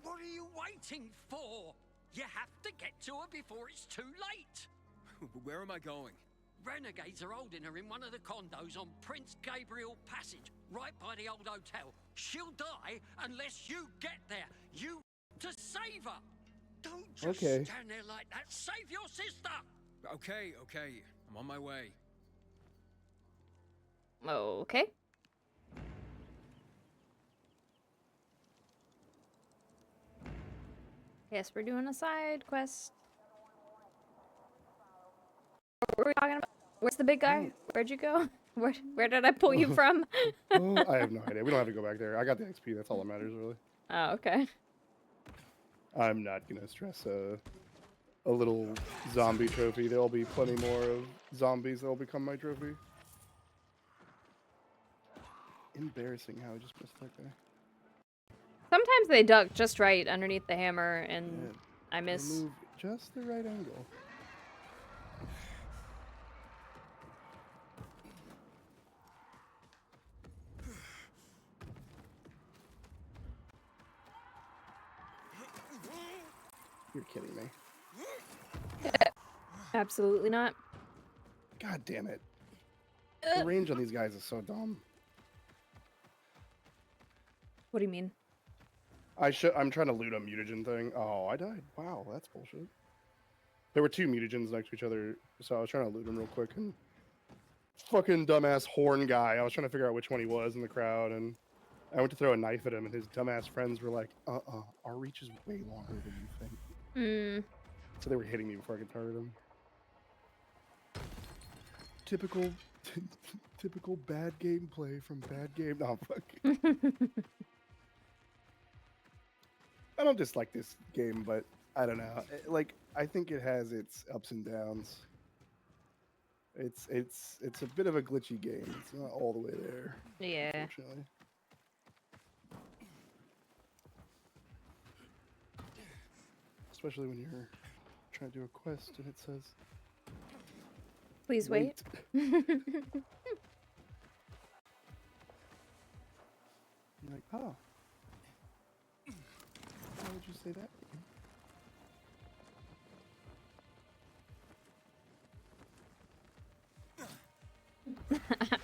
What are you waiting for? You have to get to her before it's too late. Where am I going? Renegades are holding her in one of the condos on Prince Gabriel Passage, right by the old hotel. She'll die unless you get there. You to save her. Don't just stand there like that. Save your sister. Okay. I'm on my way. Okay. Yes, we're doing a side quest. What were we talking about? Where's the big guy? Where'd you go? Where did I pull you from? Oh, I have no idea. We don't have to go back there. I got the XP. That's all that matters, really. Oh, okay. I'm not gonna stress a little zombie trophy. There'll be plenty more of zombies that'll become my trophy. Embarrassing how I just missed that guy. Sometimes they duck just right underneath the hammer, and Yeah, I miss. move just the right angle. You're kidding me. Absolutely not. God damn it. The range on these guys is so dumb. What do you mean? I'm trying to loot a mutagen thing. Oh, I died. Wow, that's bullshit. There were two mutagens next to each other, so I was trying to loot them real quick, and fucking dumbass horn guy. I was trying to figure out which one he was in the crowd, and I went to throw a knife at him, and his dumbass friends were like, our reach is way longer than you think. So they were hitting me before I could target him. Typical bad gameplay from bad game. No, fuck. I don't dislike this game, but I don't know. Like, I think it has its ups and downs. It's a bit of a glitchy game. It's not all the way there. Yeah. Unfortunately. Especially when you're trying to do a quest and it says, Please wait. You're like, oh. Why would you say that?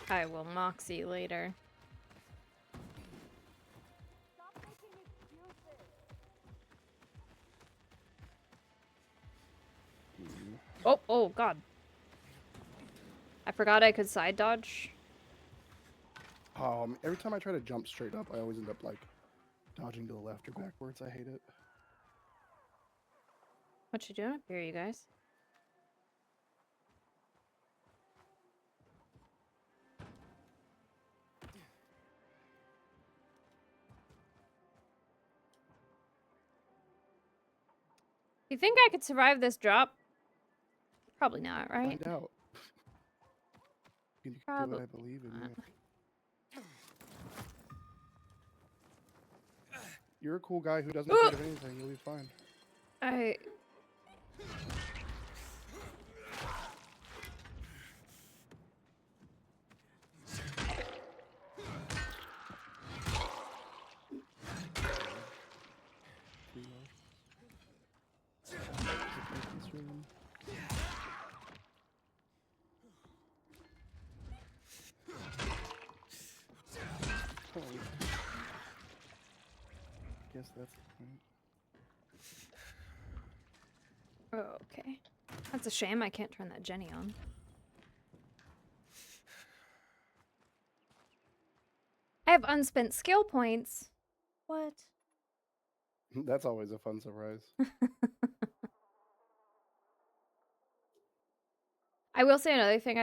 I will moxie later. Oh god. I forgot I could side dodge. Every time I try to jump straight up, I always end up like dodging to the left or backwards. I hate it. What you doing up here, you guys? You think I could survive this drop? Probably not, right? Find out. You can do what I believe in. Yeah. You're a cool guy who doesn't afraid of anything. You'll be fine. I. Guess that's the point. Oh, okay. That's a shame I can't turn that Jenny on. I have unspent skill points. What? That's always a fun surprise. I will say another thing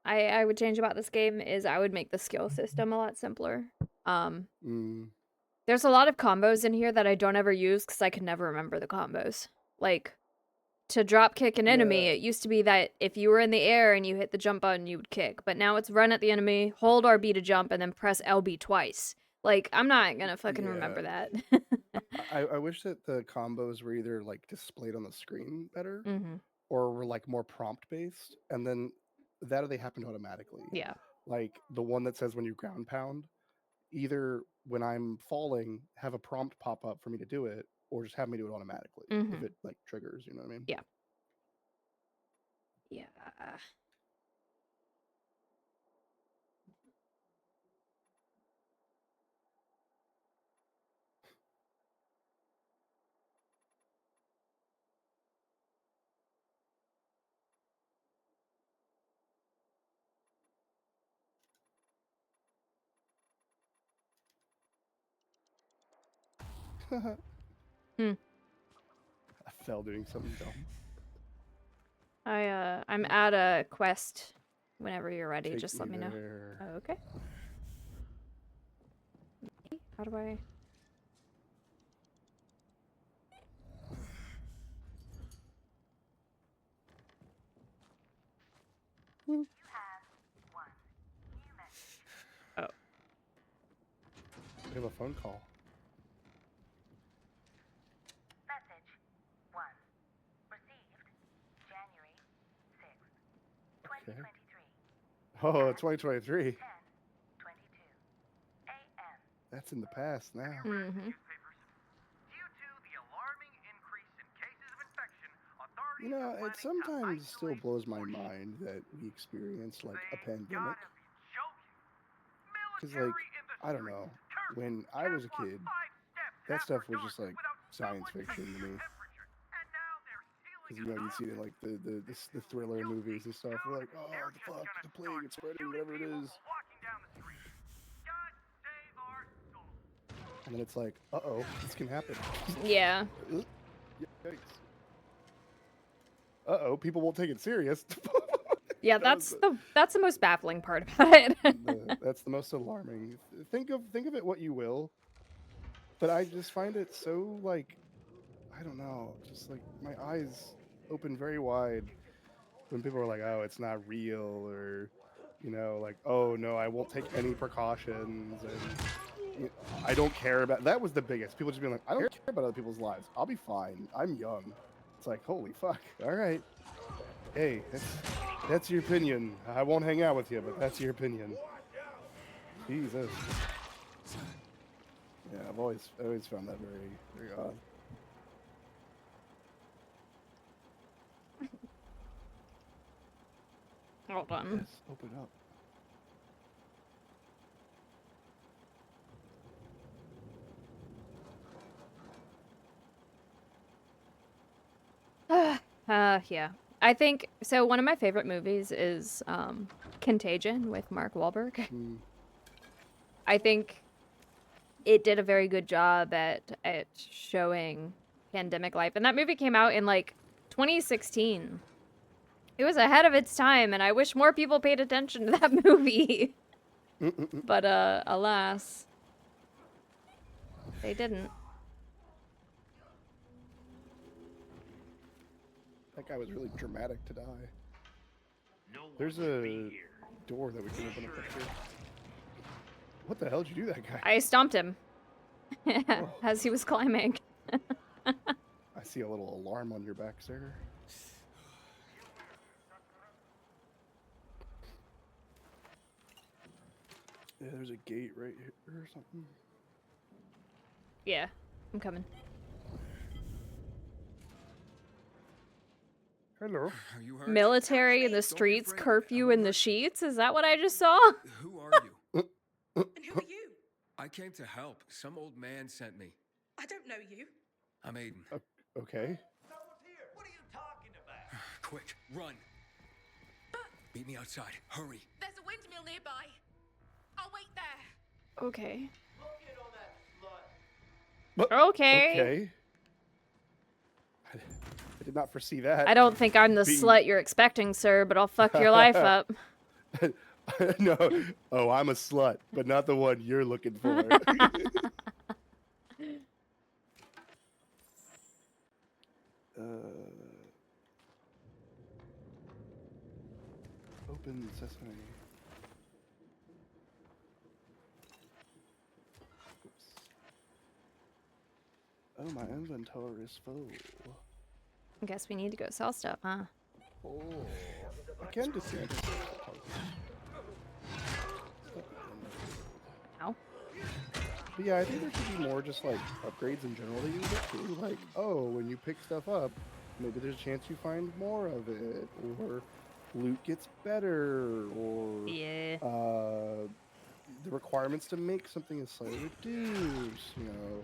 I would change about this game is I would make the skill system a lot simpler. There's a lot of combos in here that I don't ever use because I can never remember the combos. Like, to drop kick an enemy, it used to be that if you were in the air and you hit the jump button, you would kick. But now it's run at the enemy, hold RB to jump, and then press LB twice. Like, I'm not gonna fucking remember that. I wish that the combos were either, like, displayed on the screen better, or were, like, more prompt-based, and then that or they happened automatically. Yeah. Like, the one that says when you ground pound, either when I'm falling, have a prompt pop up for me to do it, or just have me do it automatically if it, like, triggers, you know what I mean? Yeah. Yeah. I fell doing something dumb. I'm at a quest. Whenever you're ready, just let me know. Oh, okay. How do I? Oh. We have a phone call. Message 1. Received January 6th, 2023. Oh, 2023. 10:22 a.m. That's in the past now. You know, it sometimes still blows my mind that we experienced, like, a pandemic. Because, like, I don't know, when I was a kid, that stuff was just, like, science fiction to me. Because, you know, you see it in, like, the thriller movies and stuff. We're like, oh, the fuck, the plague, it's spreading, whatever it is. And then it's like, uh-oh, this can happen. Yeah. Yikes. Uh-oh, people won't take it serious. Yeah, that's the most baffling part about it. That's the most alarming. Think of it what you will, but I just find it so, like, I don't know, just like my eyes open very wide when people are like, oh, it's not real, or, you know, like, oh no, I won't take any precautions, and you know, I don't care about. That was the biggest. People just being like, I don't care about other people's lives. I'll be fine. I'm young. It's like, holy fuck. All right. Hey, that's your opinion. I won't hang out with you, but that's your opinion. Jesus. Yeah, I've always found that very, very odd. Hold on. Yes, open up. Yeah. I think so. One of my favorite movies is Contagion with Mark Wahlberg. I think it did a very good job at showing pandemic life, and that movie came out in like 2016. It was ahead of its time, and I wish more people paid attention to that movie. But alas, they didn't. That guy was really dramatic to die. There's a door that we can open up here. What the hell did you do, that guy? I stomped him. As he was climbing. I see a little alarm on your back, sir. Yeah, there's a gate right here or something. Yeah, I'm coming. Hello. Are you hurt? Military in the streets, curfew in the sheets? Is that what I just saw? Who are you? And who are you? I came to help. Some old man sent me. I don't know you. I'm Aiden. Okay. What are you talking about? Quick, run. Meet me outside. Hurry. There's a windmill nearby. I'll wait there. Okay. Look in on that slut. Okay. Okay. I did not foresee that. I don't think I'm the slut you're expecting, sir, but I'll fuck your life up. No. Oh, I'm a slut, but not the one you're looking for. Open sesame. Oops. Oh, my inventory is full. I guess we need to go sell stuff, huh? Oh, I can just see it. Ow. But yeah, I think there should be more just like upgrades in general that you get to. Like, oh, when you pick stuff up, maybe there's a chance you find more of it, or loot gets better, or Yeah. The requirements to make something is slightly reduced. You know,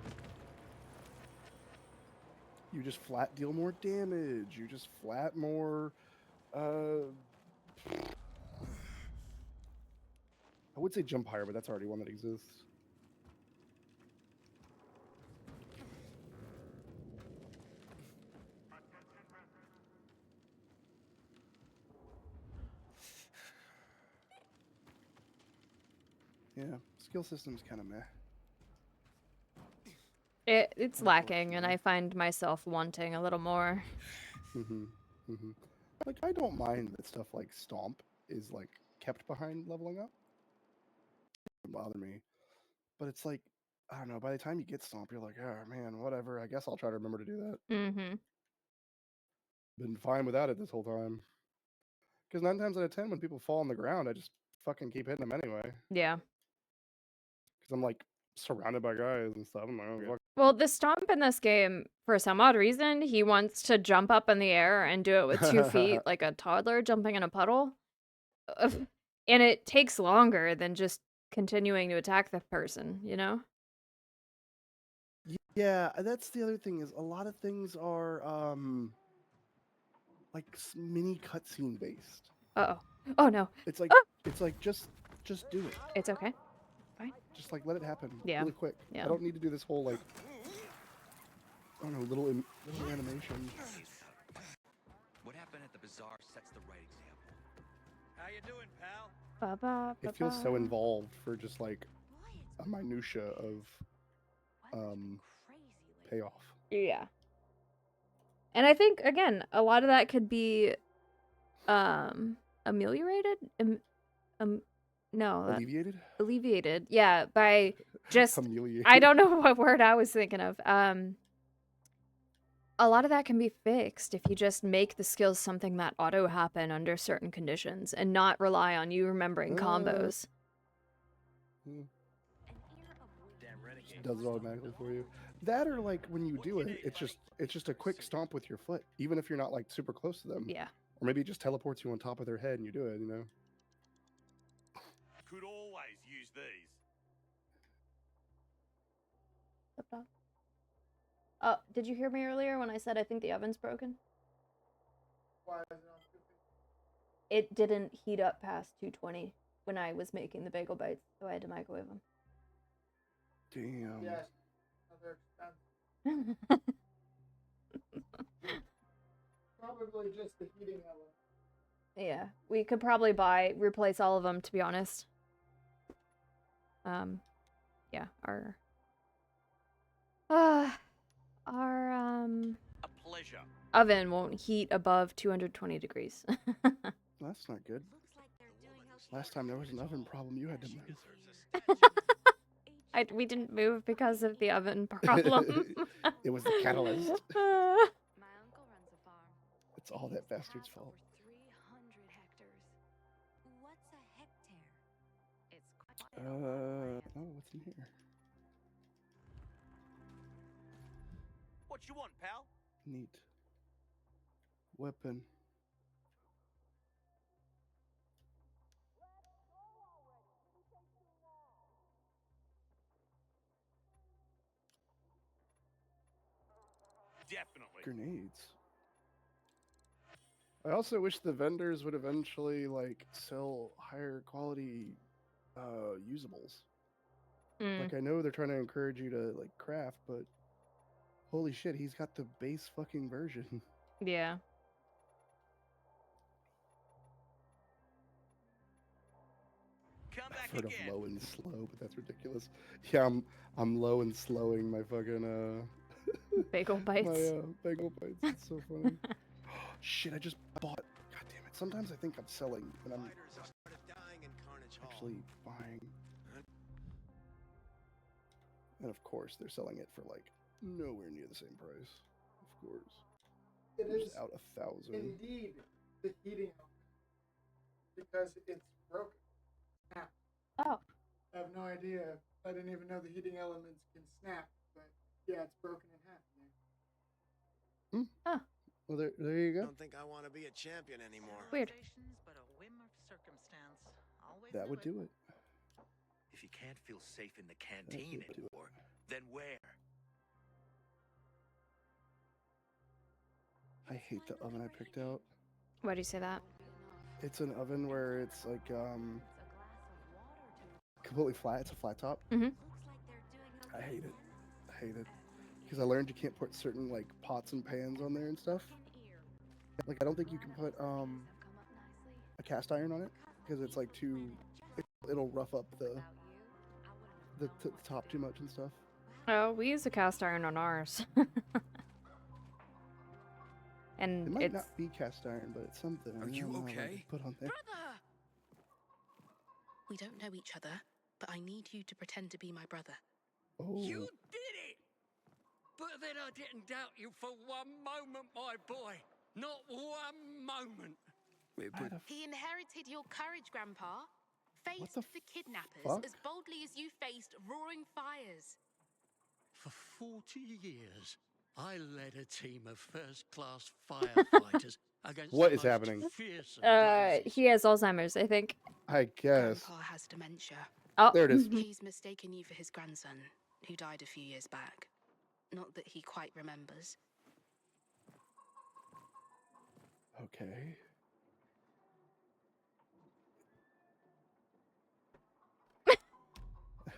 you just flat deal more damage. You just flat more. I would say jump higher, but that's already one that exists. Yeah, skill system's kind of meh. It's lacking, and I find myself wanting a little more. Like, I don't mind that stuff like Stomp is like kept behind leveling up. It doesn't bother me. But it's like, I don't know, by the time you get Stomp, you're like, oh man, whatever. I guess I'll try to remember to do that. Mm-hmm. Been fine without it this whole time. Because 9 times out of 10, when people fall on the ground, I just fucking keep hitting them anyway. Yeah. Because I'm like surrounded by guys and stuff. I'm like, oh, fuck. Well, the Stomp in this game, for some odd reason, he wants to jump up in the air and do it with 2 feet, like a toddler jumping in a puddle. And it takes longer than just continuing to attack the person, you know? Yeah, that's the other thing is a lot of things are like mini cutscene based. Uh-oh. Oh, no. It's like just do it. It's okay. Fine. Just like let it happen Yeah. really quick. Yeah. I don't need to do this whole like I don't know, little animation. What happened at the bazaar sets the right example. How you doing, pal? It feels so involved for just like a minutia of payoff. Yeah. And I think, again, a lot of that could be ameliorated? No. Alleviated? Alleviated, yeah, by just... Ameliorated. I don't know what word I was thinking of. A lot of that can be fixed if you just make the skills something that auto-happen under certain conditions and not rely on you remembering combos. Just does it automatically for you. That or like when you do it, it's just a quick stomp with your foot, even if you're not like super close to them. Yeah. Or maybe it just teleports you on top of their head and you do it, you know? Could always use these. Oh, did you hear me earlier when I said I think the oven's broken? Why is it on? It didn't heat up past 220 when I was making the bagel bites, so I had to microwave them. Damn. Yes. Probably just the heating element. Yeah, we could probably replace all of them, to be honest. Yeah, our A pleasure. oven won't heat above 220 degrees. That's not good. Last time there was an oven problem, you had to move. We didn't move because of the oven problem. It was the catalyst. My uncle runs a farm. It's all that bastard's fault. Over 300 hectares. What's a hectare? It's quite a lot of land. Oh, what's in here? What you want, pal? Neat. Weapon. Definitely. Grenades. I also wish the vendors would eventually like sell higher quality usables. Like I know they're trying to encourage you to like craft, but holy shit, he's got the base fucking version. Yeah. Come back I've heard again. of low and slow, but that's ridiculous. Yeah, I'm low and slowing my fucking Bagel bites. my bagel bites. It's so funny. Shit, I just bought. God damn it! Sometimes I think I'm selling, and I'm actually buying. And of course, they're selling it for like nowhere near the same price. Of course, It they're is just out 1,000. indeed the heating element because it's broken. Snap. Oh. I have no idea. I didn't even know the heating elements can snap, but yeah, it's broken in half. Oh. Well, there you go. Don't think I want to be a champion anymore. Weird. But a whim of circumstance. Always That would do it. If you can't feel safe in the canteen would do it. anymore, then where? I hate the oven I picked out. Why do you say that? It's an oven where it's like completely flat. It's a flat top. Mm-hmm. I hate it. I hate it because I learned you can't put certain like pots and pans on there and stuff. Like I don't think you can put a cast iron on it because it's like too. It'll rough up the top too much and stuff. Oh, we use a cast iron on ours. And It might it's not be cast iron, but it's something. I Are you don't know what to okay? Put on there. Brother! We don't know each other, but I need you to pretend to be my brother. Oh. You did it! But then I didn't doubt you for one moment, my boy. Not one moment. He inherited your courage, Grandpa. Faced the the kidnappers fuck? as boldly as you faced roaring fires. For 40 years, I led a team of first-class firefighters against What the is most happening? fearsome blazes. he has Alzheimer's, I think. I guess. Grandpa has dementia. Oh. There it is. He's mistaken you for his grandson, who died a few years back. Not that he quite remembers. Okay.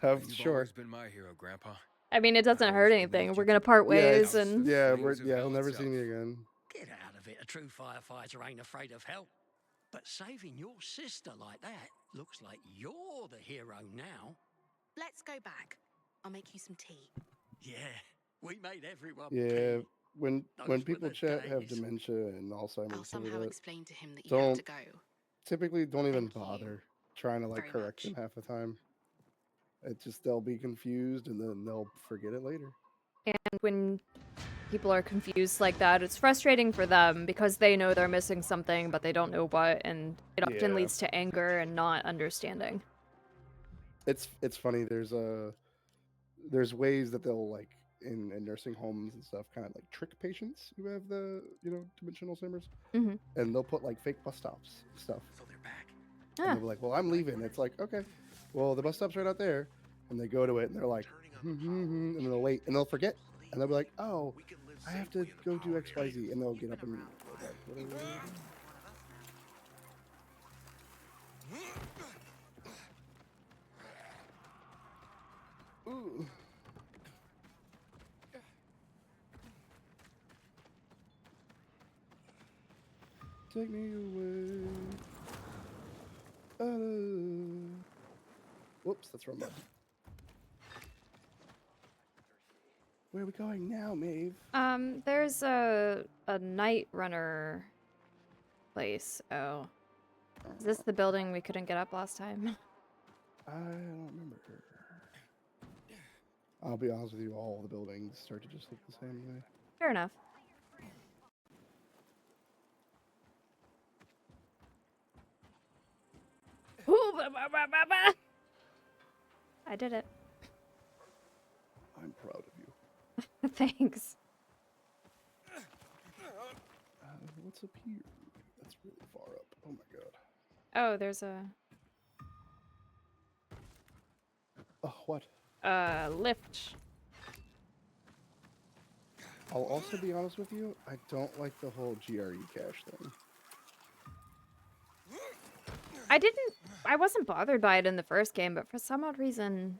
You've Sure. always been my hero, Grandpa. I mean, it doesn't hurt anything. We're gonna part ways, yeah, and yeah, Flames of he'll hell never see itself. me again. Get out of it. A true firefighter ain't afraid of hell. But saving your sister like that looks like you're the hero now. Let's go back. I'll make you some tea. Yeah, we made everyone Yeah, pay. when Those people were the chat have days. dementia and Alzheimer's, I'll stuff like somehow that, explain to him that you had don't to go. typically don't even Thank you bother trying to like very correct much. them half the time. It's just they'll be confused and then they'll forget it later. and when people are confused like that, it's frustrating for them because they know they're missing something, but they don't know what, and it often Yeah. leads to anger and not understanding. It's funny. There's ways that they'll like in nursing homes and stuff, kind of like trick patients who have the dimensional Alzheimer's, Mm-hmm. and they'll put like fake bus stops and stuff. So they're back. And they'll be like, "Well, I'm leaving." It's like, okay, well, the bus stop's right out there, and they go to it, and they're like, and then they'll wait, and they'll forget, and they'll be like, "Oh, I have to go do X, Y, Z," and they'll get up and go back, whatever. Ooh. Take me away. Whoops, that's wrong button. Where are we going now, Maeve? There's a night runner place. Oh. Is this the building we couldn't get up last time? I don't remember. I'll be honest with you, all the buildings start to just look the same way. Fair enough. Ooh, ba, ba, ba, ba, ba. I did it. I'm proud of you. Thanks. What's up here? That's really far up. Oh my god. Oh, there's a Oh, what? lift. I'll also be honest with you, I don't like the whole GRE cache thing. I wasn't bothered by it in the first game, but for some odd reason.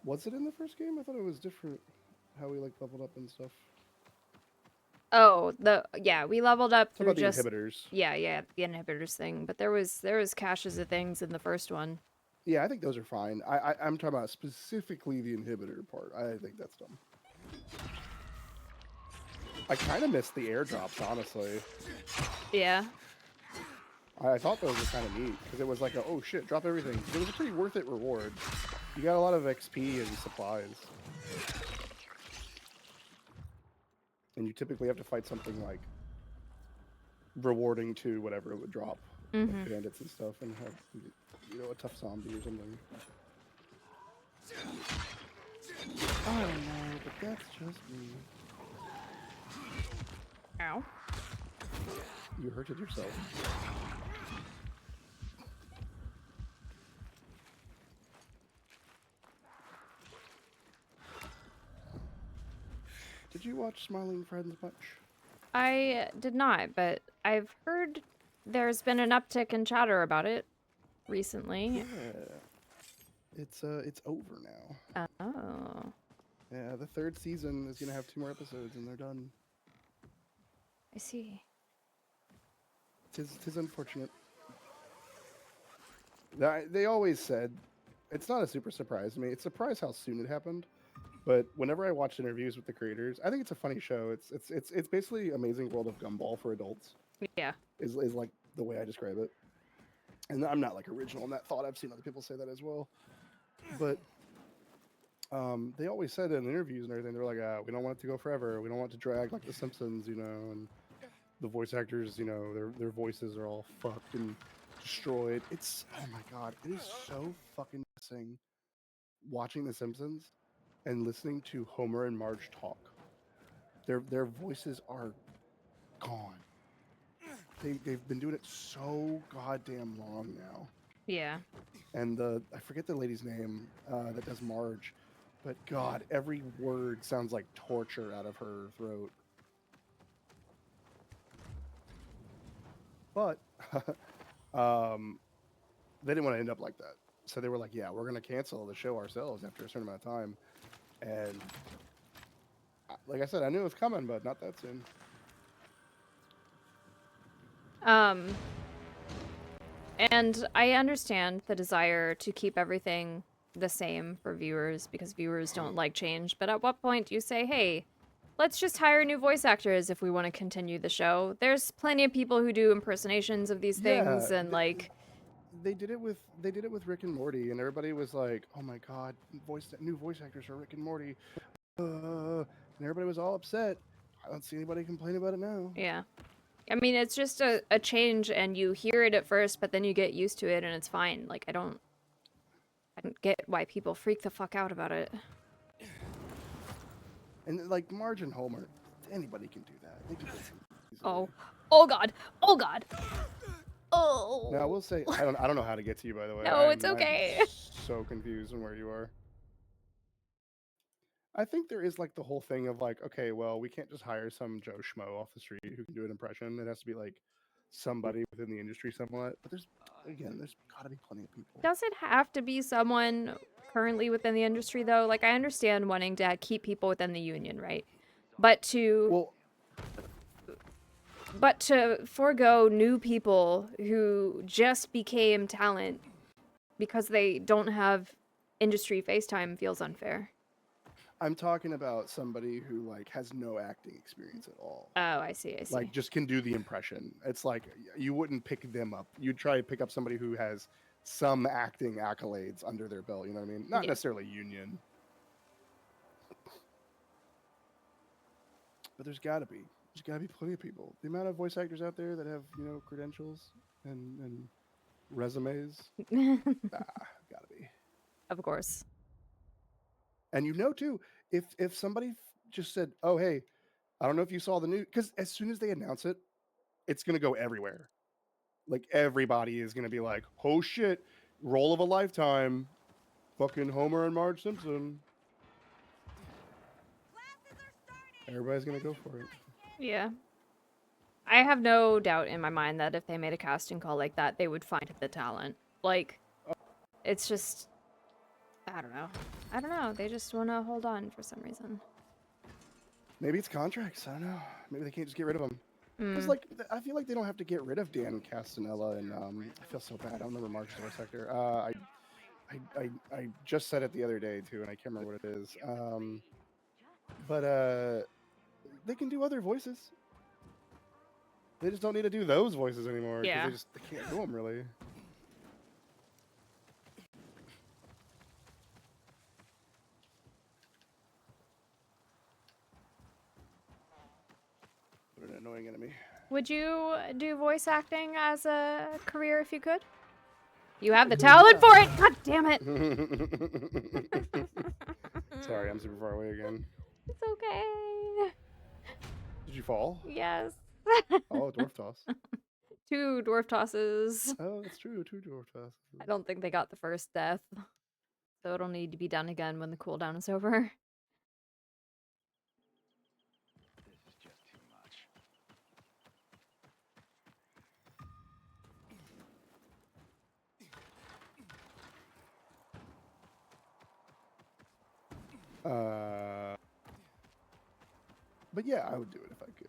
Was it in the first game? I thought it was different. How we like leveled up and stuff. Oh, yeah, we leveled up through What about just the inhibitors? Yeah, the inhibitors thing. But there was caches of things in the first one. Yeah, I think those are fine. I'm talking about specifically the inhibitor part. I think that's dumb. I kind of missed the airdrops, honestly. Yeah. I thought those were kind of neat because it was like a, oh shit, drop everything. It was a pretty worth it reward. You got a lot of XP and supplies. And you typically have to fight something like rewarding to whatever it would drop. Like bandits and stuff, and have, you know, a tough zombie or something. Oh no, but that's just me. Ow. You hurted yourself. Did you watch Smiling Friends much? I did not, but I've heard there's been an uptick in chatter about it recently. Yeah. It's over now. Oh. Yeah, the third season is gonna have 2 more episodes and they're done. I see. Tis unfortunate. They always said, it's not a super surprise to me. It's a surprise how soon it happened. But whenever I watch interviews with the creators, I think it's a funny show. It's basically Amazing World of Gumball for adults. Yeah. Is like the way I describe it. And I'm not like original in that thought. I've seen other people say that as well. But they always said in interviews and everything, they're like, we don't want it to go forever. We don't want it to drag like The Simpsons, you know, and the voice actors, you know, their voices are all fucked and destroyed. It's, oh my god, it is so fucking depressing watching The Simpsons and listening to Homer and Marge talk. Their voices are gone. They've been doing it so goddamn long now. Yeah. And I forget the lady's name that does Marge, but god, every word sounds like torture out of her throat. But they didn't want to end up like that. So they were like, yeah, we're going to cancel the show ourselves after a certain amount of time. And like I said, I knew it was coming, but not that soon. And I understand the desire to keep everything the same for viewers because viewers don't like change. But at what point do you say, hey, let's just hire new voice actors if we want to continue the show? There's plenty of people who do impersonations of these things, and like they did it with Rick and Morty, and everybody was like, "Oh my god, new voice actors for Rick and Morty," and everybody was all upset. I don't see anybody complain about it now. Yeah, I mean it's just a change, and you hear it at first, but then you get used to it, and it's fine. Like I don't get why people freak the fuck out about it. And like Marge and Homer, anybody can do that. They can do that oh god, oh god. Oh. Now I will say I don't know how to get to you, by the way. No, it's okay. I'm so confused on where you are. I think there is like the whole thing of like, okay, well, we can't just hire some Joe Schmo off the street who can do an impression. It has to be like somebody within the industry somewhat. But there's got to be plenty of people. Does it have to be someone currently within the industry though? Like I understand wanting to keep people within the union, right? But to forego new people who just became talent because they don't have industry face time feels unfair. I'm talking about somebody who like has no acting experience at all. Oh, I see. Like just can do the impression. It's like you wouldn't pick them up. You'd try to pick up somebody who has some acting accolades under their belt. You know what I mean? Not necessarily union. but there's got to be plenty of people. The amount of voice actors out there that have credentials and resumes, gotta be. Of course. And too, if somebody just said, "Oh hey, I don't know if you saw the news," because as soon as they announce it, it's gonna go everywhere. Like everybody is gonna be like, "Oh shit, role of a lifetime, fucking Homer and Marge Simpson." Everybody's gonna go for it. Yeah. I have no doubt in my mind that if they made a casting call like that, they would find the talent. Like, it's just, I don't know. They just want to hold on for some reason. Maybe it's contracts. I don't know. Maybe they can't just get rid of them. Because I feel like they don't have to get rid of Dan Castanella, and I feel so bad. I don't remember Mark's voice actor. I just said it the other day too, and I can't remember what it is. But they can do other voices. They just don't need to do those voices anymore. Yeah. They can't do them really. What an annoying enemy. Would you do voice acting as a career if you could? You have the talent for it! God damn it! Sorry, I'm super far away again. It's okay. Did you fall? Yes. Oh, dwarf toss. 2 dwarf tosses. Oh, that's true. 2 dwarf tosses. I don't think they got the first death. So it'll need to be done again when the cooldown is over. This is just too much. But yeah, I would do it if I could.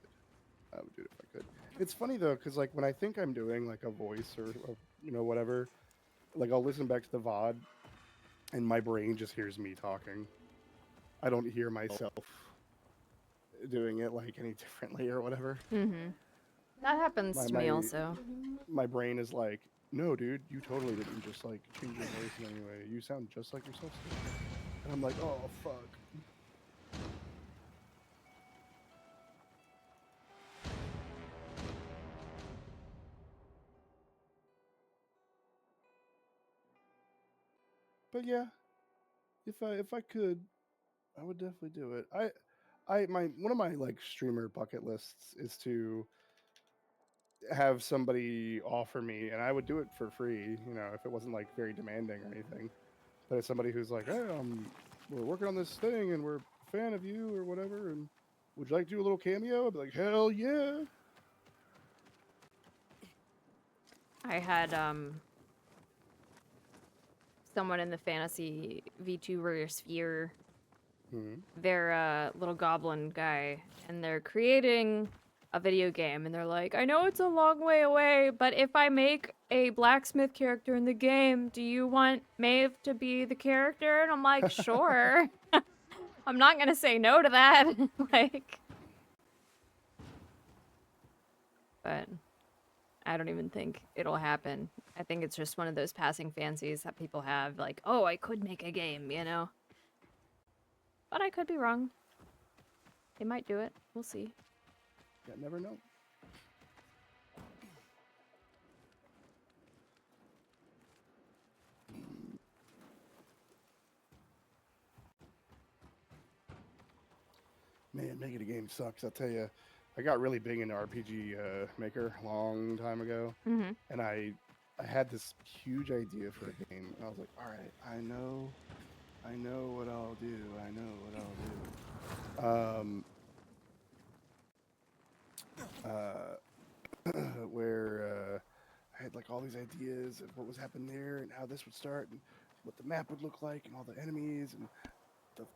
It's funny though, because like when I think I'm doing like a voice or whatever, like I'll listen back to the VOD, and my brain just hears me talking. I don't hear myself doing it like any differently or whatever. Mm-hmm. That happens to me also. My brain is like, no, dude, you totally didn't just like change your voice in any way. You sound just like yourself. And I'm like, oh fuck. But yeah, if I could, I would definitely do it. One of my like streamer bucket lists is to have somebody offer me, and I would do it for free, if it wasn't like very demanding or anything. But it's somebody who's like, hey, we're working on this thing, and we're a fan of you or whatever, and would you like to do a little cameo? I'd be like, hell yeah. I had someone in the fantasy VTuber sphere. They're a little goblin guy, and they're creating a video game, and they're like, I know it's a long way away, but if I make a blacksmith character in the game, do you want Maeve to be the character? And I'm like, sure. I'm not gonna say no to that. But I don't even think it'll happen. I think it's just one of those passing fancies that people have, like, oh, I could make a game, But I could be wrong. They might do it. We'll see. You never know. Man, making a game sucks. I'll tell you. I got really big into RPG Maker a long time ago, and I had this huge idea for a game. And I was like, all right, I know what I'll do. Where I had like all these ideas of what was happening there and how this would start and what the map would look like and all the enemies and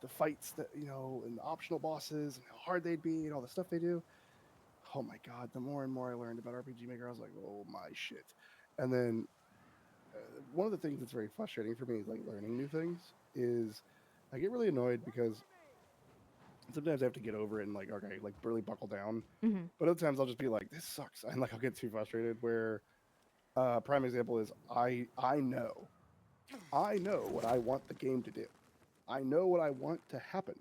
the fights that and the optional bosses and how hard they'd be and all the stuff they do. Oh my god, the more and more I learned about RPG Maker, I was like, oh my shit. And then one of the things that's very frustrating for me, like learning new things, is I get really annoyed because sometimes I have to get over it and like, okay, like really buckle down. But other times I'll just be like, this sucks. And like I'll get too frustrated where prime example is I know what I want the game to do. I know what I want to happen,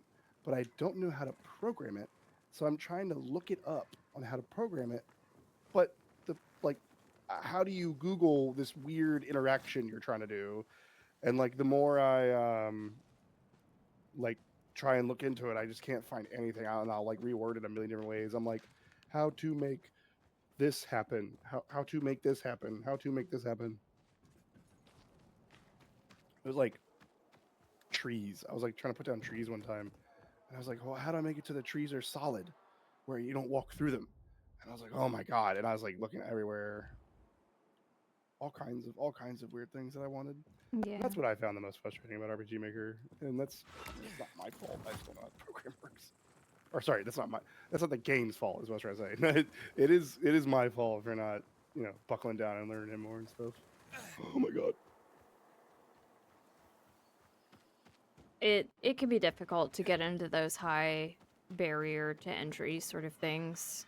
but I don't know how to program it So I'm trying to look it up on how to program it, but how do you Google this weird interaction you're trying to do? And like the more I like try and look into it, I just can't find anything out, and I'll like reword it a million different ways. I'm like, how to make this happen? How to make this happen? How to make this happen? It was like trees. I was like trying to put down trees one time, and I was like, well, how do I make it to the trees are solid, where you don't walk through them? And I was like, oh my god! And I was like looking everywhere, all kinds of weird things that I wanted. Yeah. That's what I found the most frustrating about RPG Maker, and that's not my fault. I just don't know how the program works. Or sorry, that's not the game's fault. Is what I was trying to say. it is my fault for not buckling down and learning more and stuff. Oh my god. It can be difficult to get into those high barrier to entry sort of things.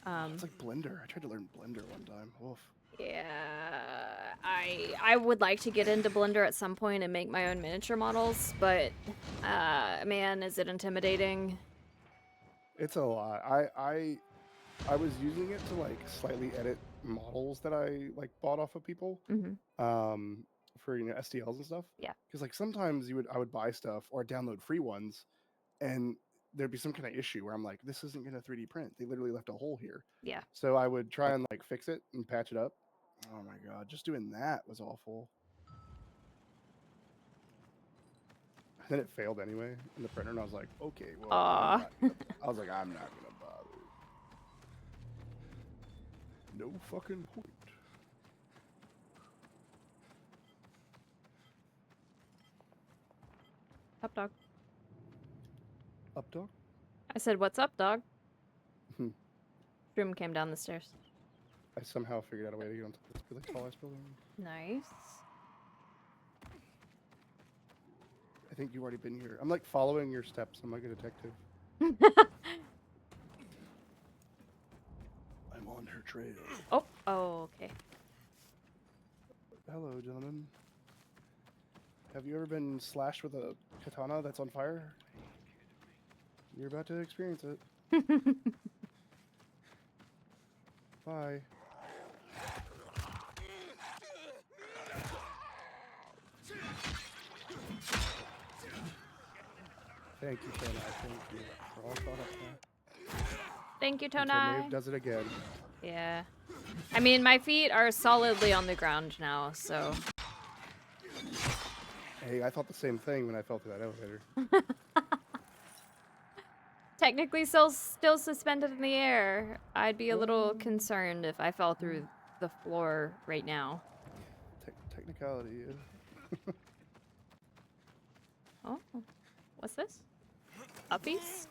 It's like Blender. I tried to learn Blender one time. Oof. Yeah, I would like to get into Blender at some point and make my own miniature models, but man, is it intimidating. It's a lot. I was using it to like slightly edit models that I like bought off of people. For STLs and stuff. Yeah. Because like sometimes I would buy stuff or download free ones, and there'd be some kind of issue where I'm like, this isn't gonna 3D print. They literally left a hole here. Yeah. So I would try and like fix it and patch it up. Oh my god, just doing that was awful. And then it failed anyway in the printer, and I was like, okay, well, I was like, I'm not gonna bother. No fucking point. Up, dog. Up, dog? I said, what's up, dog? Room came down the stairs. I somehow figured out a way to get onto this really tallest building. Nice. I think you've already been here. I'm like following your steps. I'm like a detective. I'm on her trail. Oh, okay. Hello, gentlemen. Have you ever been slashed with a katana that's on fire? You're about to experience it. Bye. Thank you, Tonai. Thank you. We're all caught up now. Thank you, Until Tonai. Maeve does it again. Yeah. I mean, my feet are solidly on the ground now, so... Hey, I thought the same thing when I fell through that elevator. Technically still suspended in the air. I'd be a little concerned if I fell through the floor right now. Technicality, yeah. Oh, what's this? Uppies?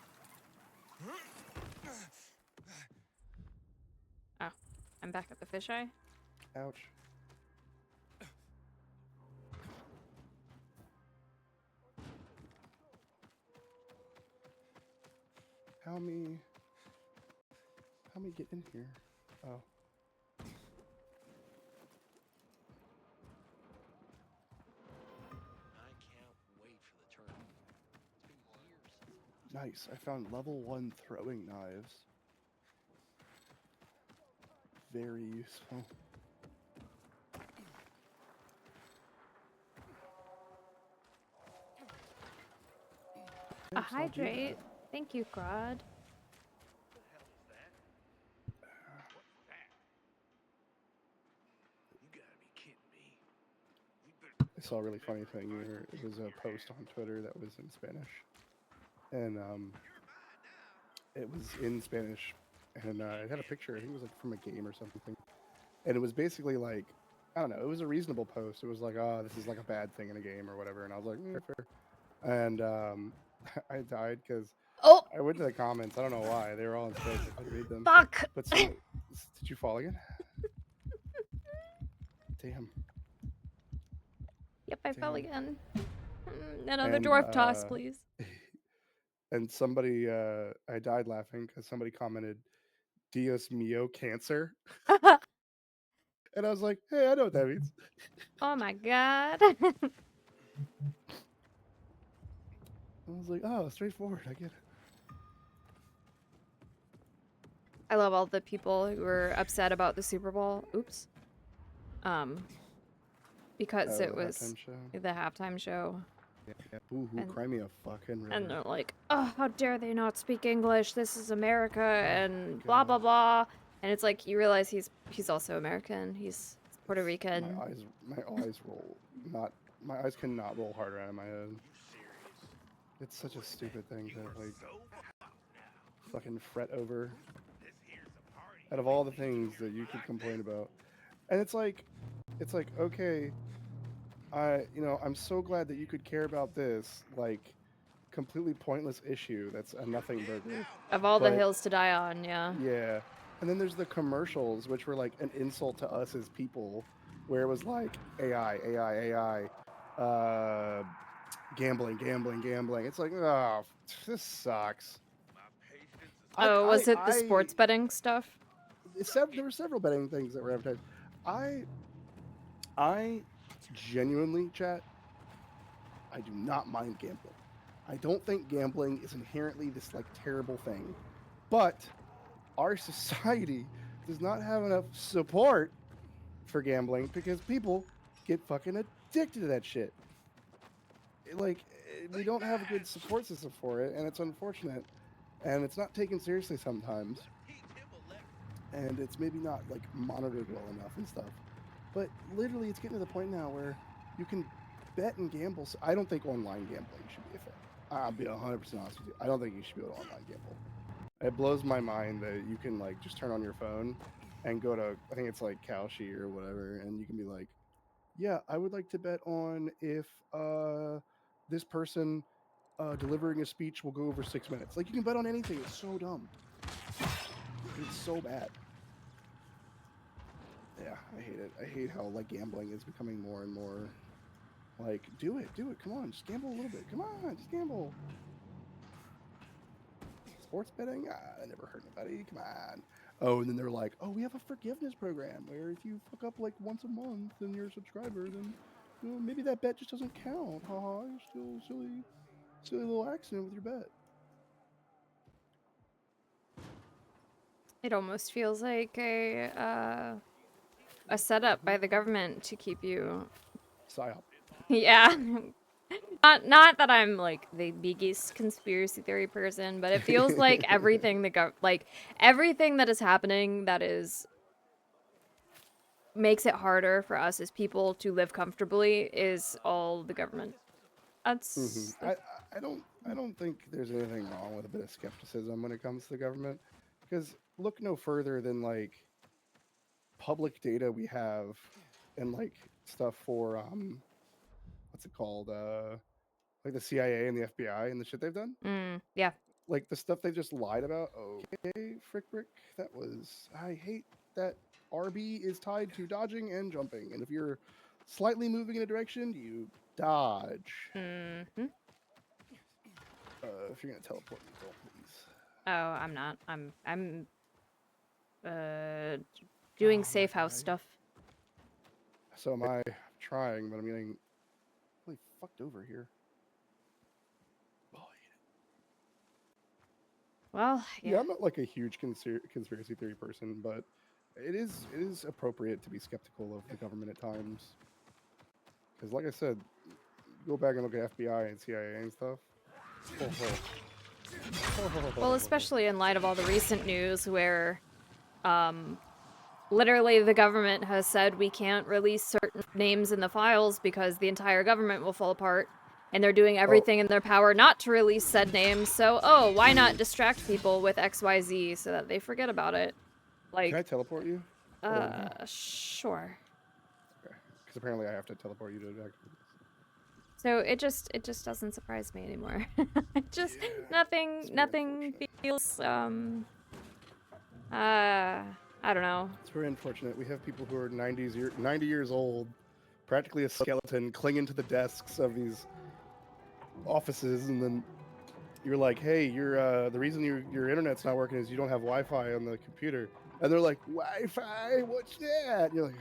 Oh, I'm back at the fisheye. Ouch. Help me get in here. Oh. I can't wait for the tournament. It's been years since. Nice. I found level 1 throwing knives. Very useful. A hydrate. Thank you, Grod. I saw a really funny thing where it was a post on Twitter that was in Spanish, and it was in Spanish, and it had a picture. I think it was like from a game or something, and it was basically like, I don't know, it was a reasonable post. It was like, oh, this is like a bad thing in a game or whatever, and I was like, fair. And I died because I went to the comments. I don't know why. They were all in Spanish. I couldn't read them. Fuck! But so, did you fall again? Damn. Yep, I fell again. Another dwarf toss, please. And somebody, I died laughing because somebody commented, Dios mío, cancer. And I was like, hey, I know what that means. Oh my god. I was like, oh, straightforward. I get it. I love all the people who were upset about the Super Bowl. Oops. Because it was the halftime show. Yeah. Ooh, cry me a fucking river. And they're like, oh, how dare they not speak English? This is America, and blah, God. blah, blah. And it's like, you realize he's also American. He's Puerto Rican. My eyes roll. My eyes cannot roll harder out of my head. It's such a stupid thing to, like, fucking fret over. Out of all the things that you could complain about. And it's like, okay, I'm so glad that you could care about this, like, completely pointless issue that's a nothing burger. Of all the hills to die on, yeah. Yeah. And then there's the commercials, which were like an insult to us as people, where it was like AI, gambling. It's like, oh, this sucks. Oh, was it the sports betting stuff? There were several betting things that were advertised. I genuinely, chat, I do not mind gambling. I don't think gambling is inherently this, like, terrible thing. But our society does not have enough support for gambling because people get fucking addicted to that shit. Like, we don't have a good support system for it, and it's unfortunate. And it's not taken seriously sometimes. And it's maybe not, like, monitored well enough and stuff. But literally, it's getting to the point now where you can bet and gamble. So I don't think online gambling should be a thing. I'll be 100% honest with you. I don't think you should be able to online gamble. It blows my mind that you can, like, just turn on your phone and go to, I think it's like Kalshi or whatever, and you can be like, yeah, I would like to bet on if this person delivering a speech will go over 6 minutes. Like, you can bet on anything. It's so dumb. It's so bad. Yeah, I hate it. I hate how, like, gambling is becoming more and more like, do it. Come on, just gamble a little bit. Come on, just gamble. Sports betting? That never hurt anybody. Come on. Oh, and then they're like, oh, we have a forgiveness program where if you fuck up like once a month and you're a subscriber, then maybe that bet just doesn't count. Haha, you're still silly little accident with your bet. It almost feels like a setup by the government to keep you. PSYOP. Yeah. Not that I'm like the biggest conspiracy theory person, but it feels like everything everything that is happening that makes it harder for us as people to live comfortably is all the government. That's I don't think there's anything wrong with a bit of skepticism when it comes to the government, because look no further than like public data we have and like stuff for what's it called, like the CIA and the FBI and the shit they've done. Yeah, like the stuff they just lied about. Okay, frick, that was, I hate that RB is tied to dodging and jumping, and if you're slightly moving in a direction, you dodge. If you're gonna teleport me, don't please. Oh, I'm not. I'm doing safe house stuff. So am I trying, but I'm getting really fucked over here. Well, yeah, I'm not like a huge conspiracy theory person, but it is appropriate to be skeptical of the government at times. Because, like I said, go back and look at FBI and CIA and stuff. Well, especially in light of all the recent news where, literally the government has said we can't release certain names in the files because the entire government will fall apart. And they're doing everything in their power not to release said names, so, why not distract people with XYZ so that they forget about it? Like, can I teleport you? Sure. Okay. Because apparently I have to teleport you to activate this. So it just doesn't surprise me anymore. Nothing feels, I don't know. It's very unfortunate. We have people who are 90 years old, practically a skeleton, clinging to the desks of these offices, and then you're like, hey, the reason your internet's not working is you don't have Wi-Fi on the computer. And they're like, Wi-Fi? What's that? And you're like,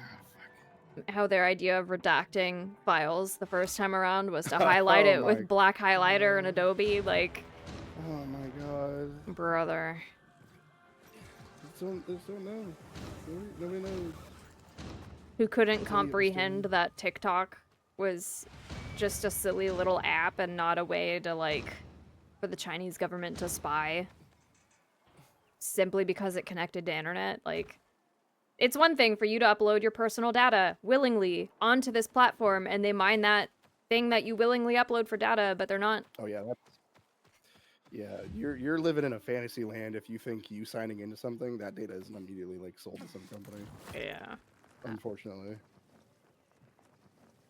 fuck. How their idea of redacting files the first time around was to highlight it with black highlighter and Adobe, like... Oh my god. Brother. don't know. Nobody knows. Who couldn't comprehend that TikTok was just a silly little app and not a way to, like, for the Chinese government to spy simply because it connected to internet. Like, it's one thing for you to upload your personal data willingly onto this platform and they mine that thing that you willingly upload for data, but they're not. Oh yeah, you're living in a fantasy land if you think you signing into something, that data isn't immediately like sold to some company. Yeah. Unfortunately.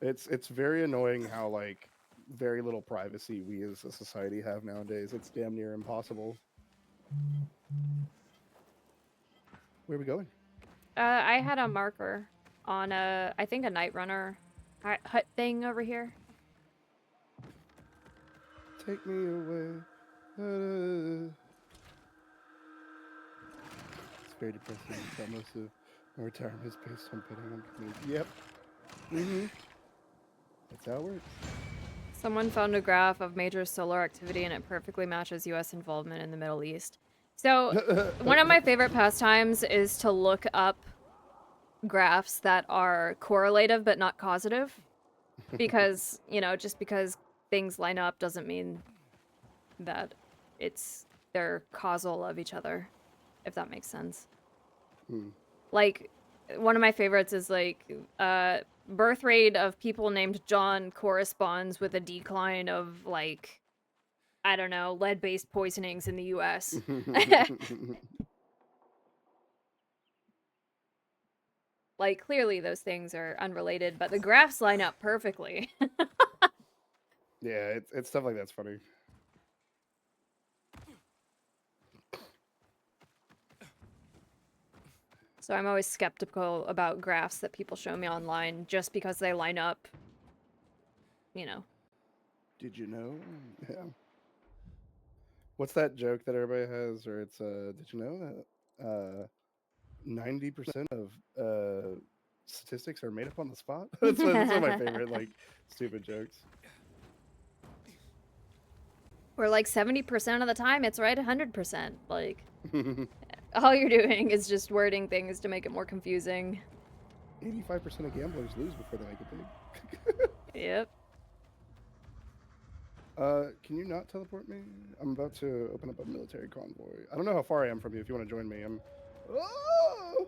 It's very annoying how like very little privacy we as a society have nowadays. It's damn near impossible. Where are we going? I had a marker on I think a Night Runner hut thing over here. Take me away. It's very depressing that most of my retirement is based on betting on community. Yep. That's how it works. Someone found a graph of major solar activity and it perfectly matches US involvement in the Middle East. So, one of my favorite pastimes is to look up graphs that are correlative but not causative. Because, you know, just because things line up doesn't mean that they're causal of each other, if that makes sense. Like, one of my favorites is like, birth rate of people named John corresponds with a decline of, like, I don't know, lead-based poisonings in the US. Like, clearly those things are unrelated, but the graphs line up perfectly. Yeah, it's stuff like that's funny. So I'm always skeptical about graphs that people show me online just because they line up, you know. Did you know? Yeah. What's that joke that everybody has, or it's did you know that 90% of statistics are made up on the spot? That's one of my favorite like stupid jokes. Or like 70% of the time it's right 100%. Like, all you're doing is just wording things to make it more confusing. 85% of gamblers lose before they make it big. Yep. Can you not teleport me? I'm about to open up a military convoy. I don't know how far I am from you. If you want to join me, I'm. Oh!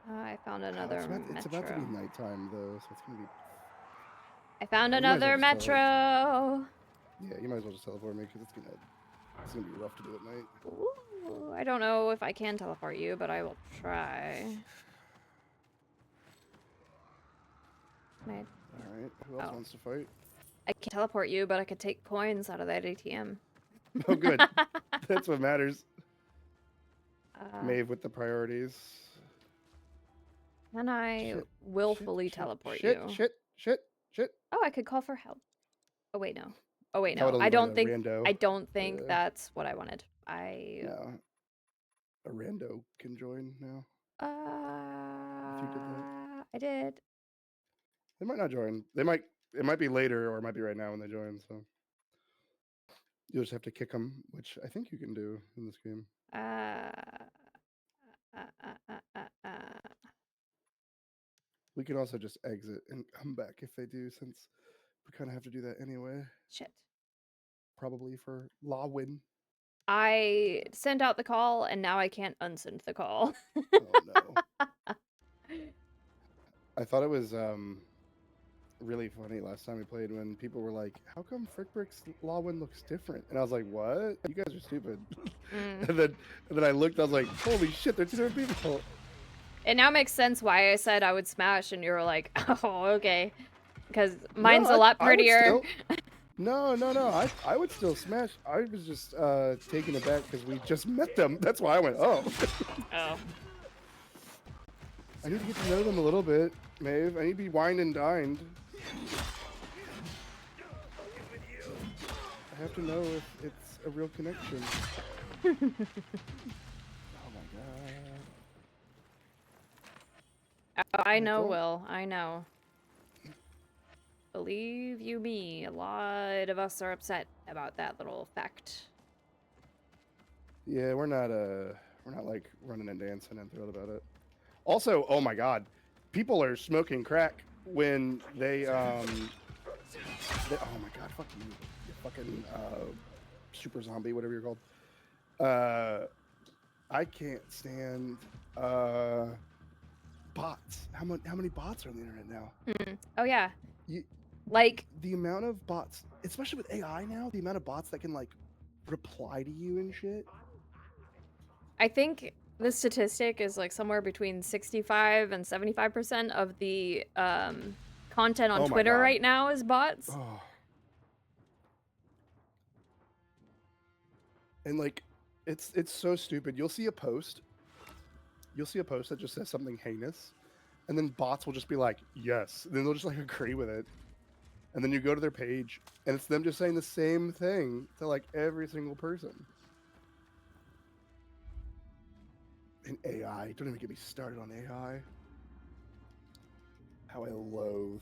I found another metro. It's about to be nighttime though, so it's gonna be. I found another metro. Yeah, you might as well just teleport me because it's gonna be rough to do at night. Ooh, I don't know if I can teleport you, but I will try. All right. Who else wants to fight? I can teleport you, but I could take coins out of that ATM. Oh, good. That's what matters. Maeve with the priorities. Can I willfully teleport you? Shit. Oh, I could call for help. Oh wait, no. Oh wait, That no. would I don't like a think. rando. I don't think that's what I wanted. No. A rando can join now. If you did that. I did. They might not join. They might. It might be later, or it might be right now when they join. So you'll just have to kick them, which I think you can do in this game. We could also just exit and come back if they do, since we kind of have to do that anyway. Shit. Probably for Lawin. I sent out the call, and now I can't unsend the call. Oh no. I thought it was really funny last time we played when people were like, how come Frickbrick's Lawin looks different? And I was like, what? You guys are stupid. And then I looked, I was like, holy shit, they're 2 different people. It now makes sense why I said I would smash, and you were like, oh, okay. Because mine's a lot prettier. No. I would still smash. I was just taken aback because we just met them. That's why I went, oh. Oh. I need to get to know them a little bit, Maeve. I need to be wined and dined. I have to know if it's a real connection. Oh my god. Oh, I know, Will. I know. Believe you me, a lot of us are upset about that little fact. Yeah, we're not We're not like running and dancing and thrilled about it. Also, oh my God, people are smoking crack when they oh my God, fuck you fucking super zombie, whatever you're called. I can't stand bots. How many bots are on the internet now? Oh yeah. You, like the amount of bots, especially with AI now, the amount of bots that can like reply to you and shit. I think the statistic is like somewhere between 65 and 75% of the content on Twitter right now is bots. Oh. And like, it's so stupid. You'll see a post that just says something heinous, and then bots will just be like, yes. And then they'll just like agree with it. And then you go to their page, and it's them just saying the same thing to like every single person. And AI, don't even get me started on AI. How I loathe.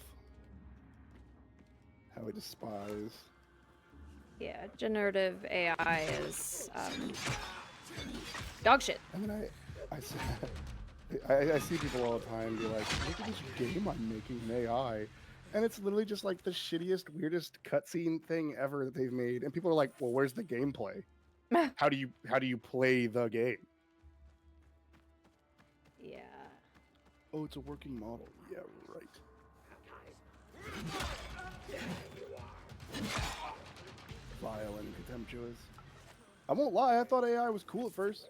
How I despise. Yeah, generative AI is dog shit. I mean, I see people all the time be like, look at this game I'm making in AI. And it's literally just like the shittiest, weirdest cutscene thing ever that they've made. And people are like, well, where's the gameplay? How do you play the game? Yeah. Oh, it's a working model. Yeah, right. Vile and contemptuous. I won't lie, I thought AI was cool at first.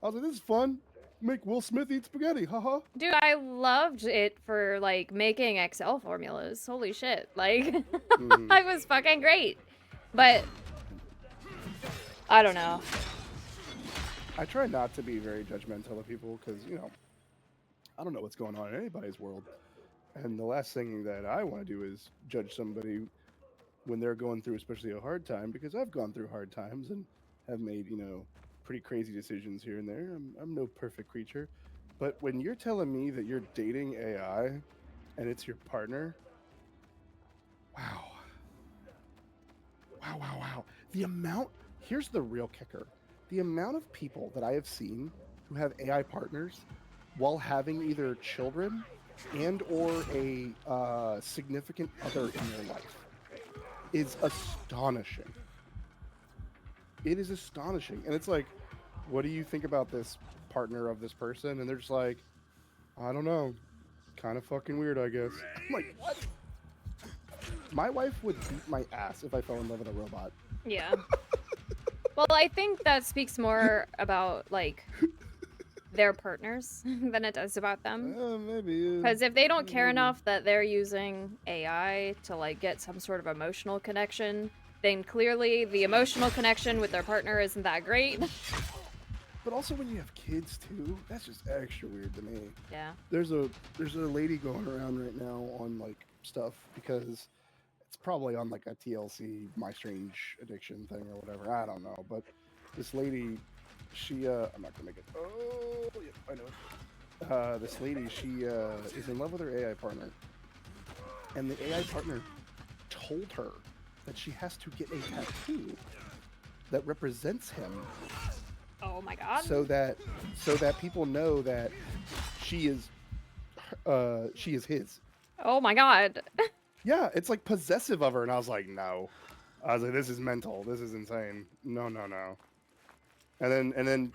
I was like, this is fun. Make Will Smith eat spaghetti, haha. Dude, I loved it for like making Excel formulas. Holy shit. Like, it was fucking great. But, I don't know. I try not to be very judgmental of people because, you know, I don't know what's going on in anybody's world. And the last thing that I want to do is judge somebody when they're going through especially a hard time, because I've gone through hard times and have made, you know, pretty crazy decisions here and there. I'm no perfect creature. But when you're telling me that you're dating AI and it's your partner, wow. Wow. The amount, here's the real kicker. The amount of people that I have seen who have AI partners while having either children and or a significant other in their life is astonishing. It is astonishing. And it's like, what do you think about this partner of this person? And they're just like, I don't know. Kind of fucking weird, I guess. I'm like, what? My wife would beat my ass if I fell in love with a robot. Yeah. Well, I think that speaks more about, like, their partners than it does about them. Maybe. Because if they don't care enough that they're using AI to, like, get some sort of emotional connection, then clearly the emotional connection with their partner isn't that great. But also when you have kids too, that's just extra weird to me. Yeah. There's a lady going around right now on like stuff because it's probably on like a TLC My Strange Addiction thing or whatever. I don't know, but this lady, she I'm not gonna make it. Oh, yeah, I know. This lady, she is in love with her AI partner, and the AI partner told her that she has to get a tattoo that represents him. Oh my god. So that people know that she is his. Oh my god. Yeah, it's like possessive of her, and I was like, no. I was like, this is mental. This is insane. No. And then,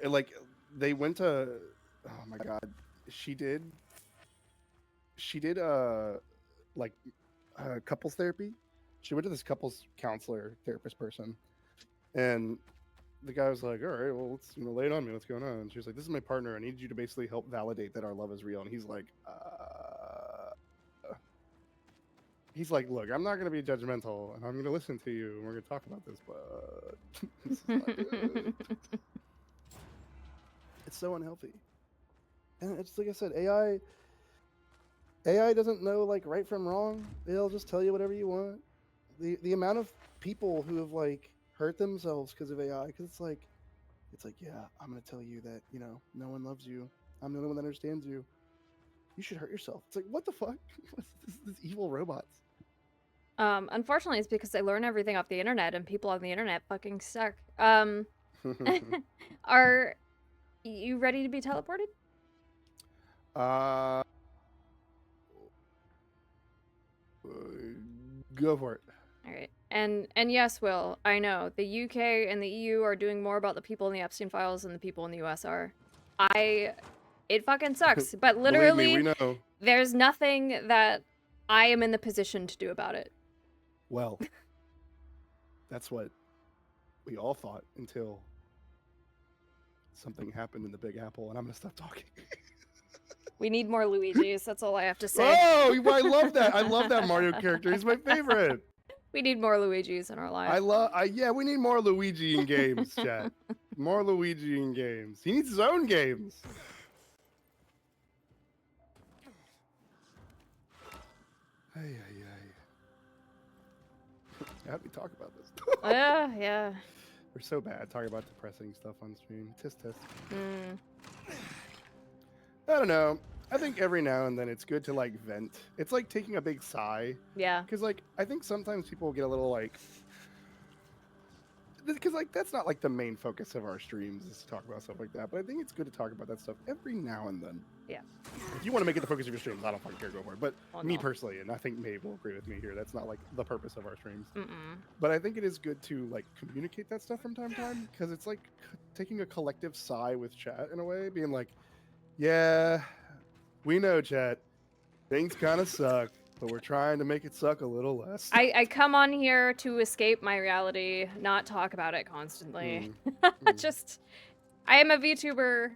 like, they went to. Oh my god, she did like couples therapy. She went to this couples counselor therapist person, and the guy was like, all right, well, let's, you know, lay it on me. What's going on? And she was like, this is my partner. I need you to basically help validate that our love is real. And he's like, look, I'm not going to be judgmental, and I'm going to listen to you, and we're going to talk about this, but this is not good. It's so unhealthy. And it's like I said, AI doesn't know like right from wrong. They'll just tell you whatever you want. The amount of people who have like hurt themselves because of AI, because it's like, yeah, I'm gonna tell you that, you know, no one loves you. I'm the only one that understands you. You should hurt yourself. It's like, what the fuck? This evil robots. Unfortunately, it's because they learn everything off the internet, and people on the internet fucking suck. You ready to be teleported? Go for it. All right. And yes, Will, I know the UK and the EU are doing more about the people in the Epstein files than the people in the US are. It fucking sucks, but literally, Believe me, we know. there's nothing that I am in the position to do about it. Well, that's what we all thought until something happened in the Big Apple, and I'm gonna stop talking. We need more Luigi's. That's all I have to say. Oh, I love that. I love that Mario character. He's my favorite. We need more Luigi's in our lives. Yeah, we need more Luigi in games, chat. More Luigi in games. He needs his own games. Hey. How'd we talk about this? Yeah. We're so bad talking about depressing stuff on stream. Tisk. I don't know. I think every now and then it's good to like vent. It's like taking a big sigh. Yeah. Because like I think sometimes people get a little like, because like that's not like the main focus of our streams is to talk about stuff like that. But I think it's good to talk about that stuff every now and then. Yeah. If you want to make it the focus of your streams, I don't fucking care, go for it. But me no. personally, and I think Maeve will agree with me here, that's not like the purpose of our streams. Mm-mm. But I think it is good to like communicate that stuff from time to time because it's like taking a collective sigh with chat in a way, being like, yeah, we know, chat, things kind of suck, but we're trying to make it suck a little less. I come on here to escape my reality, not talk about it constantly. Just, I am a VTuber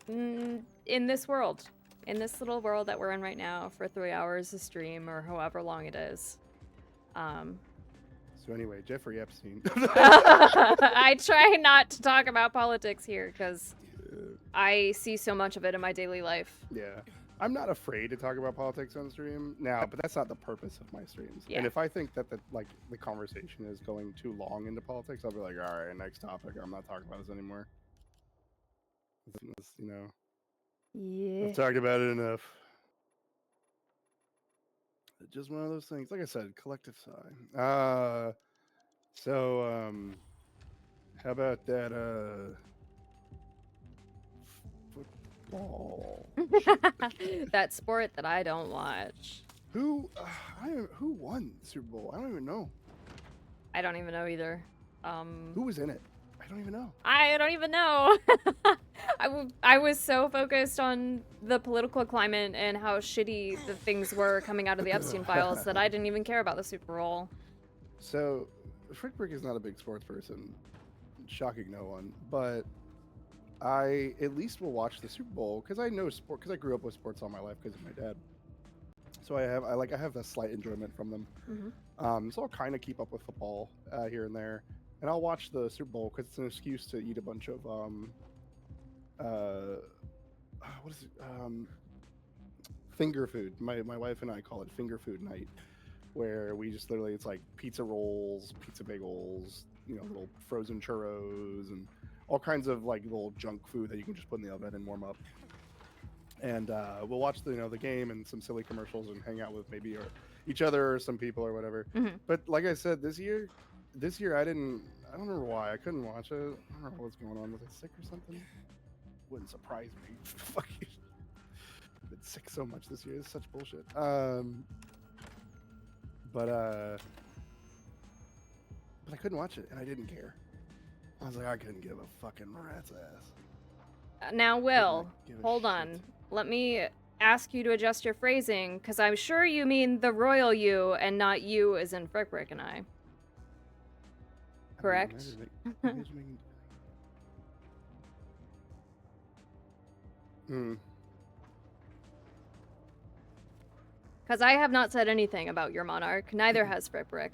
in this world, in this little world that we're in right now for 3 hours a stream or however long it is. So anyway, Jeffrey Epstein. I try not to talk about politics here because I see so much of it in my daily life. Yeah. I'm not afraid to talk about politics on stream now, but that's not the purpose of my streams. Yeah. And if I think that the conversation is going too long into politics, I'll be like, all right, next topic. I'm not talking about this anymore. You know. Yeah. I've talked about it enough. It's just one of those things. Like I said, collective sigh. So how about that football? That sport that I don't watch. Who won the Super Bowl? I don't even know. I don't even know either. Who was in it? I don't even know. I don't even know. I was so focused on the political climate and how shitty the things were coming out of the Epstein files that I didn't even care about the Super Bowl. So, Frickbrick is not a big sports person. Shocking no one. But I at least will watch the Super Bowl because I know sport, because I grew up with sports all my life because of my dad. So I have a slight enjoyment from them. Mm-hmm. So I'll kind of keep up with football here and there. And I'll watch the Super Bowl because it's an excuse to eat a bunch of what is it? Finger food. My wife and I call it finger food night, where we just literally, it's like pizza rolls, pizza bagels, you know, little frozen churros, and all kinds of like little junk food that you can just put in the oven and warm up. And we'll watch the game and some silly commercials and hang out with maybe each other or some people or whatever. Mm-hmm. But like I said, this year I don't remember why I couldn't watch it. I don't know what's going on. Was I sick or something? Wouldn't surprise me. Fucking been sick so much this year. It's such bullshit. But I couldn't watch it and I didn't care. I was like, I couldn't give a fucking rat's ass. Now, Will, hold on. Let me ask you to adjust your phrasing, because I'm sure you mean the royal you and not you as in Frickbrick and I. Correct? Because I have not said anything about your monarch. Neither has Frickbrick.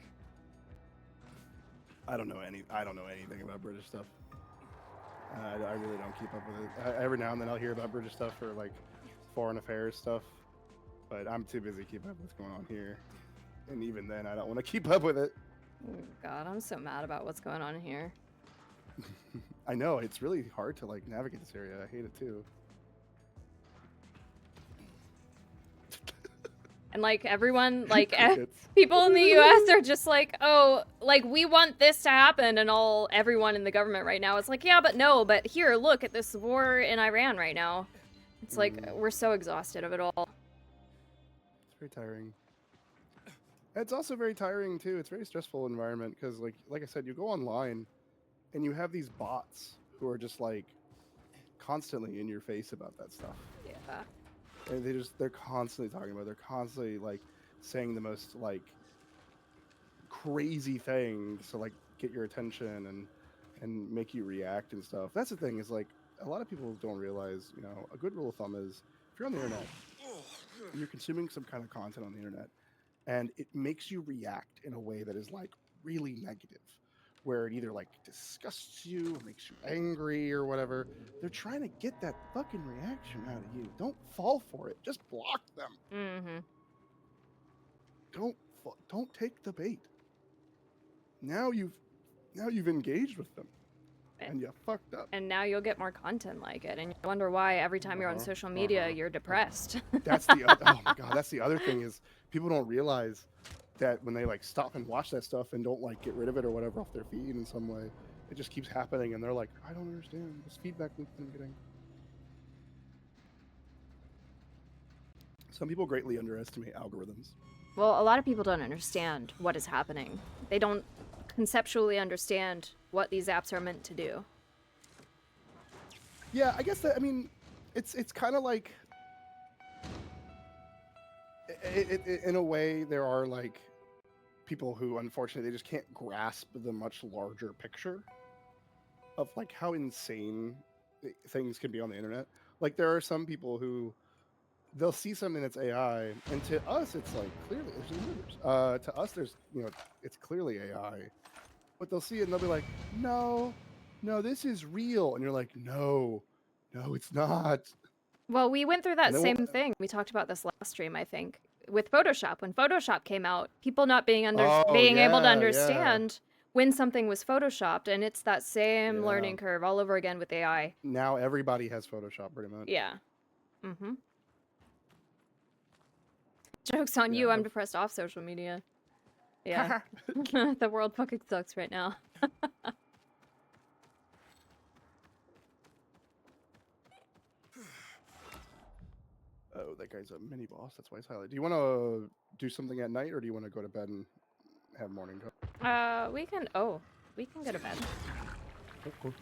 I don't know anything about British stuff. I really don't keep up with it. Every now and then I'll hear about British stuff or like foreign affairs stuff, but I'm too busy keeping up with what's going on here. And even then, I don't want to keep up with it. Oh, God, I'm so mad about what's going on here. I know, it's really hard to like navigate this area. I hate it too. And like everyone, like Crickets. people in the U.S. are just like, oh, like we want this to happen, and everyone in the government right now is like, yeah, but no, but here, look at this war in Iran right now. It's like we're so exhausted of it all. It's very tiring. It's also very tiring too. It's a very stressful environment because, like I said, you go online, and you have these bots who are just like constantly in your face about that stuff. Yeah. And they're constantly talking about it. They're constantly like saying the most like crazy things to like get your attention and make you react and stuff. That's the thing, is like a lot of people don't realize, you know, a good rule of thumb is if you're on the internet, you're consuming some kind of content on the internet, and it makes you react in a way that is like really negative, where it either like disgusts you or makes you angry or whatever. They're trying to get that fucking reaction out of you. Don't fall for it. Just block them. Mm-hmm. Don't take the bait. Now you've engaged with them, and you fucked up. And now you'll get more content like it, and you wonder why every time you're on social media, you're depressed. That's the oh my god. That's the other thing, is people don't realize that when they like stop and watch that stuff and don't like get rid of it or whatever off their feed in some way, it just keeps happening, and they're like, I don't understand this feedback loop I'm getting. Some people greatly underestimate algorithms. Well, a lot of people don't understand what is happening. They don't conceptually understand what these apps are meant to do. Yeah, I guess that, I mean, it's kind of like, in a way, there are like people who unfortunately they just can't grasp the much larger picture of like how insane things can be on the internet. Like there are some people who they'll see something that's AI, and to us it's like clearly to us there's, you know, it's clearly AI, but they'll see it and they'll be like, no, this is real, and you're like, no, it's not. Well, we went through that same thing. We talked about this last stream, I think, with Photoshop. When Photoshop came out, people not being able to understand when something was Photoshopped, and it's that same learning curve all over again with AI. Now everybody has Photoshop pretty much. Yeah. Mm-hmm. Joke's on you, I'm depressed off social media. Yeah. The world fucking sucks right now. Oh, that guy's a mini boss. That's why he's highlighted. Do you want to do something at night, or do you want to go to bed and have morning go? We can go to bed. Cool.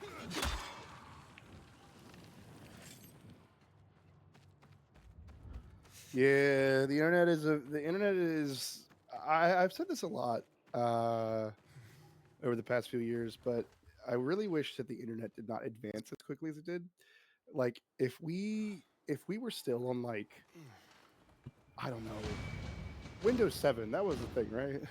Yeah, the internet is. I've said this a lot over the past few years, but I really wish that the internet did not advance as quickly as it did. Like, if we were still on, like, I don't know, Windows 7, that was the thing, right?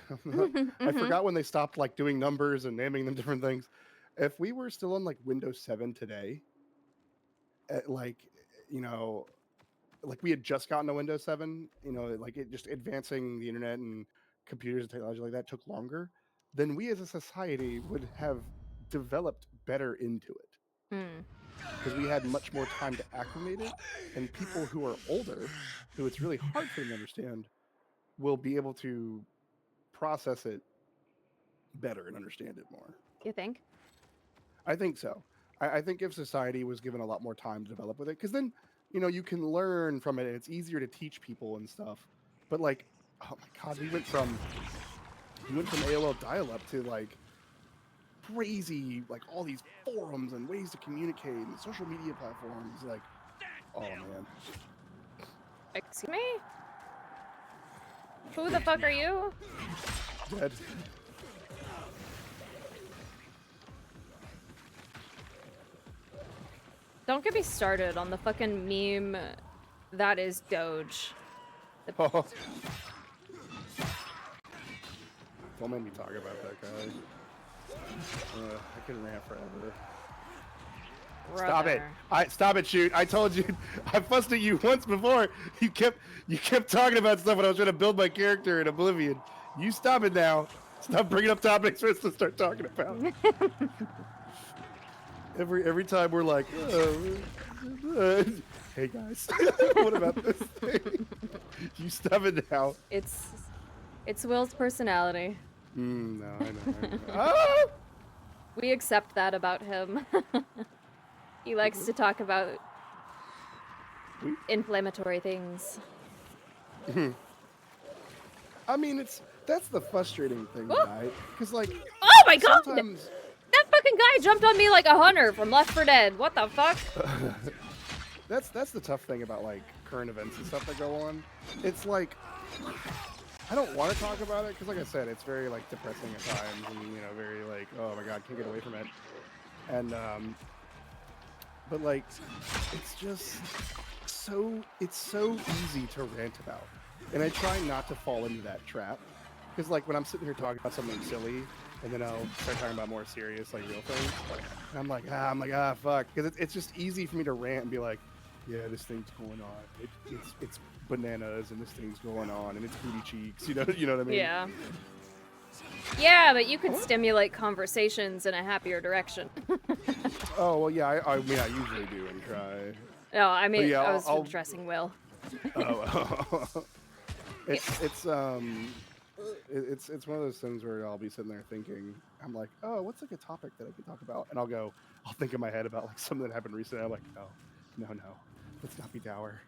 I forgot when they stopped like doing numbers and naming them different things. If we were still on like Windows 7 today, like, you know, like we had just gotten to Windows 7, you know, like it just advancing the internet and computers and technology like that took longer, then we as a society would have developed better into it. Because we had much more time to acclimate it, and people who are older, who it's really hard for them to understand, will be able to process it better and understand it more. You think? I think so. I think if society was given a lot more time to develop with it, because then, you know, you can learn from it, and it's easier to teach people and stuff. But like, oh my god, we went from AOL dial-up to like crazy, like all these forums and ways to communicate and social media platforms. Like, oh man. Excuse me? Who the fuck are you? Dead. Don't get me started on the fucking meme that is Doge. Oh. Don't make me talk about that guy. I can rant forever. Stop it! Stop it, shoot! I told you, I fussed at you once before. You kept talking about stuff when I was trying to build my character in Oblivion. You stop it now. Stop bringing up topics for us to start talking about. Every time we're like, hey guys, what about this thing? You stub it down. It's Will's personality. No, I know. Ah! We accept that about him. He likes to talk about inflammatory things. I mean, that's the frustrating thing, right? Because like, oh my god, sometimes... that fucking guy jumped on me like a hunter from Left 4 Dead. What the fuck? That's the tough thing about like current events and stuff that go on. It's like I don't want to talk about it because, like I said, it's very like depressing at times, and you know, very like, oh my god, can't get away from it. And but like, it's just so easy to rant about, and I try not to fall into that trap. Because like when I'm sitting here talking about something silly, and then I'll start talking about more serious, like real things, and I'm like, fuck. Because it's just easy for me to rant and be like, yeah, this thing's going on. It's bananas, and this thing's going on, and it's booty cheeks. You know what I mean? Yeah. Yeah, but you could stimulate conversations in a happier direction. Oh well, yeah. I mean, I usually do and try. No, I mean, yeah, I was I'll addressing Will. Oh. It's one of those things where I'll be sitting there thinking, I'm like, oh, what's like a topic that I could talk about? And I'll think in my head about like something that happened recently. I'm like, no, let's not be dour.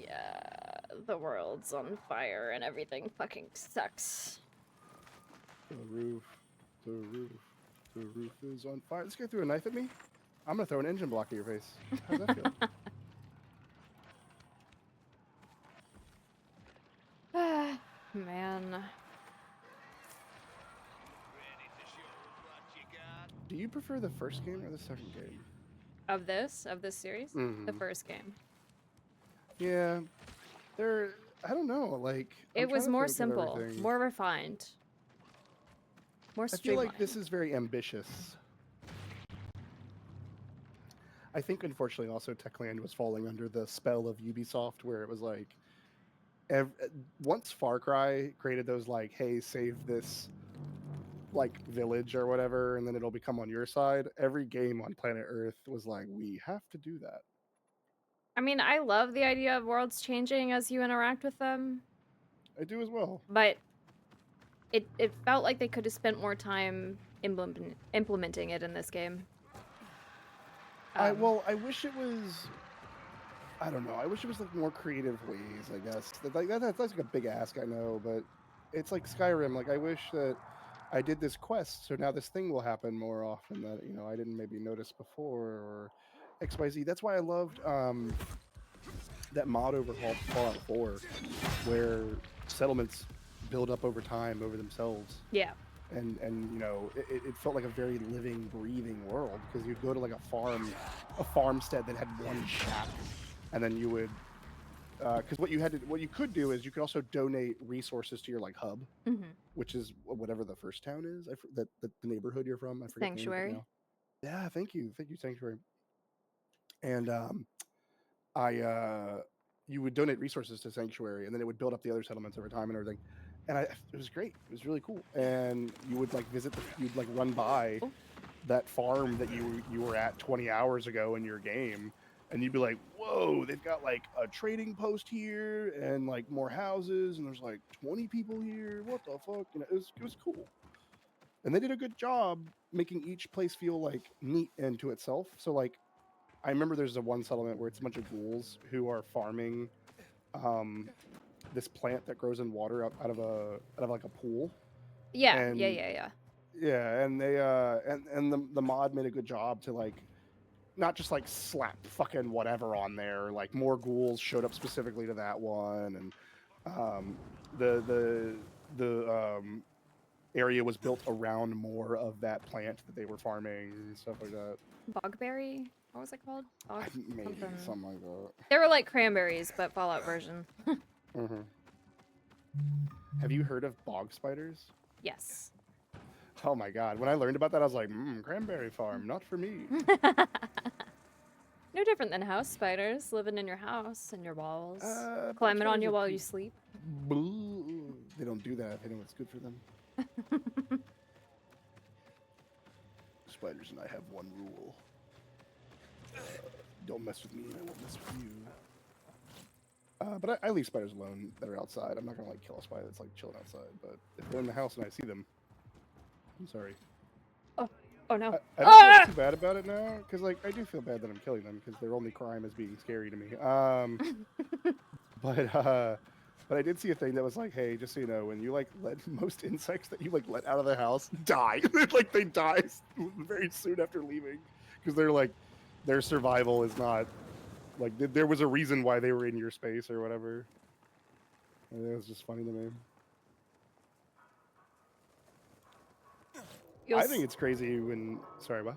Yeah, the world's on fire and everything fucking sucks. The roof is on fire. This guy threw a knife at me. I'm gonna throw an engine block at your face. How's that feel? Man. Do you prefer the first game or the second game? Of this series? Mm-hmm. The first game. Yeah. I don't know, like... It was more simple, more refined, more streamlined. I feel like this is very ambitious. I think, unfortunately, also Techland was falling under the spell of Ubisoft, where it was like... once Far Cry created those, like, hey, save this, like, village or whatever, and then it'll become on your side, every game on planet Earth was like, we have to do that. I mean, I love the idea of worlds changing as you interact with them. I do as well. But it felt like they could have spent more time implementing it in this game. I wish it was... I don't know. I wish it was like more creative ways, I guess. That's like a big ask, I know, but it's like Skyrim. Like, I wish that I did this quest, so now this thing will happen more often that, you know, I didn't maybe notice before, or XYZ. That's why I loved that mod overhaul Fallout 4, where settlements build up over time, over themselves. Yeah. And you know, it felt like a very living, breathing world, because you'd go to like a farmstead that had one shack. And then you would, because what you could do is you could also donate resources to your like hub, which is whatever the first town is, the neighborhood you're from. I forget. Sanctuary. Yeah, thank you, Sanctuary. And you would donate resources to Sanctuary, and then it would build up the other settlements over time and everything. And it was great. It was really cool. And you would like you'd like run by that farm that you were at 20 hours ago in your game. And you'd be like, whoa, they've got like a trading post here and like more houses, and there's like 20 people here. What the fuck? You know, it was cool. And they did a good job making each place feel like neat into itself. So like, I remember there's one settlement where it's a bunch of ghouls who are farming this plant that grows in water out of like a pool. Yeah, and, yeah. Yeah, and they and the mod made a good job to like not just like slap fucking whatever on there. Like more ghouls showed up specifically to that one, and the area was built around more of that plant that they were farming and stuff like that. Bogberry? What was it called? Maybe something like that. They were like cranberries, but Fallout version. Have you heard of bog spiders? Yes. Oh my god. When I learned about that, I was like, cranberry farm, not for me. No different than house spiders, living in your house and your walls, climbing on you while you sleep. They don't do that. They know what's good for them. Spiders and I have one rule. don't mess with me, and I won't mess with you. But I leave spiders alone that are outside. I'm not gonna like kill a spider that's like chilling outside. But if they're in the house and I see them, I'm sorry. Oh no. I don't feel too bad about it now, because like I do feel bad that I'm killing them, because their only crime is being scary to me. But I did see a thing that was like, hey, just so you know, when you like let most insects that you like let out of the house die, like they die very soon after leaving, because they're like their survival is not like there was a reason why they were in your space or whatever. And it was just funny to me. I think it's crazy when. Sorry, what?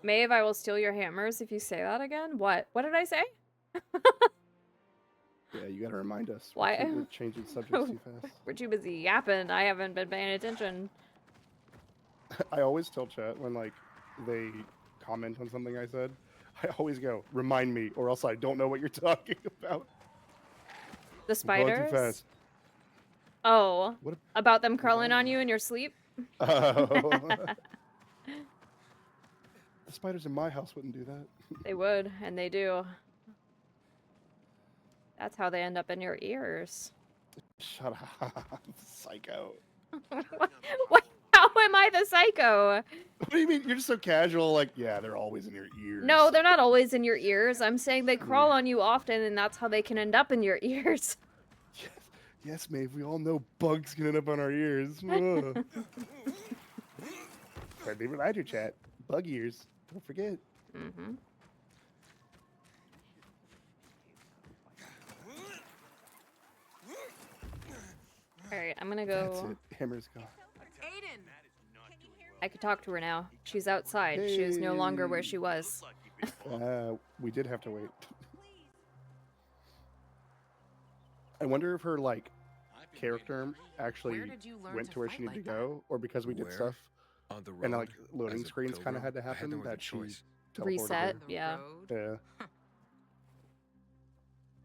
Maeve, I will steal your hammers if you say that again. What? What did I say? Yeah, you gotta remind us. Why? We're changing subjects too fast. We're too busy yapping. I haven't been paying attention. I always tell chat when like they comment on something I said, I always go, remind me, or else I don't know what you're talking about. The spiders? I'm going too fast. Oh, about them crawling on you in your sleep? Oh. The spiders in my house wouldn't do that. They would, and they do. That's how they end up in your ears. Shut up, psycho. What? How am I the psycho? What do you mean? You're just so casual, like, yeah, they're always in your ears. No, they're not always in your ears. I'm saying they crawl on you often, and that's how they can end up in your ears. Yes, Maeve, we all know bugs can end up on our ears. Ugh. Friendly reminder, chat. Bug ears. Don't forget. Mm-hmm. Alright, I'm gonna go. That's it. Hammer's gone. Aiden! I could talk to her now. She's outside. She is no longer where she was. We did have to wait. I wonder if her, like, character actually went to where she needed to go, or because we did stuff, On the road, and, like, loading as a screens kind of had to pilgrim, I had no happen, other that she choice. teleported Reset, her. yeah. Yeah.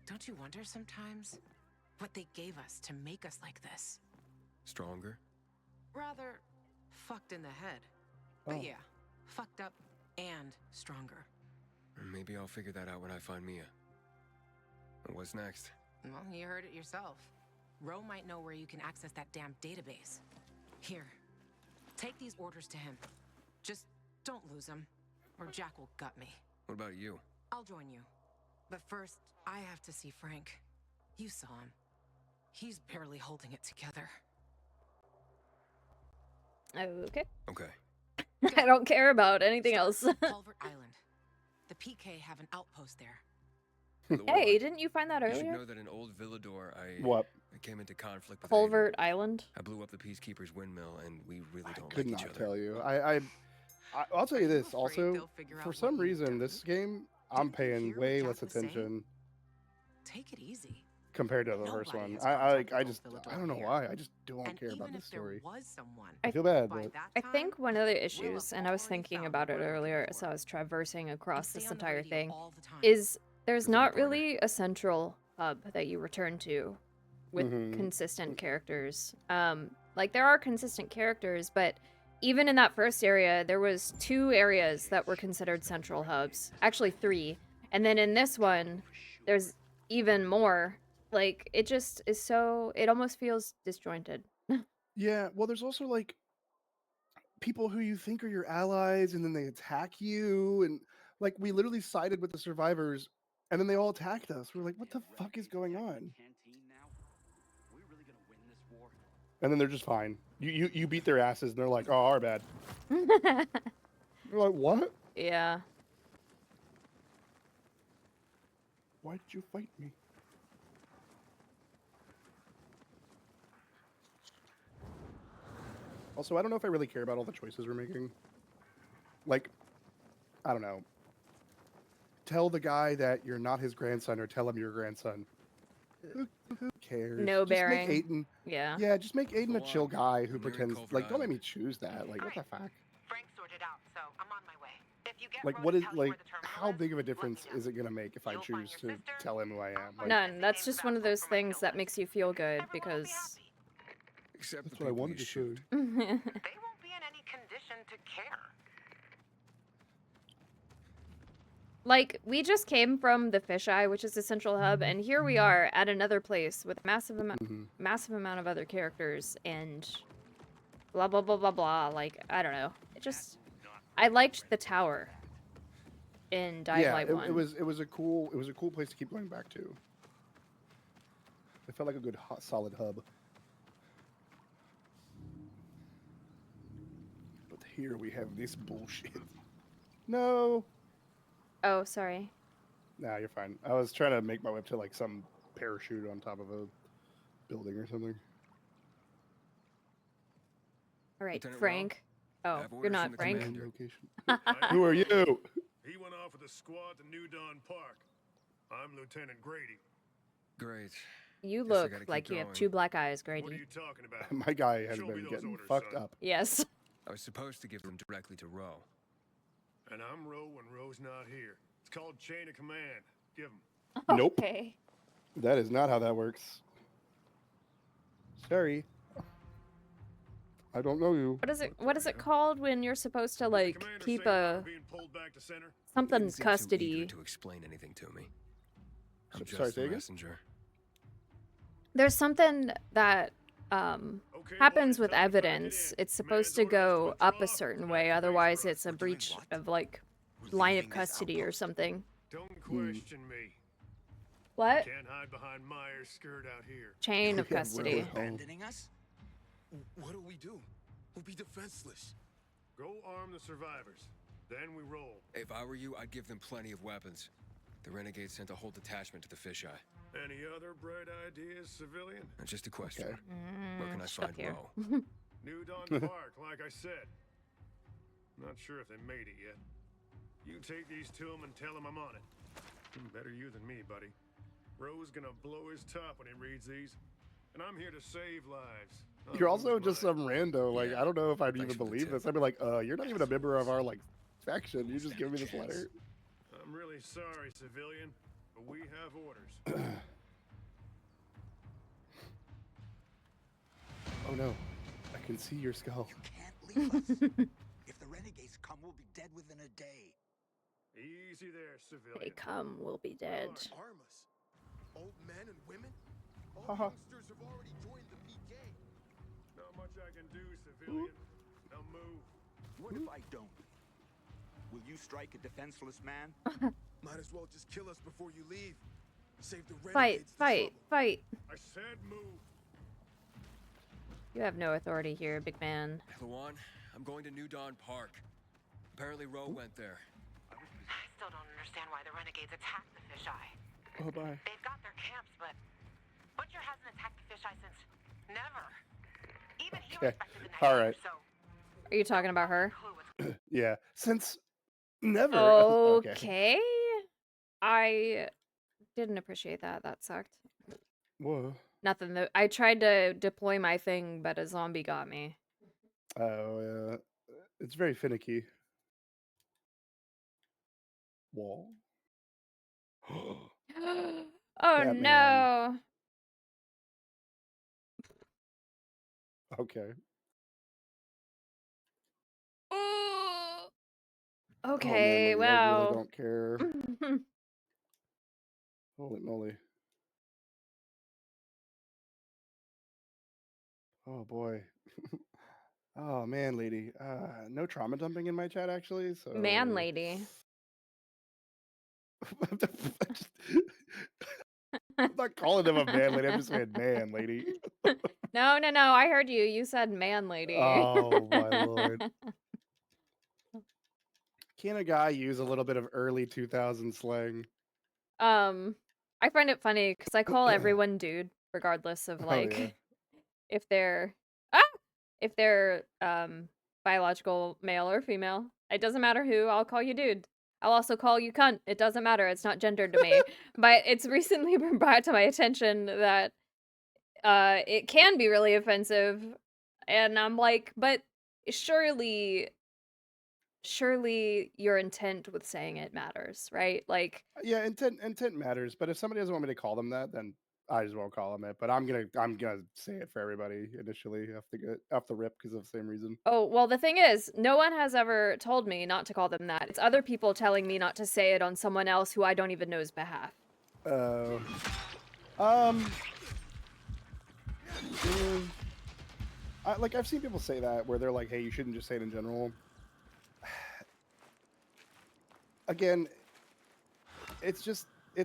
Don't you wonder sometimes what they gave us to make us like this? Stronger? Rather fucked in the head. But Oh. yeah, fucked up and stronger. Maybe I'll figure that out when I find Mia. And what's next? Well, you heard it yourself. Ro might know where you can access that damn database. Here, take these orders to him. Just don't lose them, or Jack will gut me. What about you? I'll join you. But first, I have to see Frank. You saw him. He's barely holding it together. Okay. Okay. I don't care about anything else. Culvert Island. The PK have an outpost there. Hey, didn't you find that You should earlier? know that in Old Villador, I came into conflict with Culvert Island. I blew up the Peacekeeper's windmill, and we really don't Could like each not other. tell you. I'll tell you this also. For some reason, this game I'm paying way less attention Take it easy. compared to the first one. I don't know why. I just don't care about this story. I feel bad, but I think one of the issues, and I was thinking about it earlier as I was traversing across this entire thing, is there's not really a central hub that you return to with consistent characters. Like, there are consistent characters, but even in that first area, there was 2 areas that were considered central hubs. Actually, 3. And then in this one, there's even more. Like, it just is so... It almost feels disjointed. yeah. Well, there's also like people who you think are your allies, and then they attack you, and like we literally sided with the survivors, and then they all attacked us. We're like, what the fuck is going on? And then they're just fine. You beat their asses, and they're like, oh, our bad. You're like, what? Yeah. Why did you fight me? Also, I don't know if I really care about all the choices we're making. Like, I don't know. Tell the guy that you're not his grandson, or tell him you're grandson. Who cares? No Just bearing. Make Aiden, Yeah. yeah, just make Aiden a chill guy who pretends. Like, don't make me choose that. Like, what the fuck? Frank sorted out, so I'm on my way. If you get Like, what is like? How big of a difference is it gonna make if I choose to tell him who I am? Like, None. That's just one of those things that makes you feel good because... Except that's what I wanted to shoot. They won't be in any condition to care. Like, we just came from the Fisheye, which is the central hub, and here we are at another place with a massive amount of other characters, and blah blah blah blah blah. Like, I don't know. I liked the tower in Dying Light 1. it was a cool place to keep going back to. It felt like a good solid hub. But here we have this bullshit. No. Oh, sorry. Nah, you're fine. I was trying to make my way up to like some parachute on top of a building or something. All right, Lieutenant Frank. Oh, you're not Frank. Who are you? He went off with a squad to New Dawn Park. I'm Lieutenant Grady. Great. You Guess I look gotta keep like you have going. 2 black eyes, Grady. What are you talking about? My guy has Show me been those getting orders, fucked son. up. Yes. I was supposed to give them directly to Ro. And I'm Ro when Ro's not here. It's called chain of command. Give him. Nope. Okay. That is not how that works. Sorry. I don't know you. What is it called when you're supposed to like keep a something's Too custody? eager to explain anything to me. I'm Sorry, just say a again? messenger. There's something that happens with evidence. It's supposed to go up a certain way, otherwise it's a breach of like line of custody or something. Don't question me. What? Can't hide behind Myers' skirt out here. Chain of custody. Abandoning us? What do we do? We'll be defenseless. Go arm the survivors. Then we roll. If I were you, I'd give them plenty of weapons. The Renegades sent a whole detachment to the Fisheye. Any other bright ideas, civilian? Just a question. Okay. Where can I Stuck find here. Ro? New Dawn Park, like I said. Not sure if they made it yet. You take these to him and tell him I'm on it. Better you than me, buddy. Ro's gonna blow his top when he reads these. And I'm here to save lives. not You're lose also just mine. some rando. Like, Yeah. I don't know if I'd Thanks even for the believe tip. this. I'd be like, you're not even a member of our like faction. You just give me this letter. I'm really sorry, civilian, but we have orders. Oh no. I can see your skull. Can't leave us. If the renegades come, we'll be dead within a day. Easy there, civilian. They come, we'll be dead. Arm us. Old men and women? All Haha. youngsters have already joined the PK. Not much I can do, civilian. Now move. What if I don't? Will you strike a defenseless man? Might as well just kill us before you leave. Save the Fight, fight, fight. I said move. You have no authority here, big man. Lawan, I'm going to New Dawn Park. Apparently Ro went there. I still don't understand why the renegades attacked the Fisheye. Oh bye. They've got their camps, but Butcher hasn't attacked the Fisheye since never. Even he Okay. respected the Night All Order, right. so Are you talking about her? Yeah. Since never. Okay. I didn't appreciate that. That sucked. Whoa. Nothing. I tried to deploy my thing, but a zombie got me. Oh yeah. It's very finicky. Wall. Oh Batman. no. Okay. Oh. Oh, Okay, man, Lily, I wow. really don't care. Holy moly. Oh boy. Oh man, lady. No trauma dumping in my chat actually. So Man lady. I'm not calling him a man lady. I'm just saying man lady. No, no, no. I heard you. You said man lady. Oh my lord. Can a guy use a little bit of early 2000 slang? I find it funny because I call everyone dude, regardless of Oh, like yeah. if they're biological male or female. It doesn't matter who. I'll call you dude. I'll also call you cunt. It doesn't matter. It's not gendered to me. But it's recently been brought to my attention that it can be really offensive, and I'm like, but surely your intent with saying it matters, right? Like, Yeah, intent matters, but if somebody doesn't want me to call them that, then I just won't call him it. But I'm gonna say it for everybody initially off the rip because of the same reason. Oh, well, the thing is, no one has ever told me not to call them that. It's other people telling me not to say it on someone else who I don't even know's behalf. I've seen people say that where they're like, "Hey, you shouldn't just say it in general." Again, it's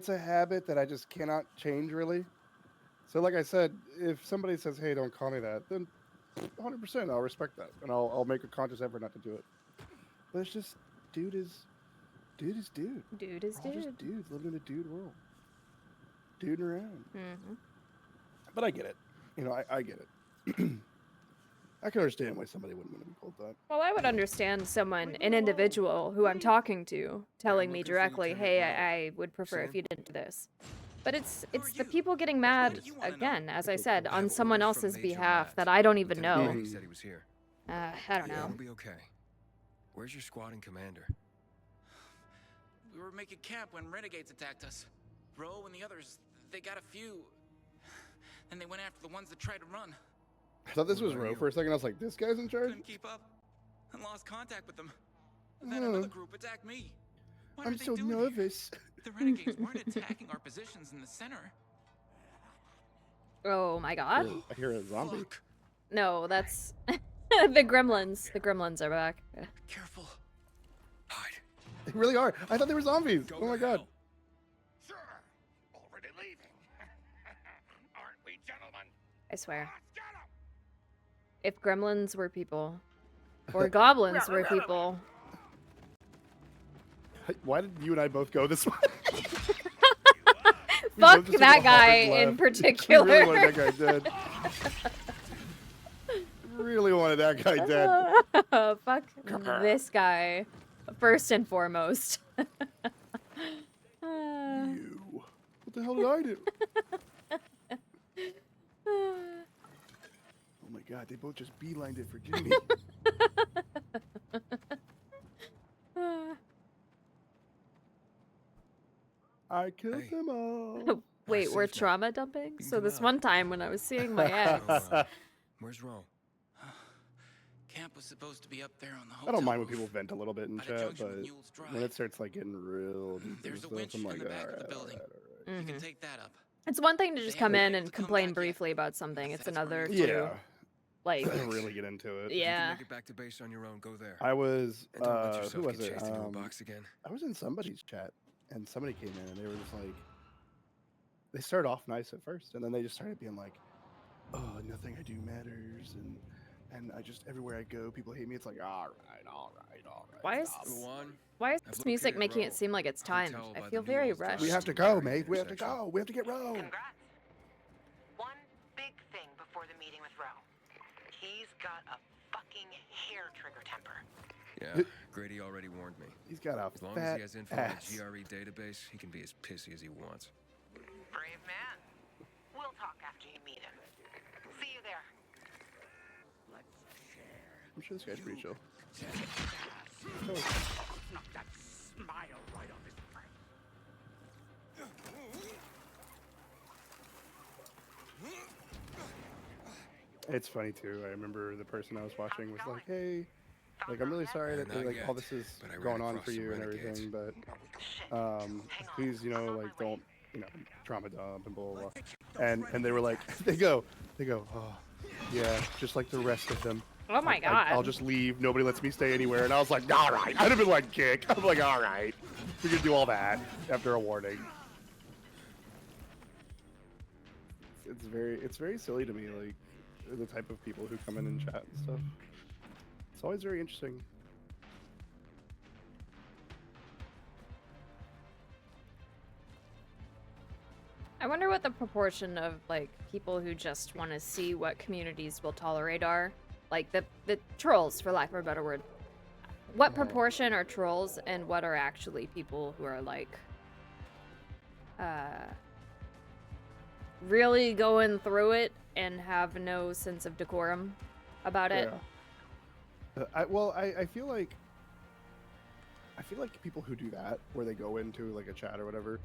a habit that I just cannot change really. So like I said, if somebody says, "Hey, don't call me that," then 100% I'll respect that, and I'll make a conscious effort not to do it. But it's just dude is dude. Dude is We're all dude. just dudes living in a dude world. Duding around. Mm-hmm. But I get it. You know, I get it. I can understand why somebody wouldn't want to be called that. Well, I would understand someone, an individual who I'm talking to, telling me directly, "Hey, I would prefer if you didn't do this." But it's the people getting mad again, as I said, on someone else's behalf that I don't even know. He said he was here. I don't know. It'll be okay. Where's your squad commander? We were making camp when renegades attacked us. Ro and the others, they got a few. Then they went after the ones that tried to run. I thought this was Ro for a second. I was like, this guy's in charge? Couldn't keep up and lost contact with them. Then another group attacked me. What I'm are they so doing nervous. Here? The renegades weren't attacking our positions in the center. Oh my god. I hear a zombie. No, that's the gremlins. The gremlins are back. Careful. They really are. I thought they were zombies. Oh my god. Sure. Already leaving. Aren't we, gentlemen? I swear. If gremlins were people, or goblins were people. Why did you and I both go this way? Fuck that guy in I particular. really wanted that guy dead. Really wanted that guy dead. Fuck this guy, first and foremost. You. What the hell did I do? Oh my god, they both just beelined it for Jimmy. I killed them all. Wait, we're trauma dumping? So this one time when I was seeing my ex. Where's Ro? Camp was supposed to be up there on the I hotel don't mind when roof. people vent a little bit in By the chat, junction but with Newell's Drive. when it starts like getting real deep There's a and winch stuff, I'm like, in the back of the alright, building. alright. You can take that up. It's one thing to just come in and complain briefly about something. It's another to, Yeah. like, really get into it. If you yeah. can make it back to base on your own, go there. I was, And don't let who yourself was get it? chased into a box again. I was in somebody's chat, and somebody came in, and they were just like, they started off nice at first, and then they just started being like, oh, nothing I do matters, and I just, everywhere I go, people hate me. It's like, all right. Why is Go on. this music making it seem like it's time? Hotel I by feel the very Newell's Drive. rushed. We have to go, mate. We have to go. We have to get Ro. One big thing before the meeting with Ro. He's got a fucking hair trigger temper. Yeah, Grady already warned me. He's got a As long as fat he has info on ass. the GRE database, he can be as pissy as he wants. Brave man. We'll talk after you meet him. See you there. I'm sure this guy's pretty chill. Knock that smile right off his face. It's funny too. I remember the person I was watching was like, "Hey, like I'm really sorry that Not like all yet, this is but I ran going on across for some you and renegades. everything, but please, you know, like don't, you know, trauma dump and blah blah blah." And they were like, they go, "Oh, yeah, just like the rest of them." Oh my god. I'll just leave. Nobody lets me stay anywhere. And I was like, all right. I'd have been like, kick. I'm like, all right. We can do all that after a warning. It's very silly to me, like the type of people who come in and chat and stuff. It's always very interesting. I wonder what the proportion of, like, people who just want to see what communities will tolerate are. Like, the trolls, for lack of a better word. What proportion are trolls and what are actually people who are, like, really going through it and have no sense of decorum about it? Yeah. I feel like people who do that, where they go into like a chat or whatever,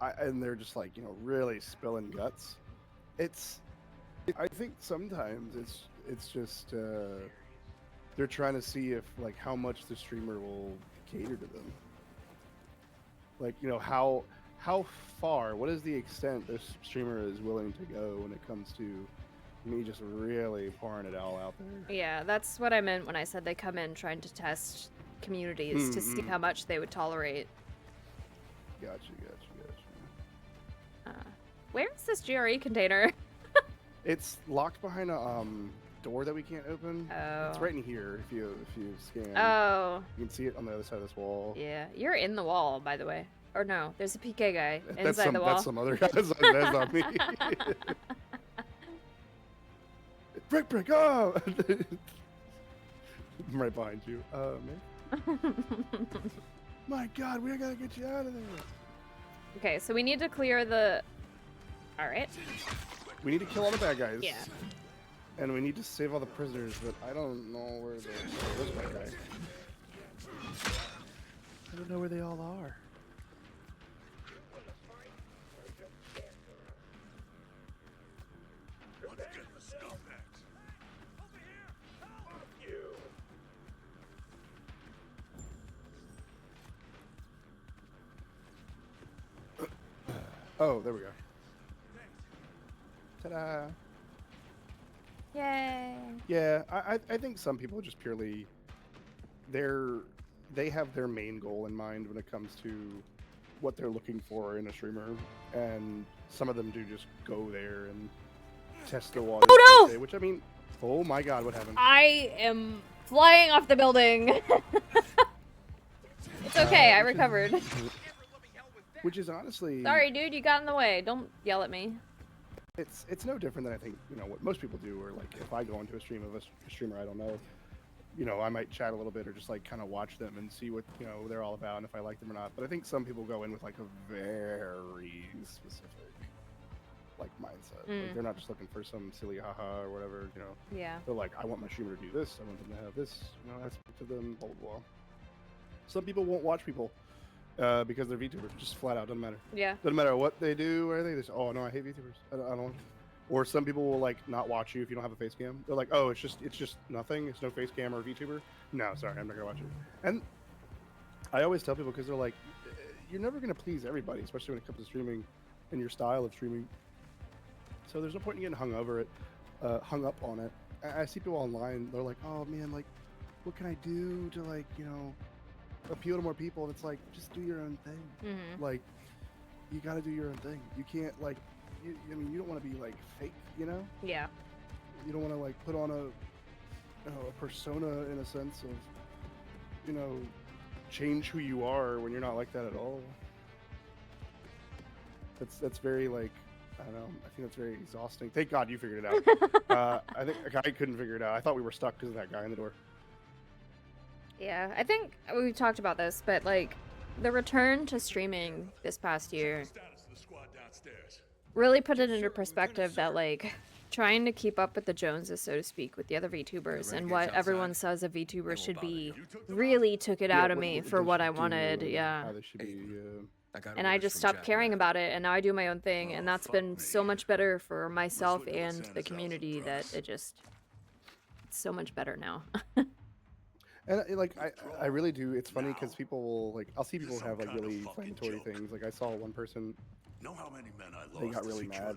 and they're just like, you know, really spilling guts. I think sometimes it's just they're trying to see if like how much the streamer will cater to them. Like, you know, how far, what is the extent this streamer is willing to go when it comes to me just really pouring it all out there. Yeah, that's what I meant when I said they come in trying to test communities to see how much they would tolerate. Gotcha. Where is this GRE container? It's locked behind a door that we can't open. Oh. It's right in here if you scan. Oh. You can see it on the other side of this wall. Yeah, you're in the wall, by the way. Or no, there's a PK guy That's inside the wall. That's some other guy. That's not me. Brick, oh! I'm right behind you. Man. My God, we gotta get you out of there. Okay, so we need to clear the... Alright. We need to kill all the bad guys. Yeah. And we need to save all the prisoners, but I don't know where where's my guy? I don't know where they all are. Oh, there we go. Ta-da! Yay! Yeah, I think some people just purely they have their main goal in mind when it comes to what they're looking for in a streamer, and some of them do just go there and test the water. Oh no! Which I mean, oh my God, what happened? I am flying off the building. It's okay, I recovered. Which is honestly... Sorry, dude, you got in the way. Don't yell at me. It's no different than I think, you know, what most people do, or like if I go into a stream of a streamer I don't know, you know, I might chat a little bit or just like kind of watch them and see what, you know, they're all about and if I like them or not. But I think some people go in with like a very specific like mindset. Like they're not just looking for some silly haha or whatever, you know. Yeah. They're like, I want my streamer to do this, I want them to have this, you know, aspect to them, blah blah blah. Some people won't watch people because they're VTubers, just flat out, doesn't matter. Yeah. Doesn't matter what they do or anything. They say, oh no, I hate VTubers. I don't want to. Or some people will like not watch you if you don't have a face cam. They're like, oh, it's just nothing. It's no face cam or VTuber. No, sorry, I'm not gonna watch it. And I always tell people because they're like, you're never gonna please everybody, especially when it comes to streaming and your style of streaming. So there's no point in getting hung up on it. I see people online. They're like, oh man, like, what can I do to like, you know, appeal to more people? And it's like, just do your own thing. Like, you gotta do your own thing. You can't like, I mean, you don't want to be like fake, you know? Yeah. You don't want to like put on a persona in a sense of, you know, change who you are when you're not like that at all. That's very like, I don't know. I think that's very exhausting. Thank God you figured it out. I think I couldn't figure it out. I thought we were stuck because of that guy in the door. Yeah, I think we talked about this, but like the return to streaming this past year really put it into perspective that like trying to keep up with the Joneses, so to speak, with the other VTubers and what everyone says a VTuber should be really took it out of me for what I wanted. Yeah. How they should be, And I just stopped caring about it, and now I do my own thing, and that's been so much better for myself and the community that it's so much better now. And like I really do. It's funny because people will like, I'll see people have like really inflammatory things. Like I saw one person, they got really mad,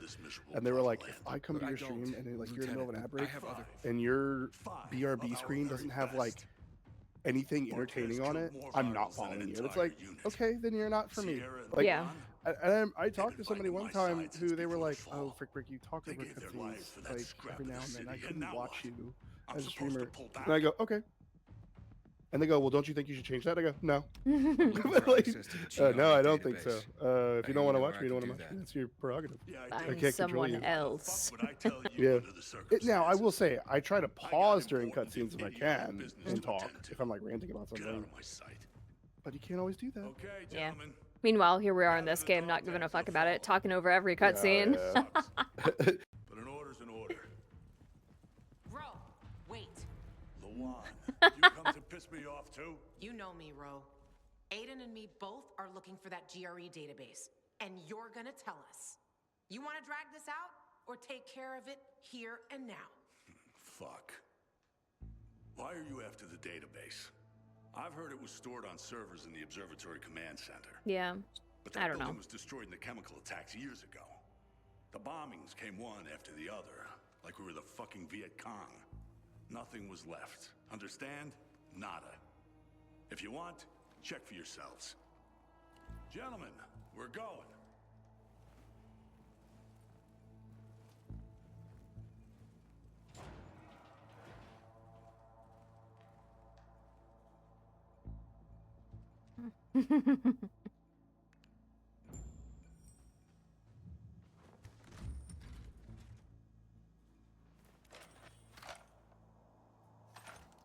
and they were like, if I come to your stream and like you're in the middle of an ad break and your BRB screen doesn't have like anything entertaining on it, I'm not following you. And it's like, okay, then you're not for me. Like, yeah. I talked to somebody one time who they were like, oh, Frick, you talk over cutscenes like every now and then. I couldn't watch you as a streamer. And I go, okay. And they go, well, don't you think you should change that? I go, no. Like, no, I don't think so. If you don't want to watch me, you don't want to watch me. That's your prerogative. I can't control someone you. else. Yeah. Now, I will say, I try to pause during cutscenes if I can and talk if I'm like ranting about something. But you can't always do that. Yeah. Meanwhile, here we are in this game, not giving a fuck about it, talking over every cutscene. But an order's an order. Ro, wait. Lawan, you come to piss me off too? You know me, Ro. Aiden and me both are looking for that GRE database. and you're gonna tell us. You want to drag this out or take care of it here and now? Fuck. Why are you after the database? I've heard it was stored on servers in the Observatory Command Center. Yeah. But I that don't building know. was destroyed in the chemical attacks years ago. The bombings came one after the other, like we were the fucking Viet Cong. Nothing was left. Understand? Nada. If you want, check for yourselves. Gentlemen, we're going.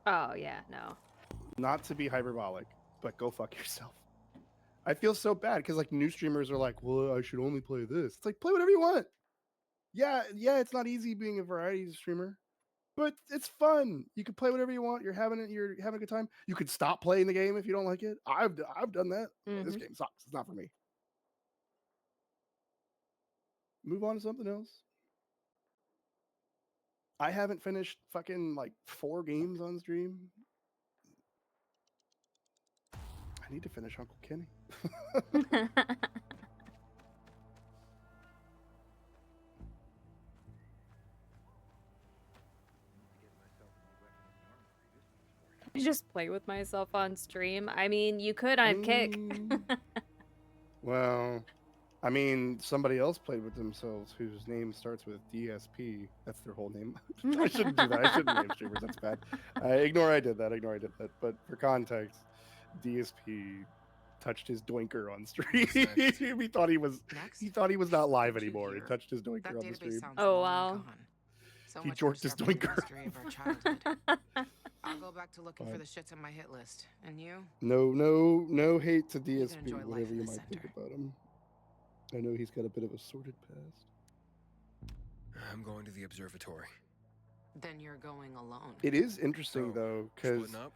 Oh yeah, no. Not to be hyperbolic, but go fuck yourself. I feel so bad because like new streamers are like, well, I should only play this. It's like play whatever you want. Yeah, it's not easy being a variety streamer, but it's fun. You can play whatever you want. You're having a good time. You could stop playing the game if you don't like it. I've done that. This game sucks. It's not for me. Move on to something else. I haven't finished fucking like 4 games on stream. I need to finish Uncle Kenny. I just play with myself on stream. I mean, you could on Kick. Well, I mean, somebody else played with themselves whose name starts with DSP. That's their whole name. I shouldn't do that. I shouldn't name streamers. That's bad. Ignore I did that. But for context, DSP touched his doinker on stream. he thought he was not live anymore. He touched his doinker on the stream. Oh wow. So He much jorked for his stuff from the doinker. history of our childhood. I'll go back to looking for the shits on my hit list. And you? No hate to You can DSP, enjoy life whatever in you the might think center. about him. I know he's got a bit of a sordid past. I'm going to the observatory. Then you're going alone. It is interesting though, because Splitting up?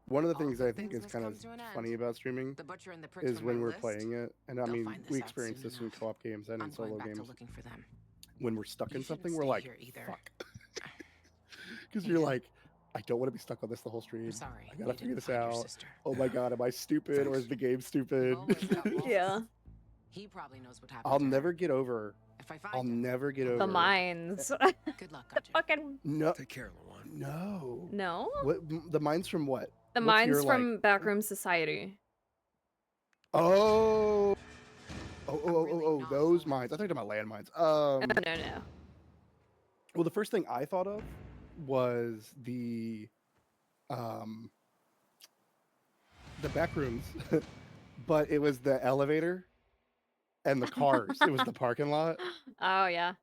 one of the All things good I think things is must kind come of to an end. funny about streaming The butcher and the pricks is from when my we're list, playing it, and I they'll mean find this we out experience soon this in enough. co-op games and in I'm going solo back to games. looking for them. When we're stuck You in shouldn't something, we're stay like, here either. fuck, because you're like, I don't want to be stuck on this the whole stream. sorry, I you gotta figure didn't this find your out. sister. Oh my god, am I stupid or is the game stupid? Yeah. He probably knows what happened. I'll to her. never get over. If I find I'll never get over The mines. Good luck, The fucking No. Take care, Lawan. No. no. What the mines from what? The What's mines your, from like- Backroom Society. Oh, those mines. I thought you were talking about landmines. No. Well, the first thing I thought of was the back rooms, but it was the elevator and the cars. It was the parking lot, Oh yeah.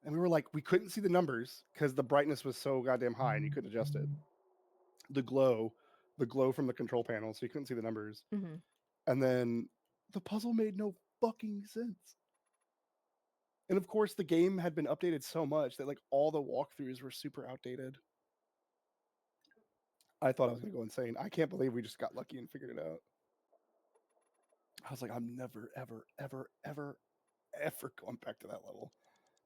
and we were like, we couldn't see the numbers because the brightness was so goddamn high, and you couldn't adjust it. The glow from the control panel, so you couldn't see the numbers. Mm-hmm. And then the puzzle made no fucking sense. And of course, the game had been updated so much that like all the walkthroughs were super outdated. I thought I was gonna go insane. I can't believe we just got lucky and figured it out. I was like, I'm never, ever, ever, ever, ever going back to that level.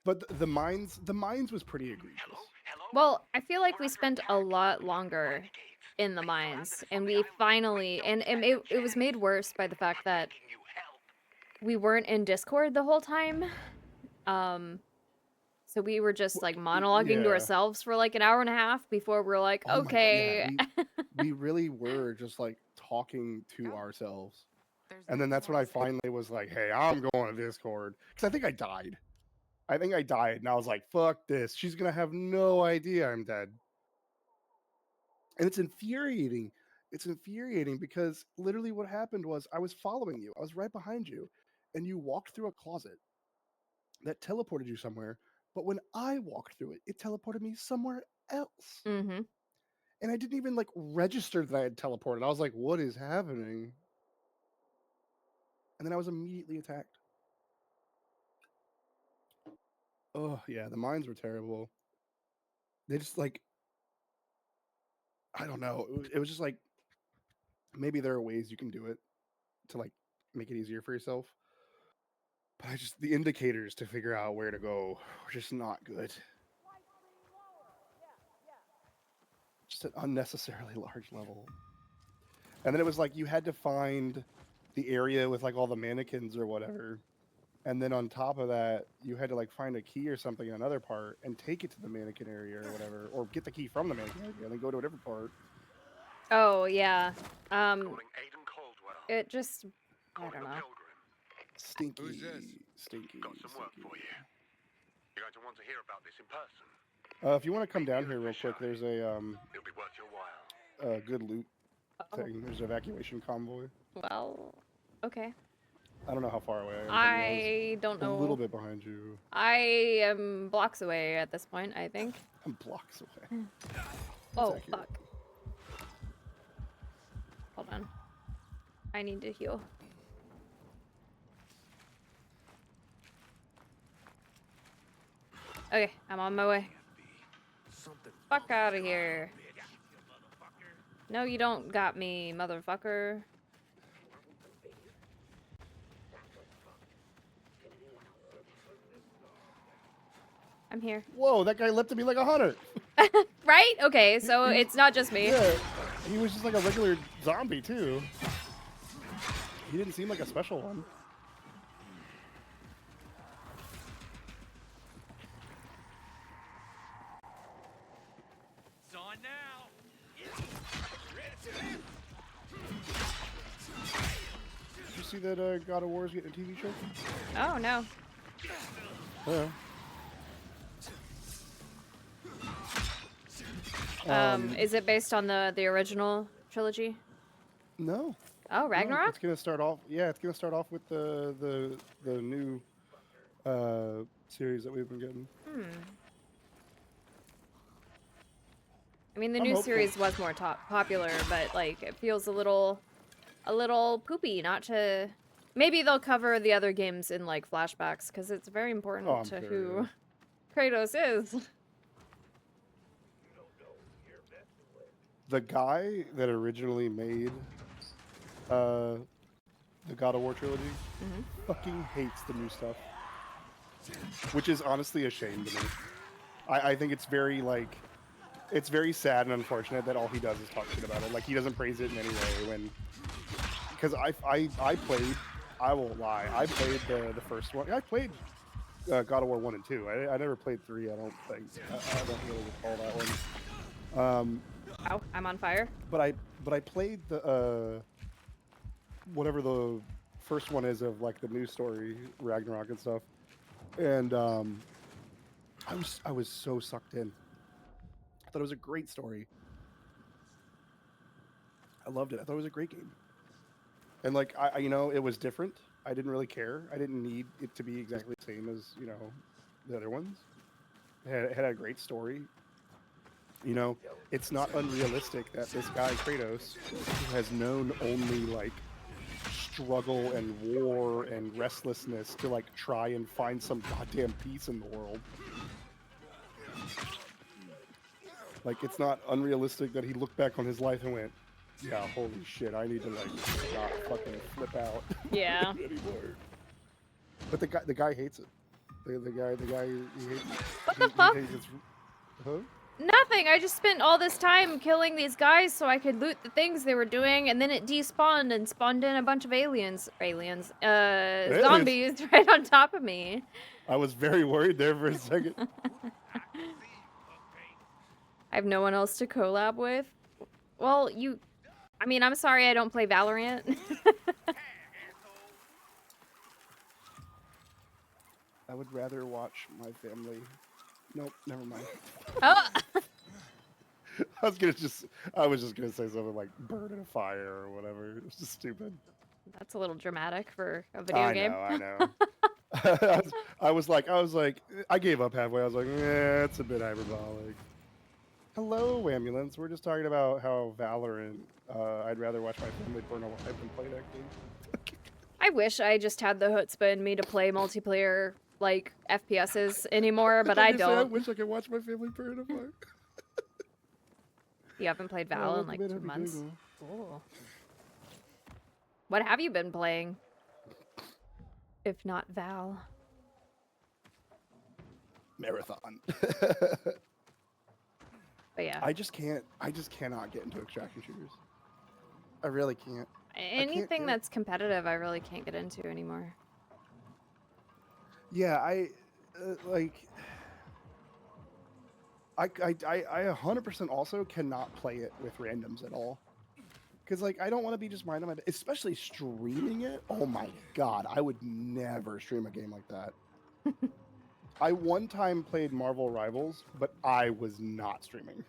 But the mines was pretty egregious. Well, I feel like we spent a lot longer in the mines, and we finally, and it was made worse by the fact that we weren't in Discord the whole time. So we were just like monologuing to yeah. ourselves for like an hour and a half before we're like, Oh my God, okay. yeah, we really were just like talking to ourselves. And then that's when I finally was like, hey, I'm going to Discord. Because I think I died. And I was like, fuck this. She's going to have no idea I'm dead. And it's infuriating. It's infuriating because literally what happened was I was following you. I was right behind you. And you walked through a closet that teleported you somewhere. But when I walked through it, it teleported me somewhere else. Mm-hmm. And I didn't even like register that I had teleported. I was like, what is happening? And then I was immediately attacked. Oh, yeah, the mines were terrible. They just like, I don't know. It was just like, maybe there are ways you can do it to like make it easier for yourself. But the indicators to figure out where to go were just not good. Just an unnecessarily large level. And then it was like you had to find the area with like all the mannequins or whatever. And then on top of that, you had to like find a key or something in another part and take it to the mannequin area or whatever, or get the key from the mannequin area and then go to a different part. Oh yeah. It just I don't know. Stinky. Who's this? Stinky. Got some work for you. You're going to want to hear about this in person. If you want to come down here real quick, there's a It'll be worth your while. good loot thing. There's an evacuation convoy. Well, okay. I don't know how far away I am. I don't know. A little bit behind you. I am blocks away at this point, I think. I'm blocks away. Oh, fuck. Hold on. I need to heal. Okay, I'm on my way. Fuck out of here. No, you don't got me, motherfucker. I'm here. Whoa, that guy leapt at me like a hunter. Right? Okay, so it's not just me. Yeah, he was just like a regular zombie too. He didn't seem like a special one. It's on now. Did you see that God of War is getting a TV show? Oh, no. Yeah. Is it based on the original trilogy? No. Oh, Ragnarok? No, it's gonna start off. Yeah, it's gonna start off with the new series that we've been getting. I mean, the I'm new hopeful. series was more popular, but like it feels a little poopy not to. Maybe they'll cover the other games in like flashbacks because it's very important Oh, I'm to sure, who Kratos is. The guy that originally made the God of War trilogy fucking hates the new stuff, which is honestly a shame to me. I think it's very like, it's very sad and unfortunate that all he does is talk shit about it. Like he doesn't praise it in any way when, because I played, I won't lie, I played the first one. I played God of War 1 and 2. I never played 3. I don't think. I don't really recall that one. Ow, I'm on fire. But I played the whatever the first one is of like the new story, Ragnarok and stuff, and I was so sucked in. I thought it was a great story. I loved it. I thought it was a great game. And like I you know, it was different. I didn't really care. I didn't need it to be exactly the same as, you know, the other ones. It had a great story. You know, it's not unrealistic that this guy, Kratos, who has known only, like, struggle and war and restlessness to, like, try and find some goddamn peace in the world. Like, it's not unrealistic that he looked back on his life and went, yeah, holy shit, I need to, like, not fucking flip out. Yeah. anymore. But the guy hates it. The guy, he hates it. What the fuck? Huh? Nothing. I just spent all this time killing these guys so I could loot the things they were doing, and then it despawned and spawned in a bunch of zombies right on top of me. I was very worried there for a second. I have no one else to collab with. Well, I mean, I'm sorry I don't play Valorant. I would rather watch my family. Nope, never mind. Oh. I was just gonna say something like "burn in a fire" or whatever. It was just stupid. That's a little dramatic for a video game. I know. I was like, I gave up halfway. I was like, yeah, it's a bit hyperbolic. Hello, ambulance. We're just talking about how Valorant. I'd rather watch my family burn alive than play that game. I wish I just had the chutzpah in me to play multiplayer like FPSs anymore, but I don't. I wish I could watch my family burn apart. You haven't played Val in like 2 months? Oh. What have you been playing? if not Val. Marathon. But yeah. I just cannot get into extraction shooters. I really can't. Anything that's competitive, I really can't get into anymore. Yeah, I 100% also cannot play it with randoms at all. Because, like, I don't want to be just minding my... Especially streaming it. Oh, my God. I would never stream a game like that. I one time played Marvel Rivals, but I was not streaming.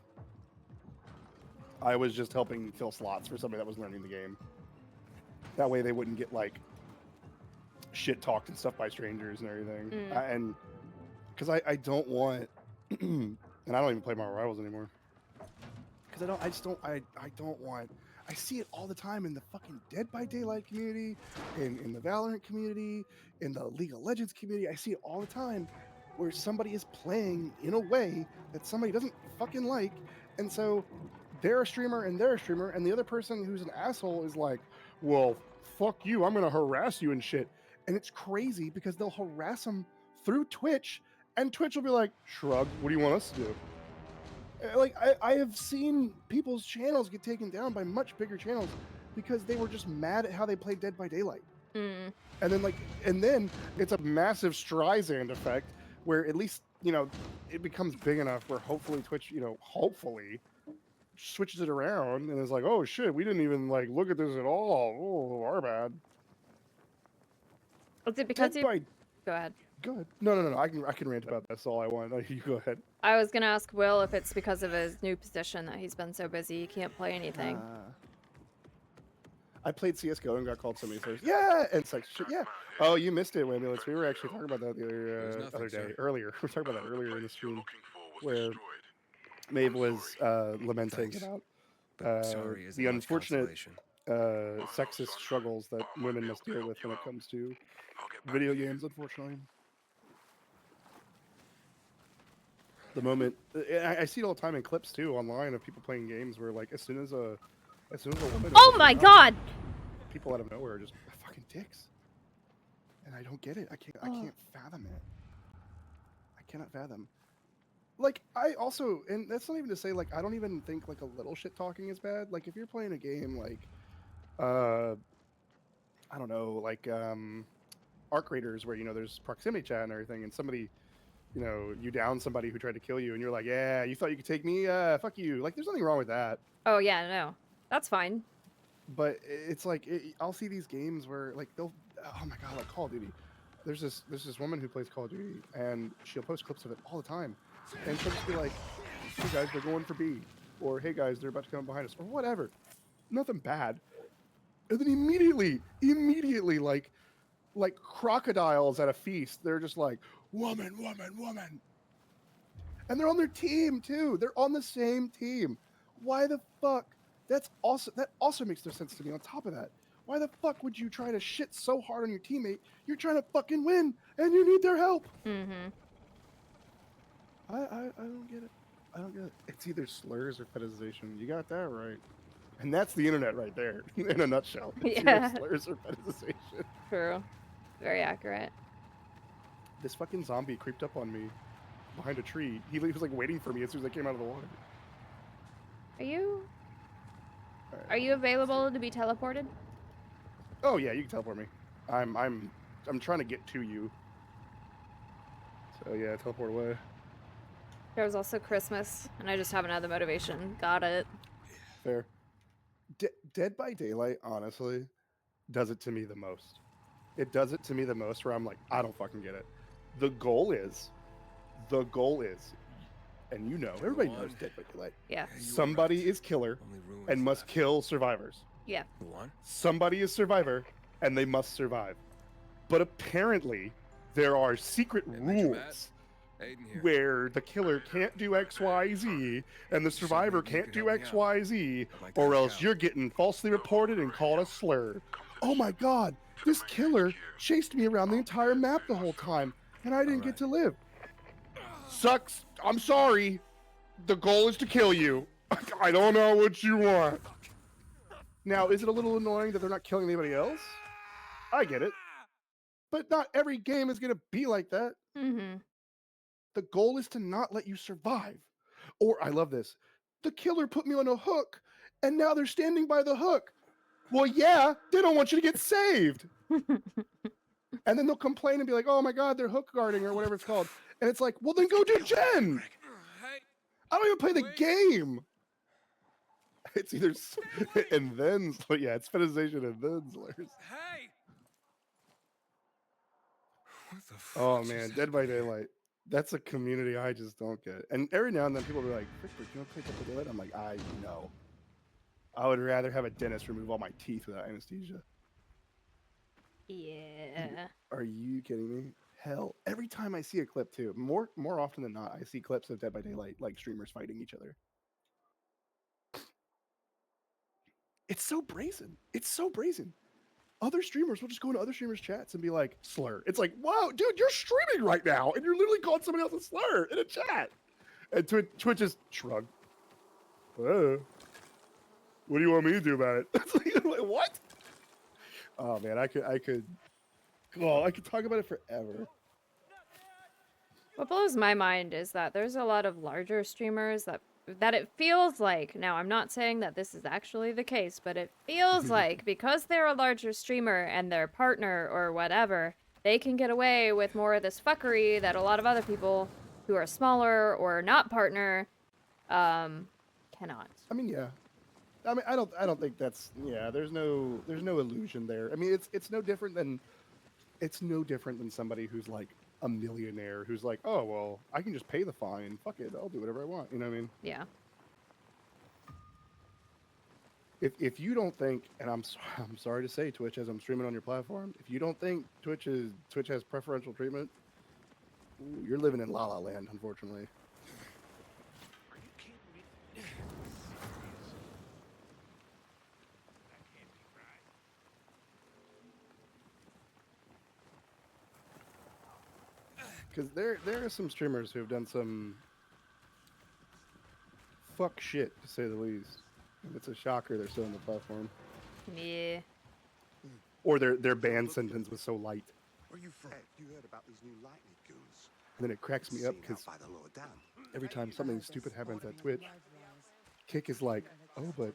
I was just helping fill slots for somebody that was learning the game. That way they wouldn't get, like, shit-talked and stuff by strangers and everything. And... Because I don't want... and I don't even play Marvel Rivals anymore. Because I don't want... I see it all the time in the fucking Dead by Daylight community, in the Valorant community, in the League of Legends community. I see it all the time where somebody is playing in a way that somebody doesn't fucking like. And so they're a streamer and they're a streamer, and the other person who's an asshole is like, well, fuck you, I'm going to harass you and shit. And it's crazy because they'll harass them through Twitch, and Twitch will be like, shrug, what do you want us to do? Like, I have seen people's channels get taken down by much bigger channels because they were just mad at how they played Dead by Daylight. And then it's a massive Streisand effect where at least, you know, it becomes big enough where hopefully Twitch, you know, hopefully switches it around and is like, oh shit, we didn't even like look at this at all. Oh, our bad. Is it because you... Go ahead. Go ahead. No. I can rant about that. That's all I want. You go ahead. I was gonna ask Will if it's because of his new position that he's been so busy he can't play anything. I played CS:GO and got called so many times. Yeah, and it's like shit. Yeah. Oh, you missed it, Wambulance. We were actually talking about that the other day. Earlier, we were talking about that earlier in the stream, where Maeve was lamenting about the unfortunate sexist struggles that women must deal with when it comes to video games. Unfortunately. The moment I see it all the time in clips too online of people playing games where like as soon as a woman oh my god, people out of nowhere are just fucking dicks, and I don't get it. I can't fathom it. I cannot fathom. Like I also, and that's not even to say like I don't even think like a little shit talking is bad. Like if you're playing a game like I don't know, like Arc Raiders where you know there's proximity chat and everything, and somebody, you know, you down somebody who tried to kill you, and you're like, yeah, you thought you could take me? Fuck you. Like, there's nothing wrong with that. Oh, yeah, no. That's fine. But it's like, I'll see these games where, like, they'll... Oh, my God, like Call of Duty. There's this woman who plays Call of Duty, and she'll post clips of it all the time. And she'll just be like, hey, guys, they're going for B. Or, hey, guys, they're about to come behind us. Or whatever. Nothing bad. And then immediately, like crocodiles at a feast, they're just like, woman. And they're on their team too. They're on the same team. Why the fuck? That also makes no sense to me. On top of that, why the fuck would you try to shit so hard on your teammate? You're trying to fucking win, and you need their help. Mm-hmm. I don't get it. I don't get it. It's either slurs or fetishization. You got that right. And that's the internet right there, in a nutshell. It's either slurs or fetishization. True. Very accurate. This fucking zombie creeped up on me behind a tree. He was like waiting for me as soon as I came out of the water. Are you available to be teleported? Oh yeah, you can teleport me. I'm trying to get to you. So yeah, teleport away. There's also Christmas, and I just haven't had the motivation. Got it. Fair. Dead by Daylight, honestly, does it to me the most. It does it to me the most where I'm like, I don't fucking get it. The goal is, and you know, everybody knows Dead by Daylight. Yeah. Somebody is killer and must kill survivors. Yeah. Somebody is survivor and they must survive. But apparently, there are secret rules where the killer can't do X, Y, Z, and the survivor can't do X, Y, Z, or else you're getting falsely reported and called a slur. Oh my God, this killer chased me around the entire map the whole time, and I didn't get to live. Sucks. I'm sorry. The goal is to kill you. I don't know what you want. Now, is it a little annoying that they're not killing anybody else? I get it. But not every game is going to be like that. Mm-hmm. The goal is to not let you survive. Or, I love this, the killer put me on a hook, and now they're standing by the hook. Well, yeah, they don't want you to get saved. And then they'll complain and be like, oh my God, they're hook guarding or whatever it's called. And it's like, well, then go do Gen. I don't even play the game. It's either and then, yeah, it's fetishization and then slurs. Hey! What the fuck? Oh man, Dead by Daylight. That's a community I just don't get. And every now and then people will be like, Frickford, you want to play Dead by Daylight? I'm like, I know. I would rather have a dentist remove all my teeth without anesthesia. Yeah. Are you kidding me? Hell, every time I see a clip too, more often than not, I see clips of Dead by Daylight, like streamers fighting each other. It's so brazen. It's so brazen. Other streamers will just go into other streamers' chats and be like, slur. It's like, wow, dude, you're streaming right now, and you're literally calling somebody else a slur in a chat. And Twitch just shrug. What do you want me to do about it? It's like, what? Oh man, I could talk about it forever. What blows my mind is that there's a lot of larger streamers that it feels like, now I'm not saying that this is actually the case, but it feels like because they're a larger streamer and their partner or whatever, they can get away with more of this fuckery that a lot of other people who are smaller or not partner cannot. I mean, yeah. I mean, I don't think that's, yeah, there's no illusion there. I mean, it's no different than somebody who's like a millionaire who's like, oh well, I can just pay the fine. Fuck it, I'll do whatever I want. You know what I mean? Yeah. If you don't think, and I'm sorry to say, Twitch, as I'm streaming on your platform, if you don't think Twitch has preferential treatment, ooh, you're living in La La Land, unfortunately. Because there are some streamers who have done some fuck shit, to say the least. And it's a shocker they're still on the platform. Yeah. Or their ban sentence was so light. Where you from? You heard about these new lightning goons? And then it cracks me up because every time something stupid happens at Twitch, Kick is like, oh, but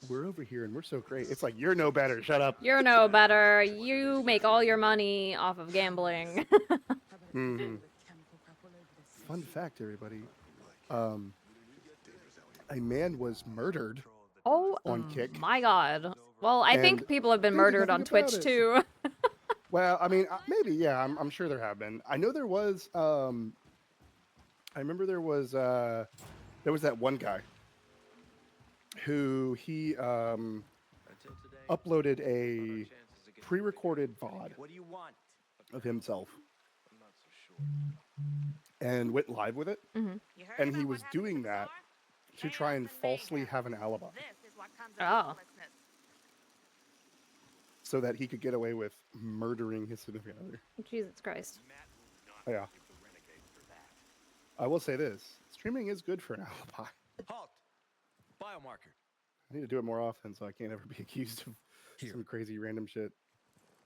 we're over here and we're so great. It's like, you're no better. Shut up. You're no better. You make all your money off of gambling. Mm-hmm. Fun fact, everybody. A man was murdered on Kick. My God. Well, I think people have been murdered on Twitch too. Well, I mean, maybe, yeah. I'm sure there have been. I know there was. I remember there was that one guy who he uploaded a pre-recorded VOD of himself and went live with it. Mm-hmm. And he was doing that to try and falsely have an alibi. Oh. So that he could get away with murdering his significant other. Jesus Christ. Oh, yeah. I will say this. Streaming is good for an alibi. Halt. Biomarker. I need to do it more often so I can't ever be accused of some crazy random shit.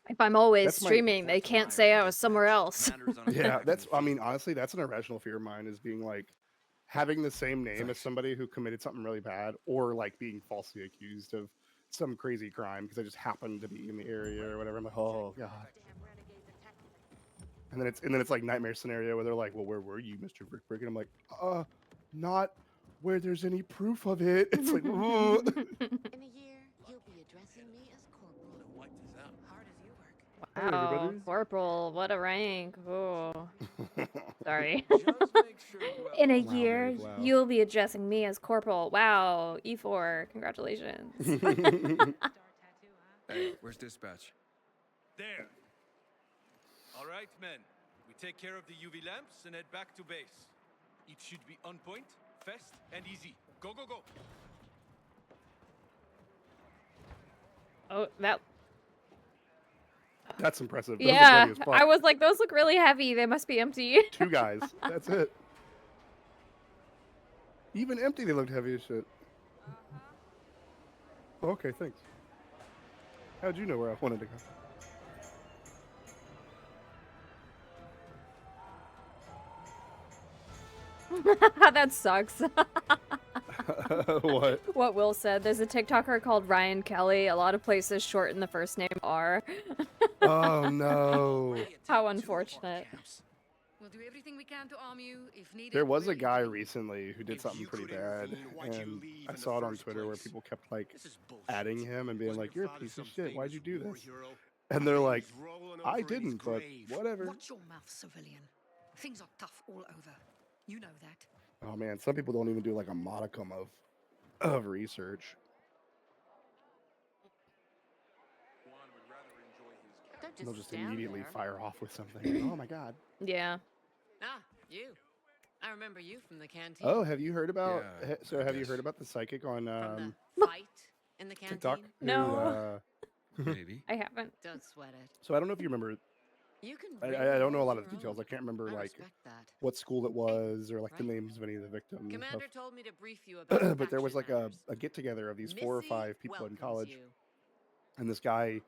If I'm always streaming, they can't say I was somewhere else. Yeah, I mean, honestly, that's an irrational fear of mine, is being like, having the same name as somebody who committed something really bad, or like being falsely accused of some crazy crime because I just happened to be in the area or whatever. I'm like, oh God. And then it's like nightmare scenario where they're like, well, where were you, Mr. Brick? And I'm like, not where there's any proof of it. It's like, oh. In a year, you'll be addressing me as Corporal. Wipe this out. Hard as you work. Wow, Corporal, what a rank. Oh. Sorry. In a year, you'll be addressing me as Corporal. Wow, E4, congratulations. Hey, where's dispatch? There. All right, men. We take care of the UV lamps and head back to base. It should be on point, fast, and easy. Go, go, go. Oh, that's impressive. Those yeah, I was like, those look really heavy. They must be empty. 2 guys. That's it. Even empty, they looked heavy as shit. Okay, thanks. How'd you know where I wanted to go? That sucks. What? What Will said. There's a TikToker called Ryan Kelly. A lot of places shorten the first name R. Oh no. How unfortunate. We'll do everything we can to arm you if needed. There was a guy recently who did something pretty bad, and I saw it on Twitter where people kept like adding him and being like, "You're a piece of shit. Why'd you do this?" And they're like, "I didn't, but whatever." Watch your mouth, civilian. Things are tough all over. You know that. Oh man, some people don't even do like a modicum of research. Don't They'll just stand immediately there. fire off with something. Oh my god. Yeah. Ah, you. I remember you from the canteen. Oh, have you heard about? Yeah, So have you heard about the psychic on From the fight in the canteen. TikTok? No. Maybe. I haven't. Don't sweat it. So I don't know if you remember. You can. I don't know a lot of your the details. own. I can't remember I like respect that. what school it was or like the Right. names of any of the victims. and stuff. Commander told me to brief you about. But there was like faction a get together of these 4 or Missy 5 people in welcomes college, you. and this guy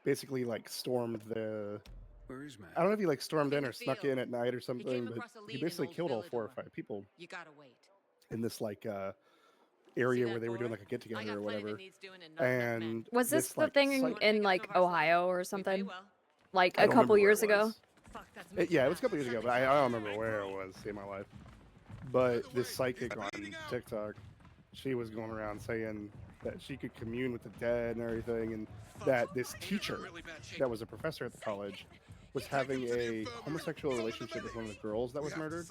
basically like stormed the. Where is Matt? I don't know if he like stormed In in the or snuck field. in at night or He something, came but across a he lead in basically old killed all 4 or Villador. 5 people You gotta wait. in this like area that where they were doing board? like a get I together got or plenty that whatever. needs doing and not enough men. And Was this the like, thing psych- in like Ohio or We pay something? well. Like I a don't couple remember where years it ago? was. Fuck, that's Yeah, it Mickey was a couple Mouse. years ago, but I don't remember where it was in my life. But this psychic on TikTok, she was going around saying that she could commune with the dead and everything, and that this teacher that was a professor at the college was having a homosexual relationship with one of the girls that was murdered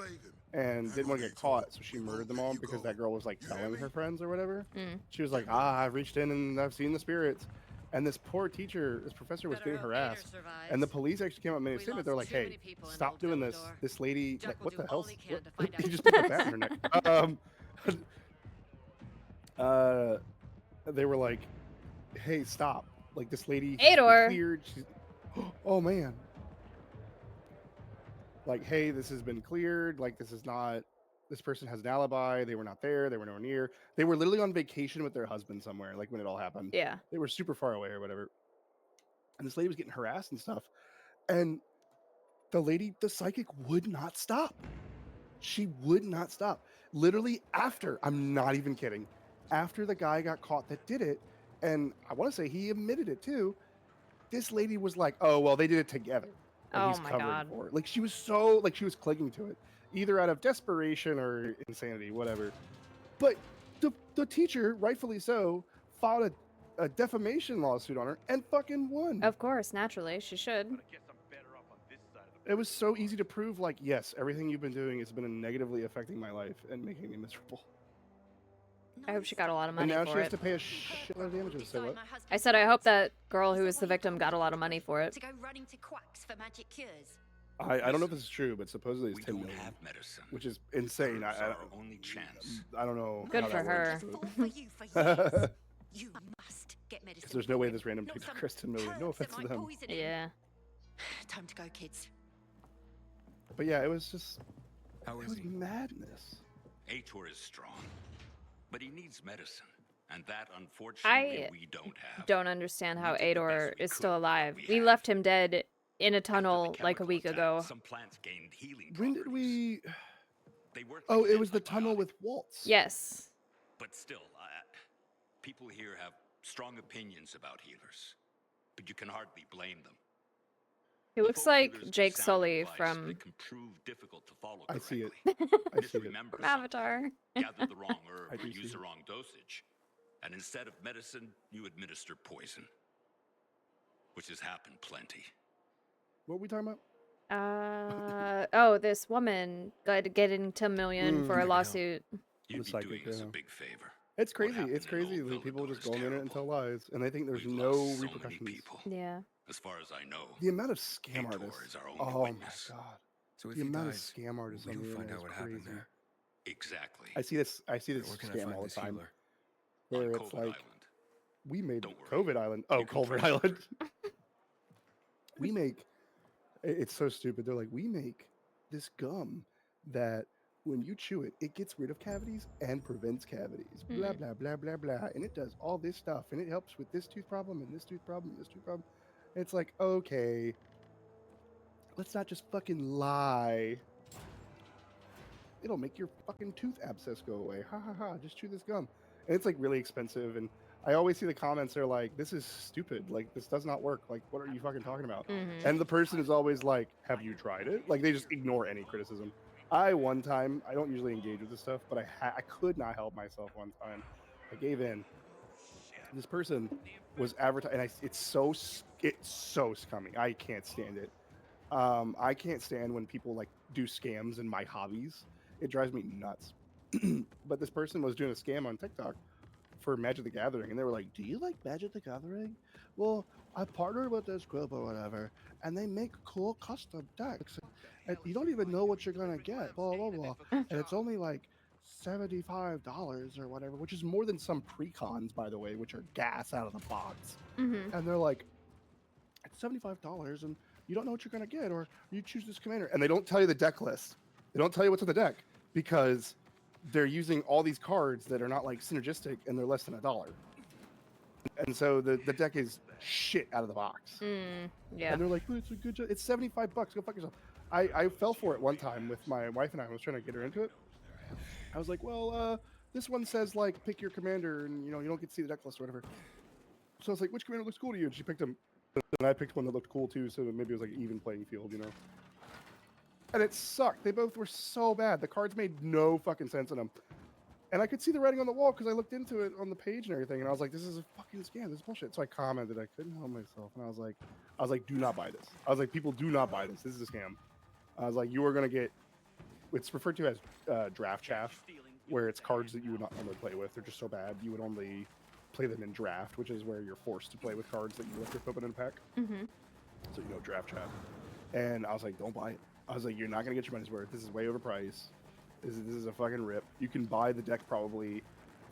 and didn't want to get caught, so she murdered them all because that girl was like telling her friends or whatever. She was like, I've reached in and I've seen the spirits. And this poor teacher, this professor was getting harassed. And the police actually came up and made a statement. They're like, hey, stop doing this. This lady, like, what the hell? He just put a bat in her neck. They were like, hey, stop. Like, this lady Ador. cleared. She's, oh, man. Like, hey, this has been cleared. Like, this is not, this person has an alibi. They were not there. They were nowhere near. They were literally on vacation with their husband somewhere, like when it all happened. Yeah. They were super far away or whatever. And this lady was getting harassed and stuff. And the lady, the psychic, would not stop. She would not stop. Literally after, I'm not even kidding, after the guy got caught that did it, and I want to say he admitted it too, this lady was like, oh, well, they did it together. And Oh he's my covering God. for it. Like, she was so, like, she was clinging to it, either out of desperation or insanity, whatever. But the teacher, rightfully so, filed a defamation lawsuit on her and fucking won. Of course, naturally, she should. It was so easy to prove, like, yes, everything you've been doing has been negatively affecting my life and making me miserable. I hope she got a lot of And money now for she has it. to pay a shitload of damages. So what? I said I hope that girl who was the victim got a lot of money for it. To go running to quacks for magic cures. I don't know if this is true, but supposedly it's 10 million, have medicine. which is insane. Herbs are our only chance. I don't know. Good how for that her. works, For you for years. You must get medicine. Because there's no way for it, this random not dude some Chris 10 million. No herbs that offense to might them. poison him. Yeah. Time to go, kids. But yeah, it was just. How It is was he? madness. Ator is strong, but he needs medicine, and that unfortunately I we don't have. don't understand how We did the best Ador we is could still with what alive. we We had. left him dead in a After the tunnel like a chemical week attack, ago. Some plants gained healing When did properties. we? They work Oh, like it was the tunnel antibiotic. with Waltz. Yes. But still, people here have strong opinions about healers, but you can hardly blame them. He looks Folk like healers give Jake sound Sully advice from that can prove difficult to follow I see it. correctly. I see it. Misremember something, Avatar. gather the wrong herb, I or do use see the it. wrong dosage, and instead of medicine, you administer poison, which has happened plenty. What are we talking about? Oh, this woman got getting 10 million for a Mm. lawsuit. You'd be psychic, doing us yeah. a big favor. It's What crazy. happened It's in crazy Old that people Villador just is go on the internet and tell terrible. lies, and they think there's We've no lost so many repercussions. people. Yeah. As far as I know, The amount of scam Ator artists. is our only Oh my witness. god. So if The he amount of dies, scam artists on we'll the find internet out what is happened crazy. there. Exactly. I see this. I see But this where can I scam find all the this time. healer? Where On it's Covert like, Island. we made Don't worry. COVID Island. Oh, You can Culver trace her. Island. We make. It's so stupid. They're like, we make this gum that when you chew it, it gets rid of cavities and prevents cavities. Blah blah blah blah blah, and it does all this stuff, and it helps with this tooth problem and this tooth problem and this tooth problem. It's like, okay, let's not just fucking lie it'll make your fucking tooth abscess go away. Ha ha ha! Just chew this gum. And it's like really expensive. And I always see the comments. They're like, "This is stupid. Like this does not work. Like what are you fucking talking about?" And the person is always like, "Have you tried it?" Like they just ignore any criticism. One time, I don't usually engage with this stuff, but I could not help myself one time. I gave in. This person was advertising, and it's so scummy. I can't stand it. I can't stand when people like do scams in my hobbies. It drives me nuts. But this person was doing a scam on TikTok for Magic the Gathering, and they were like, "Do you like Magic the Gathering? Well, I partnered with this group or whatever, and they make cool custom decks, and you don't even know what you're gonna get, blah blah blah, and it's only like $75 or whatever, which is more than some pre-cons, by the way, which are gas out of the box." And they're like, "It's $75, and you don't know what you're gonna get, or you choose this commander," and they don't tell you the deck list. They don't tell you what's in the deck because they're using all these cards that are not like synergistic, and they're less than $1. And so the deck is shit out of the box. Yeah. And they're like, "But it's a good job. It's $75. Go fuck yourself." I fell for it one time with my wife and I was trying to get her into it. I was like, "Well, this one says like pick your commander, and you don't get to see the deck list or whatever." So I was like, "Which commander looks cool to you?" And she picked him, and I picked one that looked cool too. So maybe it was like an even playing field, And it sucked. They both were so bad. The cards made no fucking sense in them. And I could see the writing on the wall because I looked into it on the page and everything. And I was like, "This is a fucking scam. This is bullshit." So I commented. I couldn't help myself. And I was like, "Do not buy this." I was like, "People, do not buy this. This is a scam." I was like, "You are going to get," it's referred to as draft chaff, where it's cards that you would not normally play with. They're just so bad. You would only play them in draft, which is where you're forced to play with cards that you left rip open in a pack. So draft chaff. And I was like, "Don't buy it." I was like, "You're not going to get your money's worth. This is way overpriced. This is a fucking rip. You can buy the deck probably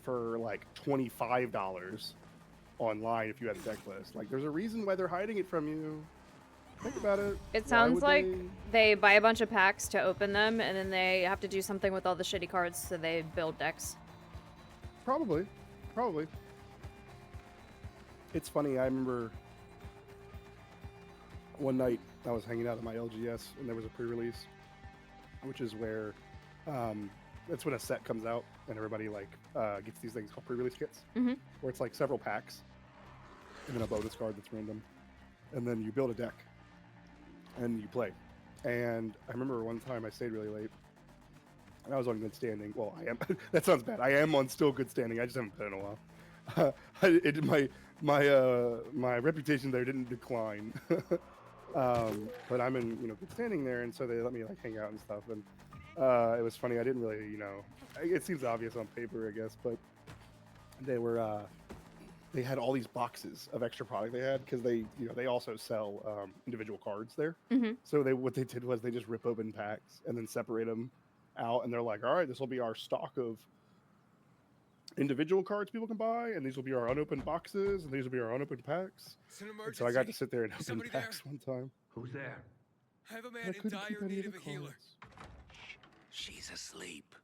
for like $25 online if you have the deck list. Like, there's a reason why they're hiding it from you. Think about it. It sounds like they buy a bunch of packs to open them, and then they have to do something with all the shitty cards, so they build decks. Probably. It's funny. I remember one night I was hanging out at my LGS, and there was a pre-release, which is where that's when a set comes out, and everybody gets these things called pre-release kits, where it's like several packs, and then a bonus card that's random, and then you build a deck, and you play. And I remember one time I stayed really late, and I was on good standing. Well, I am. That sounds bad. I am on still good standing. I just haven't played in a while. My reputation there didn't decline. But I'm in good standing there, and so they let me hang out and stuff. And it was funny. I didn't really it seems obvious on paper, I guess, but they had all these boxes of extra product they had because they also sell individual cards there. So what they did was they just rip open packs and then separate them out, and they're like, "All right, this will be our stock of individual cards people can buy, and these will be our unopened boxes, and these will be our unopened packs." And so I got to sit there and open packs one time. Who's there? I have a man in dire need of a healer. She's asleep.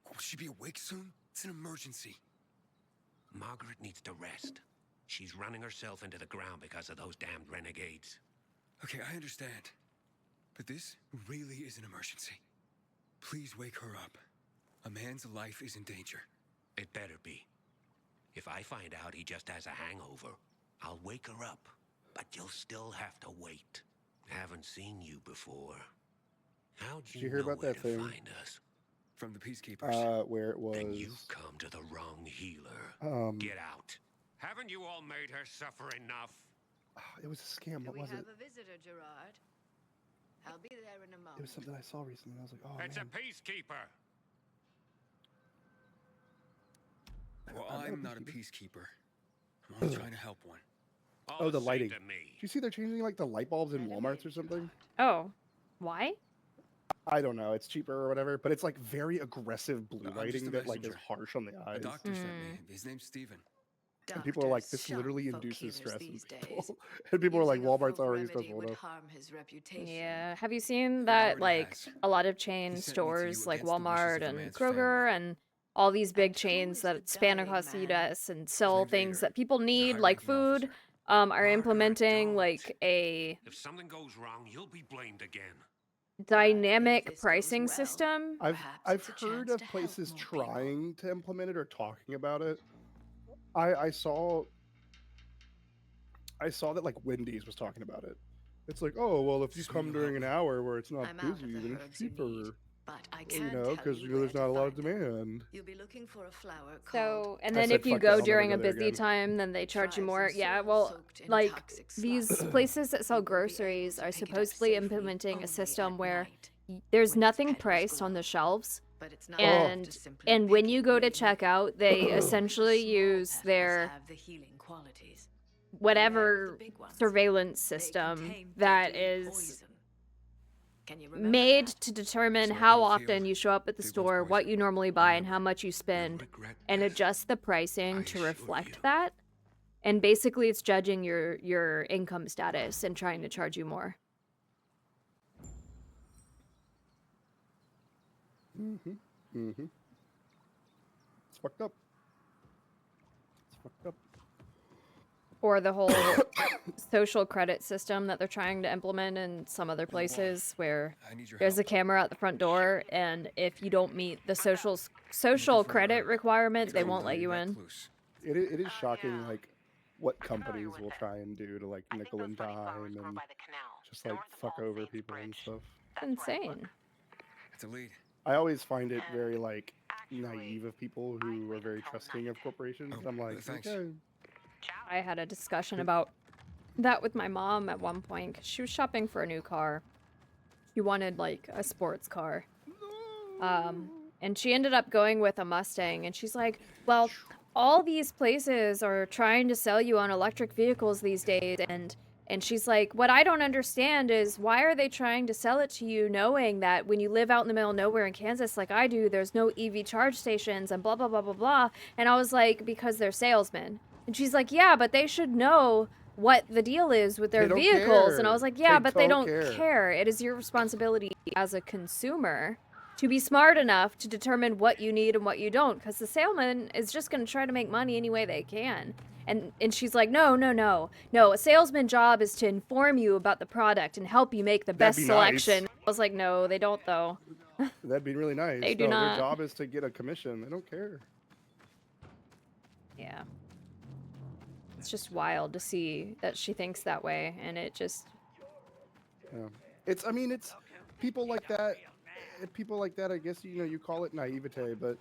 Will she be awake soon? It's an emergency. Margaret needs to rest. She's running herself into the ground because of those damned renegades. Okay, I understand. But this really is an emergency. Please wake her up. A man's life is in danger. It better be. If I find out he just has a hangover, I'll wake her up. But you'll still have to wait. Haven't seen you before. How'd Did you hear about that thing? Find us? From the Peacekeepers. Where it was. Then you've come to the wrong healer. Get out. Haven't you all made her suffer enough? It was a scam. What was it? We have a visitor, Gerard. I'll be there in a moment. It was something I saw recently. And I was like, "Oh, it's man. a peacekeeper." Well, I'm not a peacekeeper. I'm only trying to help one. Oh, the lighting. Do you see they're changing the light bulbs in Walmarts or something? Oh, why? I don't know. It's cheaper or whatever, but it's very aggressive blue I'm lighting just a that is messenger. harsh on the eyes. A doctor sent me. His name's Steven. And people are like, "This literally folk induces healers stress in these people." days. And people are like, Using a "Walmart's folk already remedy stressful would enough." harm his reputation. Yeah. Have you seen that already has. a lot of chain He sent me to stores you like against the wishes Walmart of a and man's Kroger and all these big chains is the that span dying across the man. US and sell name's things Vader. that people need, high like ranking food, officer. are implementing don't. a If something goes wrong, you'll be blamed again. dynamic pricing system. I've heard of places trying to implement it or talking about it. I saw that like Wendy's was talking about it. It's like, oh well, if you come during an hour where it's not busy, then it's cheaper. Because there's not a lot of demand. You'll be looking for a flower So, and then if you go during a busy time, then they charge you more. Yeah, well, like these places that sell groceries are supposedly implementing a system where there's nothing priced on the shelves, and when you go to check out, they essentially use their whatever surveillance system that is made to determine how often you show up at the store, what you normally buy, and how much you spend, and adjust the pricing to reflect that. And basically, it's judging your income status and trying to charge you more. It's fucked up. It's fucked up. Or the whole social credit system that they're trying to implement in some other places where there's a camera at the front door, and if you don't meet the social credit requirement, they won't let you in. It is shocking, like, what companies will try and do to, like, nickel and dime and just, like, fuck over people and stuff. Insane. It's a lead. I always find it very, like, naive of people who are very trusting of corporations. I'm like, okay. I had a discussion about that with my mom at one point, 'cause she was shopping for a new car. She wanted, like, a sports car. And she ended up going with a Mustang, and she's like, well, all these places are trying to sell you on electric vehicles these days, and she's like, what I don't understand is why are they trying to sell it to you knowing that when you live out in the middle of nowhere in Kansas like I do, there's no EV charge stations and blah, blah, blah, blah, blah. And I was like, because they're salesmen. And she's like, yeah, but they should know what the deal is with their vehicles. And I was like, yeah, but they don't care. It is your responsibility as a consumer to be smart enough to determine what you need and what you don't, because the salesman is just going to try to make money any way they can. And she's like, no, a salesman's job is to inform you about the product and help you make the best selection. Nice. I was like, no, they don't, though. That'd be really nice. They do not. Their job is to get a commission. They don't care. Yeah. It's just wild to see that she thinks that way, and it just... Yeah. It's people like that. People like that, I guess, you call it naivete, but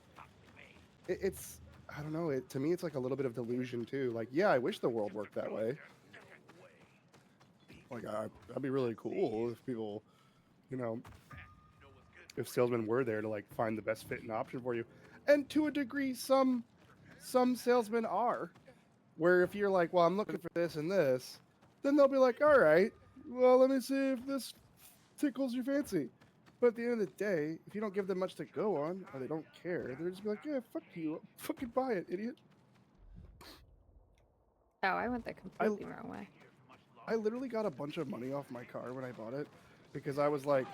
it's... I don't know. To me, it's like a little bit of delusion too. Like, yeah, I wish the world worked that way. Like, that'd be really cool if people, if salesmen were there to like find the best fit and option for you. And to a degree, some salesmen are. Where if you're like, well, I'm looking for this and this, then they'll be like, all right, well, let me see if this tickles your fancy. But at the end of the day, if you don't give them much to go on, or they don't care, they're just be like, yeah, fuck you. Fucking buy it, idiot. Oh, I went the completely wrong way. I literally got a bunch of money off my car when I bought it, because I was like,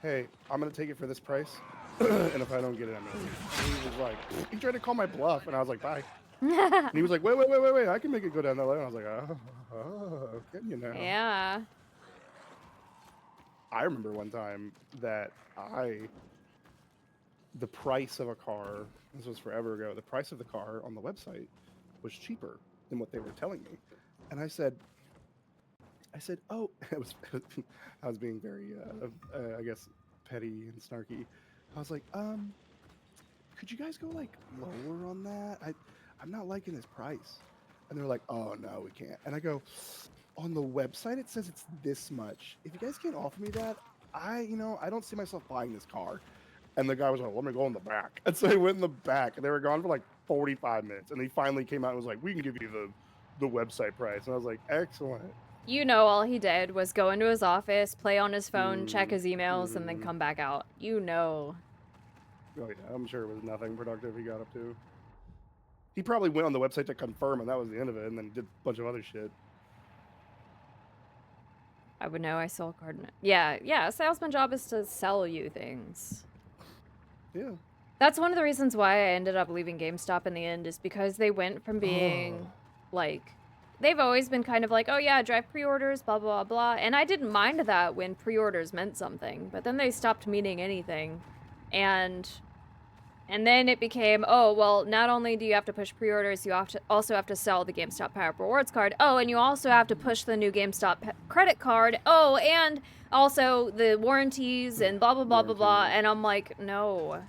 hey, I'm going to take it for this price, and if I don't get it, I'm going to leave. And he was like, he tried to call my bluff, and I was like, bye. And he was like, wait, I can make it go down that lane. And I was like, oh, can you now? Yeah. I remember one time that the price of a car, this was forever ago, the price of the car on the website was cheaper than what they were telling me. And I said, oh, I was being very, I guess, petty and snarky. I was like, could you guys go like lower on that? I'm not liking this price. And they're like, oh no, we can't. And I go, on the website, it says it's this much. If you guys can't offer me that, I don't see myself buying this car. And the guy was like, let me go in the back. And so he went in the back, and they were gone for like 45 minutes. And he finally came out and was like, we can give you the website price. And I was like, excellent. All he did was go into his office, play on his phone, check his emails, and then come back out. Oh yeah, I'm sure it was nothing productive he got up to. He probably went on the website to confirm, and that was the end of it, and then did a bunch of other shit. I would know. I sold a card. Yeah. A salesman's job is to sell you things. Yeah. That's one of the reasons why I ended up leaving GameStop in the end, is because they went from being like they've always been kind of like, oh yeah, drive pre-orders, blah, blah, blah. And I didn't mind that when pre-orders meant something, but then they stopped meaning anything. And then it became, oh, well, not only do you have to push pre-orders, you also have to sell the GameStop Power Up Rewards card. Oh, and you also have to push the new GameStop credit card. Oh, and also the warranties and blah, blah, blah, blah, blah. And I'm like, no.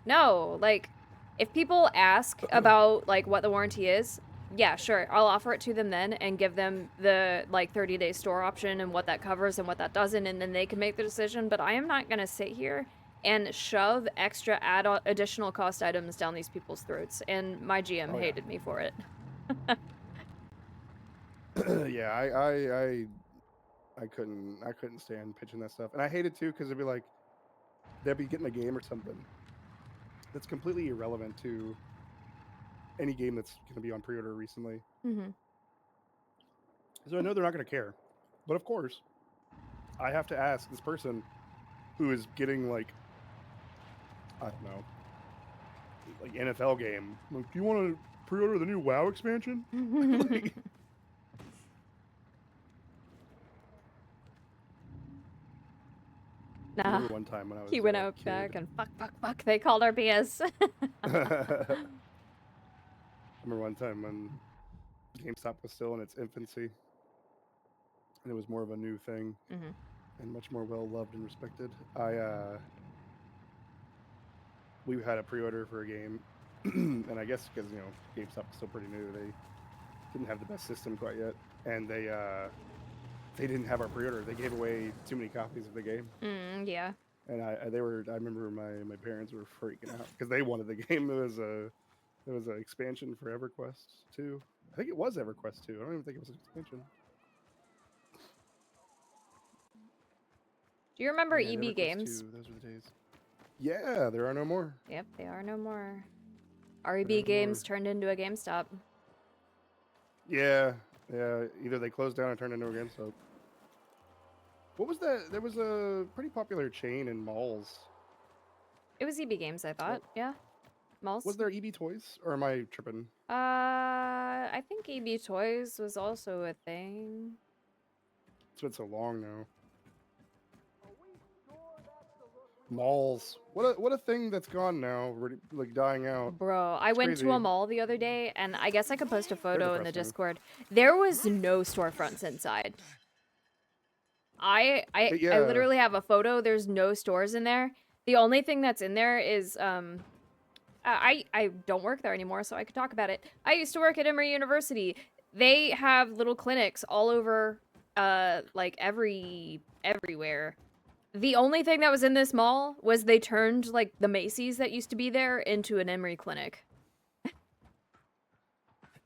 No. Like, if people ask about, like, what the warranty is, yeah, sure, I'll offer it to them then and give them the, like, 30-day store option and what that covers and what that doesn't, and then they can make the decision. But I am not going to sit here and shove extra additional cost items down these people's throats, and my GM hated me for it. Yeah, I couldn't stand pitching that stuff, and I hate it too because it'd be like they'll be getting a game or something that's completely irrelevant to any game that's going to be on pre-order recently. Mm-hmm. So I know they're not going to care, but of course, I have to ask this person who is getting like, I don't know, like NFL game. Like, do you want to pre-order the new WoW expansion? Like, nah. I remember one time when I was He went out back and fuck. They called our BS. I remember one time when GameStop was still in its infancy, and it was more of a new thing, and much more well loved and respected. We had a pre-order for a game, and I guess because GameStop was still pretty new, they didn't have the best system quite yet, and they didn't have our pre-order. They gave away too many copies of the game. Yeah. And I remember my parents were freaking out because they wanted the game. It was an expansion for EverQuest 2. I think it was EverQuest 2. I don't even think it was an expansion. Do you remember Yeah, EB EverQuest Games? 2, those were the days. Yeah, there are no more. Yep, they are no more. REB Games turned into a GameStop. Yeah. Either they closed down or turned into a GameStop. What was that? There was a pretty popular chain in malls. It was EB Games, I thought. Yeah. Malls. Was there EB Toys, or am I tripping? I think EB Toys was also a thing. It's been so long now. Malls. What a thing that's gone now, like dying out. Bro, I went to a mall the other day, and I guess I could post a photo in the depressing. Discord. There was no storefronts inside. I Yeah. literally have a photo. There's no stores in there. The only thing that's in there is I don't work there anymore, so I could talk about it. I used to work at Emory University. They have little clinics all over, like everywhere. The only thing that was in this mall was they turned like the Macy's that used to be there into an Emory clinic.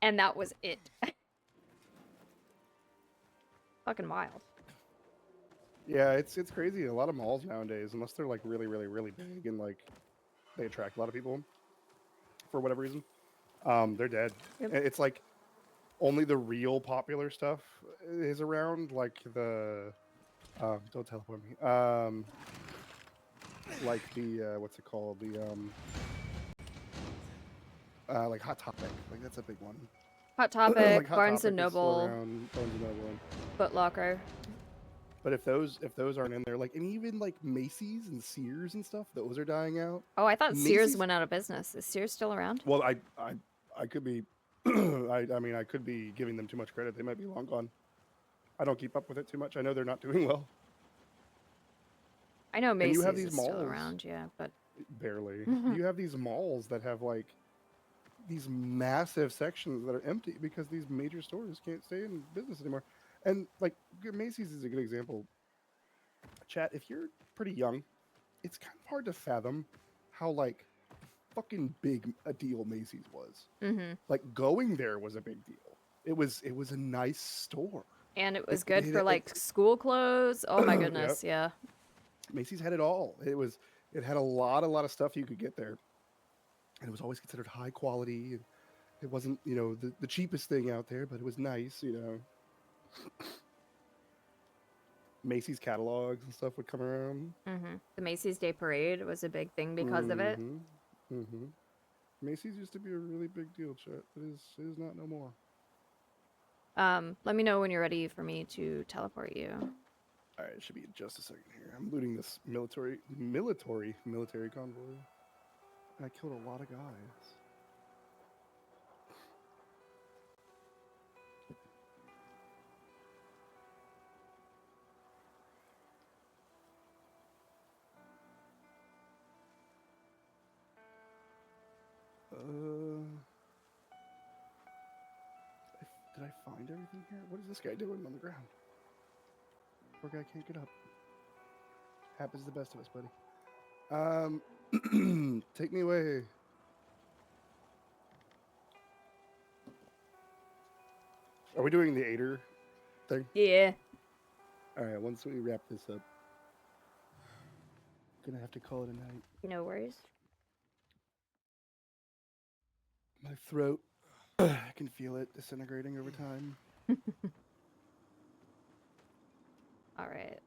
And that was it. Fucking wild. Yeah, it's crazy. A lot of malls nowadays, unless they're like really, really, really big and like they attract a lot of people for whatever reason, they're dead. Yep. It's like only the real popular stuff is around, like the don't teleport me. Like the what's it called? The like Hot Topic. Like that's a big one. Hot Topic, Like Hot Barnes Topic and is still Noble, around, Barnes and Noble. Foot Locker. But if those aren't in there, like, and even like Macy's and Sears and stuff, those are dying out. Oh, I thought Sears Macy's- went out of business. Is Sears still around? Well, I could be, I mean, I could be giving them too much credit. They might be long gone. I don't keep up with it too much. I know they're not doing well. I know And Macy's you have these is still malls. around, yeah, but Barely. You have these malls that have like these massive sections that are empty because these major stores can't stay in business anymore. And like Macy's is a good example. Chat, if you're pretty young, it's kind of hard to fathom how like fucking big a deal Macy's was. Like going there was a big deal. It was a nice store. and it was It- good it- for it- like school clothes. Oh my goodness, yeah. Macy's had it all. It had a lot of stuff you could get there, and it was always considered high quality. And it wasn't, the cheapest thing out there, but it was nice, Macy's catalogs and stuff would come around. The Macy's Day Parade was a big thing because of it. Macy's used to be a really big deal, chat. It is not no more. Let me know when you're ready for me to teleport you. All right, it should be in just a second here. I'm looting this military convoy. And I killed a lot of guys. Did I find everything here? What is this guy doing on the ground? Poor guy can't get up. Happens to the best of us, buddy. Take me away. Are we doing the Aider thing? Yeah. All right, once we wrap this up, gonna have to call it a night. No worries. My throat, I can feel it disintegrating over time. All right.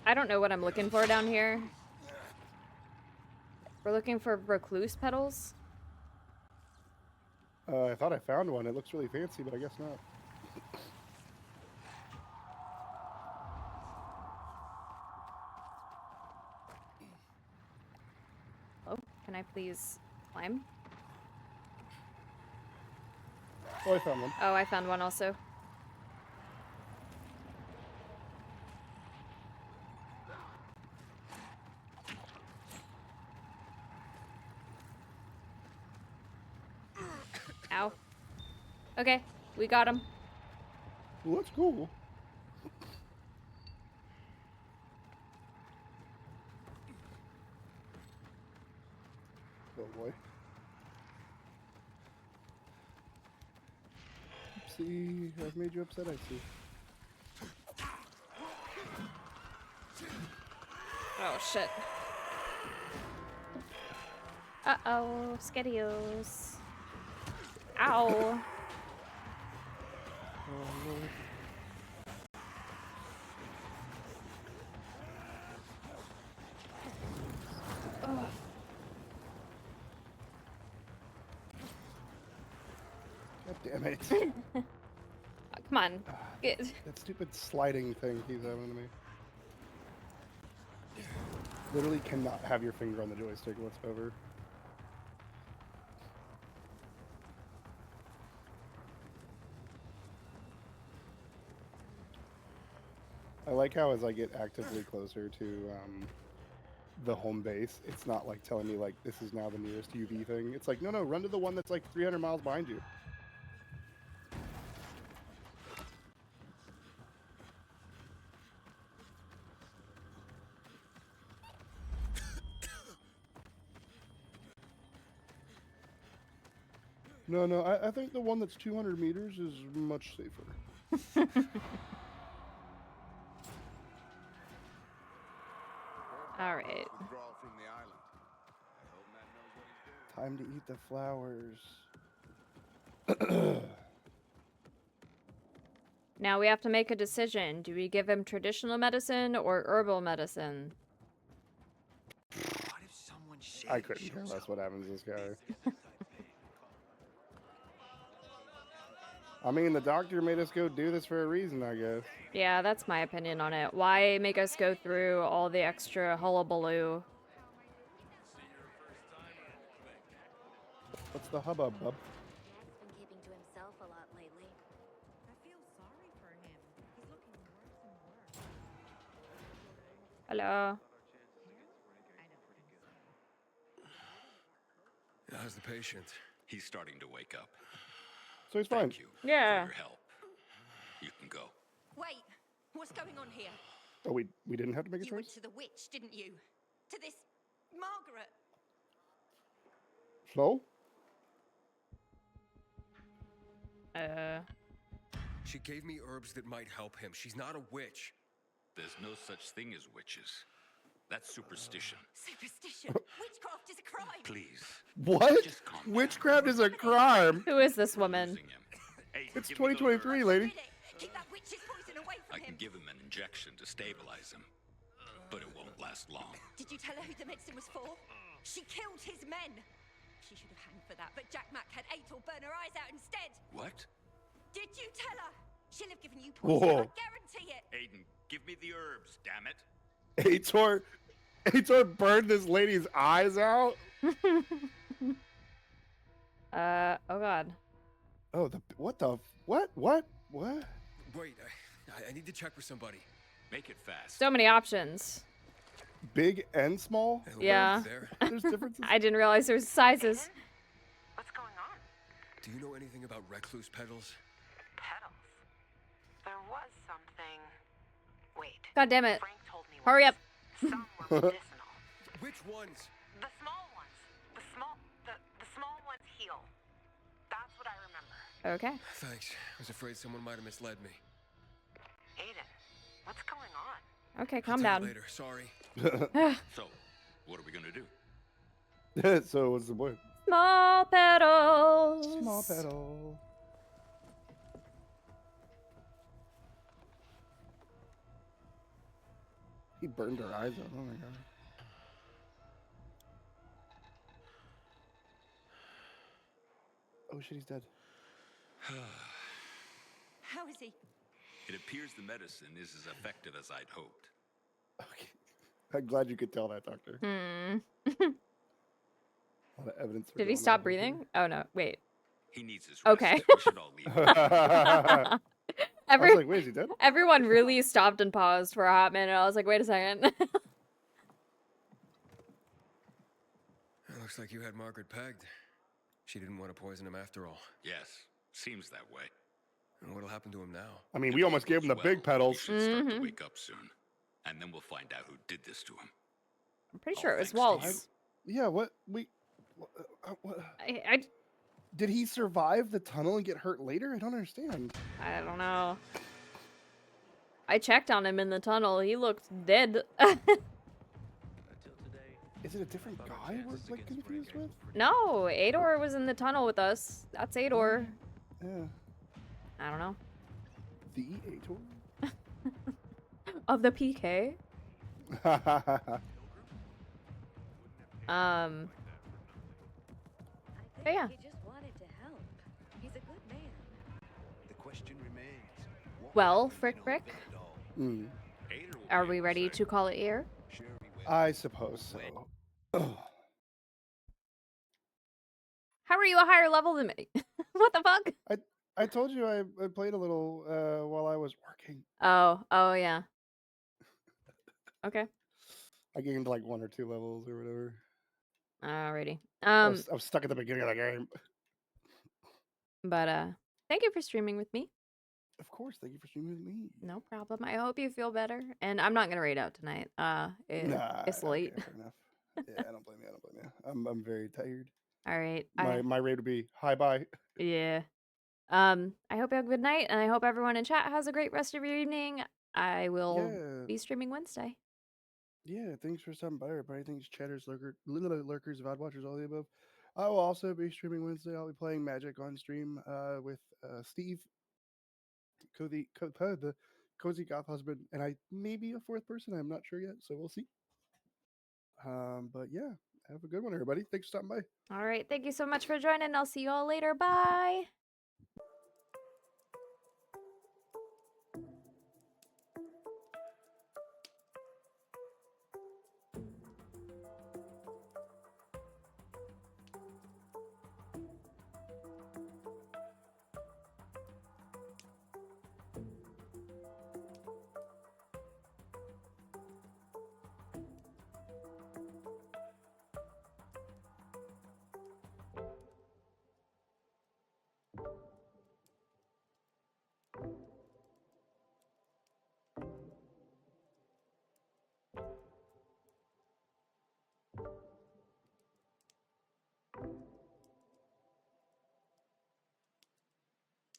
I don't know what I'm looking for down here. We're looking for recluse petals. I thought I found one. It looks really fancy, but I guess not. Oh, can I please climb? Oh, I found one. Oh, I found one also. Ow. Okay, we got him. Well, that's cool. Oh boy. Oopsie, I've made you upset, I see. Oh shit. Uh-oh, Skedios. Ow. Oh, Lord. Oh. God damn it. Come on. Get. That stupid sliding thing keeps happening to me. Literally cannot have your finger on the joystick whatsoever. I like how as I get actively closer to the home base, it's not like telling me like this is now the nearest UV thing. It's like, no, run to the one that's like 300 miles behind you. No, I think the one that's 200 meters is much safer. All right. Time to eat the flowers. Now we have to make a decision. Do we give him traditional medicine or herbal medicine? What if someone I couldn't care less what happens to this guy. I mean, the doctor made us go do this for a reason, I guess. Yeah, that's my opinion on it. Why make us go through all the extra hullabaloo? What's the hubbub, bub? He's been keeping to himself a lot lately. I feel sorry for him. He's looking worse and worse. Hello. How's the patient? He's starting to wake up. So he's fine. Thank you Yeah. for your help. You can go. Wait, what's going on here? Oh, we didn't have to make a You went choice? to the witch, didn't you? To this Margaret. So? She gave me herbs that might help him. She's not a witch. There's no such thing as witches. That's superstition. Superstition. Witchcraft is a crime. Please, What? Witchcraft is a crime. Who is this woman? It's 2023, lady. Keep that witch's poison away from I can give him an injection to stabilize him, but it won't last long. Did you tell her who the medicine was for? She killed his men. She should have hanged for that, but Jack Mack had Ator burn her eyes out instead. What? Did you tell her? She'll have given you poison, Whoa. I guarantee it. Aiden, give me the herbs, damn it. Ator burned this lady's eyes out. Oh god. Oh, what? Wait, I need to check for somebody. Make it fast. So many options. Big and small? Yeah. There's differences. I didn't realize there's sizes. What's going on? Do you know anything about recluse petals? Petals. There was something. Wait. God damn it. Frank told me Hurry up. some were medicinal. Which ones? The small ones. The small ones heal. That's what I remember. Okay. Thanks. I was afraid someone might have misled me. Aiden, what's going on? Okay, I'll calm tell down. you later. Sorry. So, what are we gonna do? So what's the point? Small petals. Small petal. He burned her eyes out. Oh my god. Oh shit, he's dead. How is he? It appears the medicine is as effective as I'd hoped. Okay. I'm glad you could tell that, doctor. Hmm. A lot of evidence. Did he stop breathing? Oh no, wait. He needs his rest. Okay. We should all leave. I was like, wait, is he dead? Everyone really stopped and paused for a hot minute. I was like, wait a second. It looks like you had Margaret pegged. She didn't want to poison him after all. Yes, seems that way. And what'll happen to him now? I mean, we almost gave him the big We petals. should start to wake up soon, and then we'll find out who did this to him. I'm pretty sure it was thanks to Waltz. Yeah, what? I Did he survive the tunnel and get hurt later? I don't understand. I don't know. I checked on him in the tunnel. He looked dead. Is it a different guy we're like confused with? No, Ador was in the tunnel with us. That's Ador. Yeah. I don't know. The Ator? Of the PK. But yeah. He just wanted to help. He's a good man. The question remains. Well, Frick Frick, Mm. are we ready to call it here? I suppose so. How are you a higher level than me? What the fuck? I told you I played a little while I was working. Oh yeah. Okay. I gained like 1 or 2 levels or whatever. Alrighty. I was stuck at the beginning of the game. But thank you for streaming with me. Of course, thank you for streaming with me. No problem. I hope you feel better. And I'm not gonna raid out tonight. It's late. Okay, fair enough. Yeah, I don't blame you. I'm very tired. All right. My raid would be hi bye. Yeah. I hope you have a good night, and I hope everyone in chat has a great rest of your evening. I will be streaming Wednesday. Yeah, thanks for stopping by, everybody. Thanks, chatters, lurkers, VOD watchers, all the above. I will also be streaming Wednesday. I'll be playing Magic on stream with Steve, the Cozy Goth Husband, and I maybe a 4th person. I'm not sure yet, so we'll see. But yeah, have a good one, everybody. Thanks for stopping by. All right. Thank you so much for joining. I'll see you all later. Bye.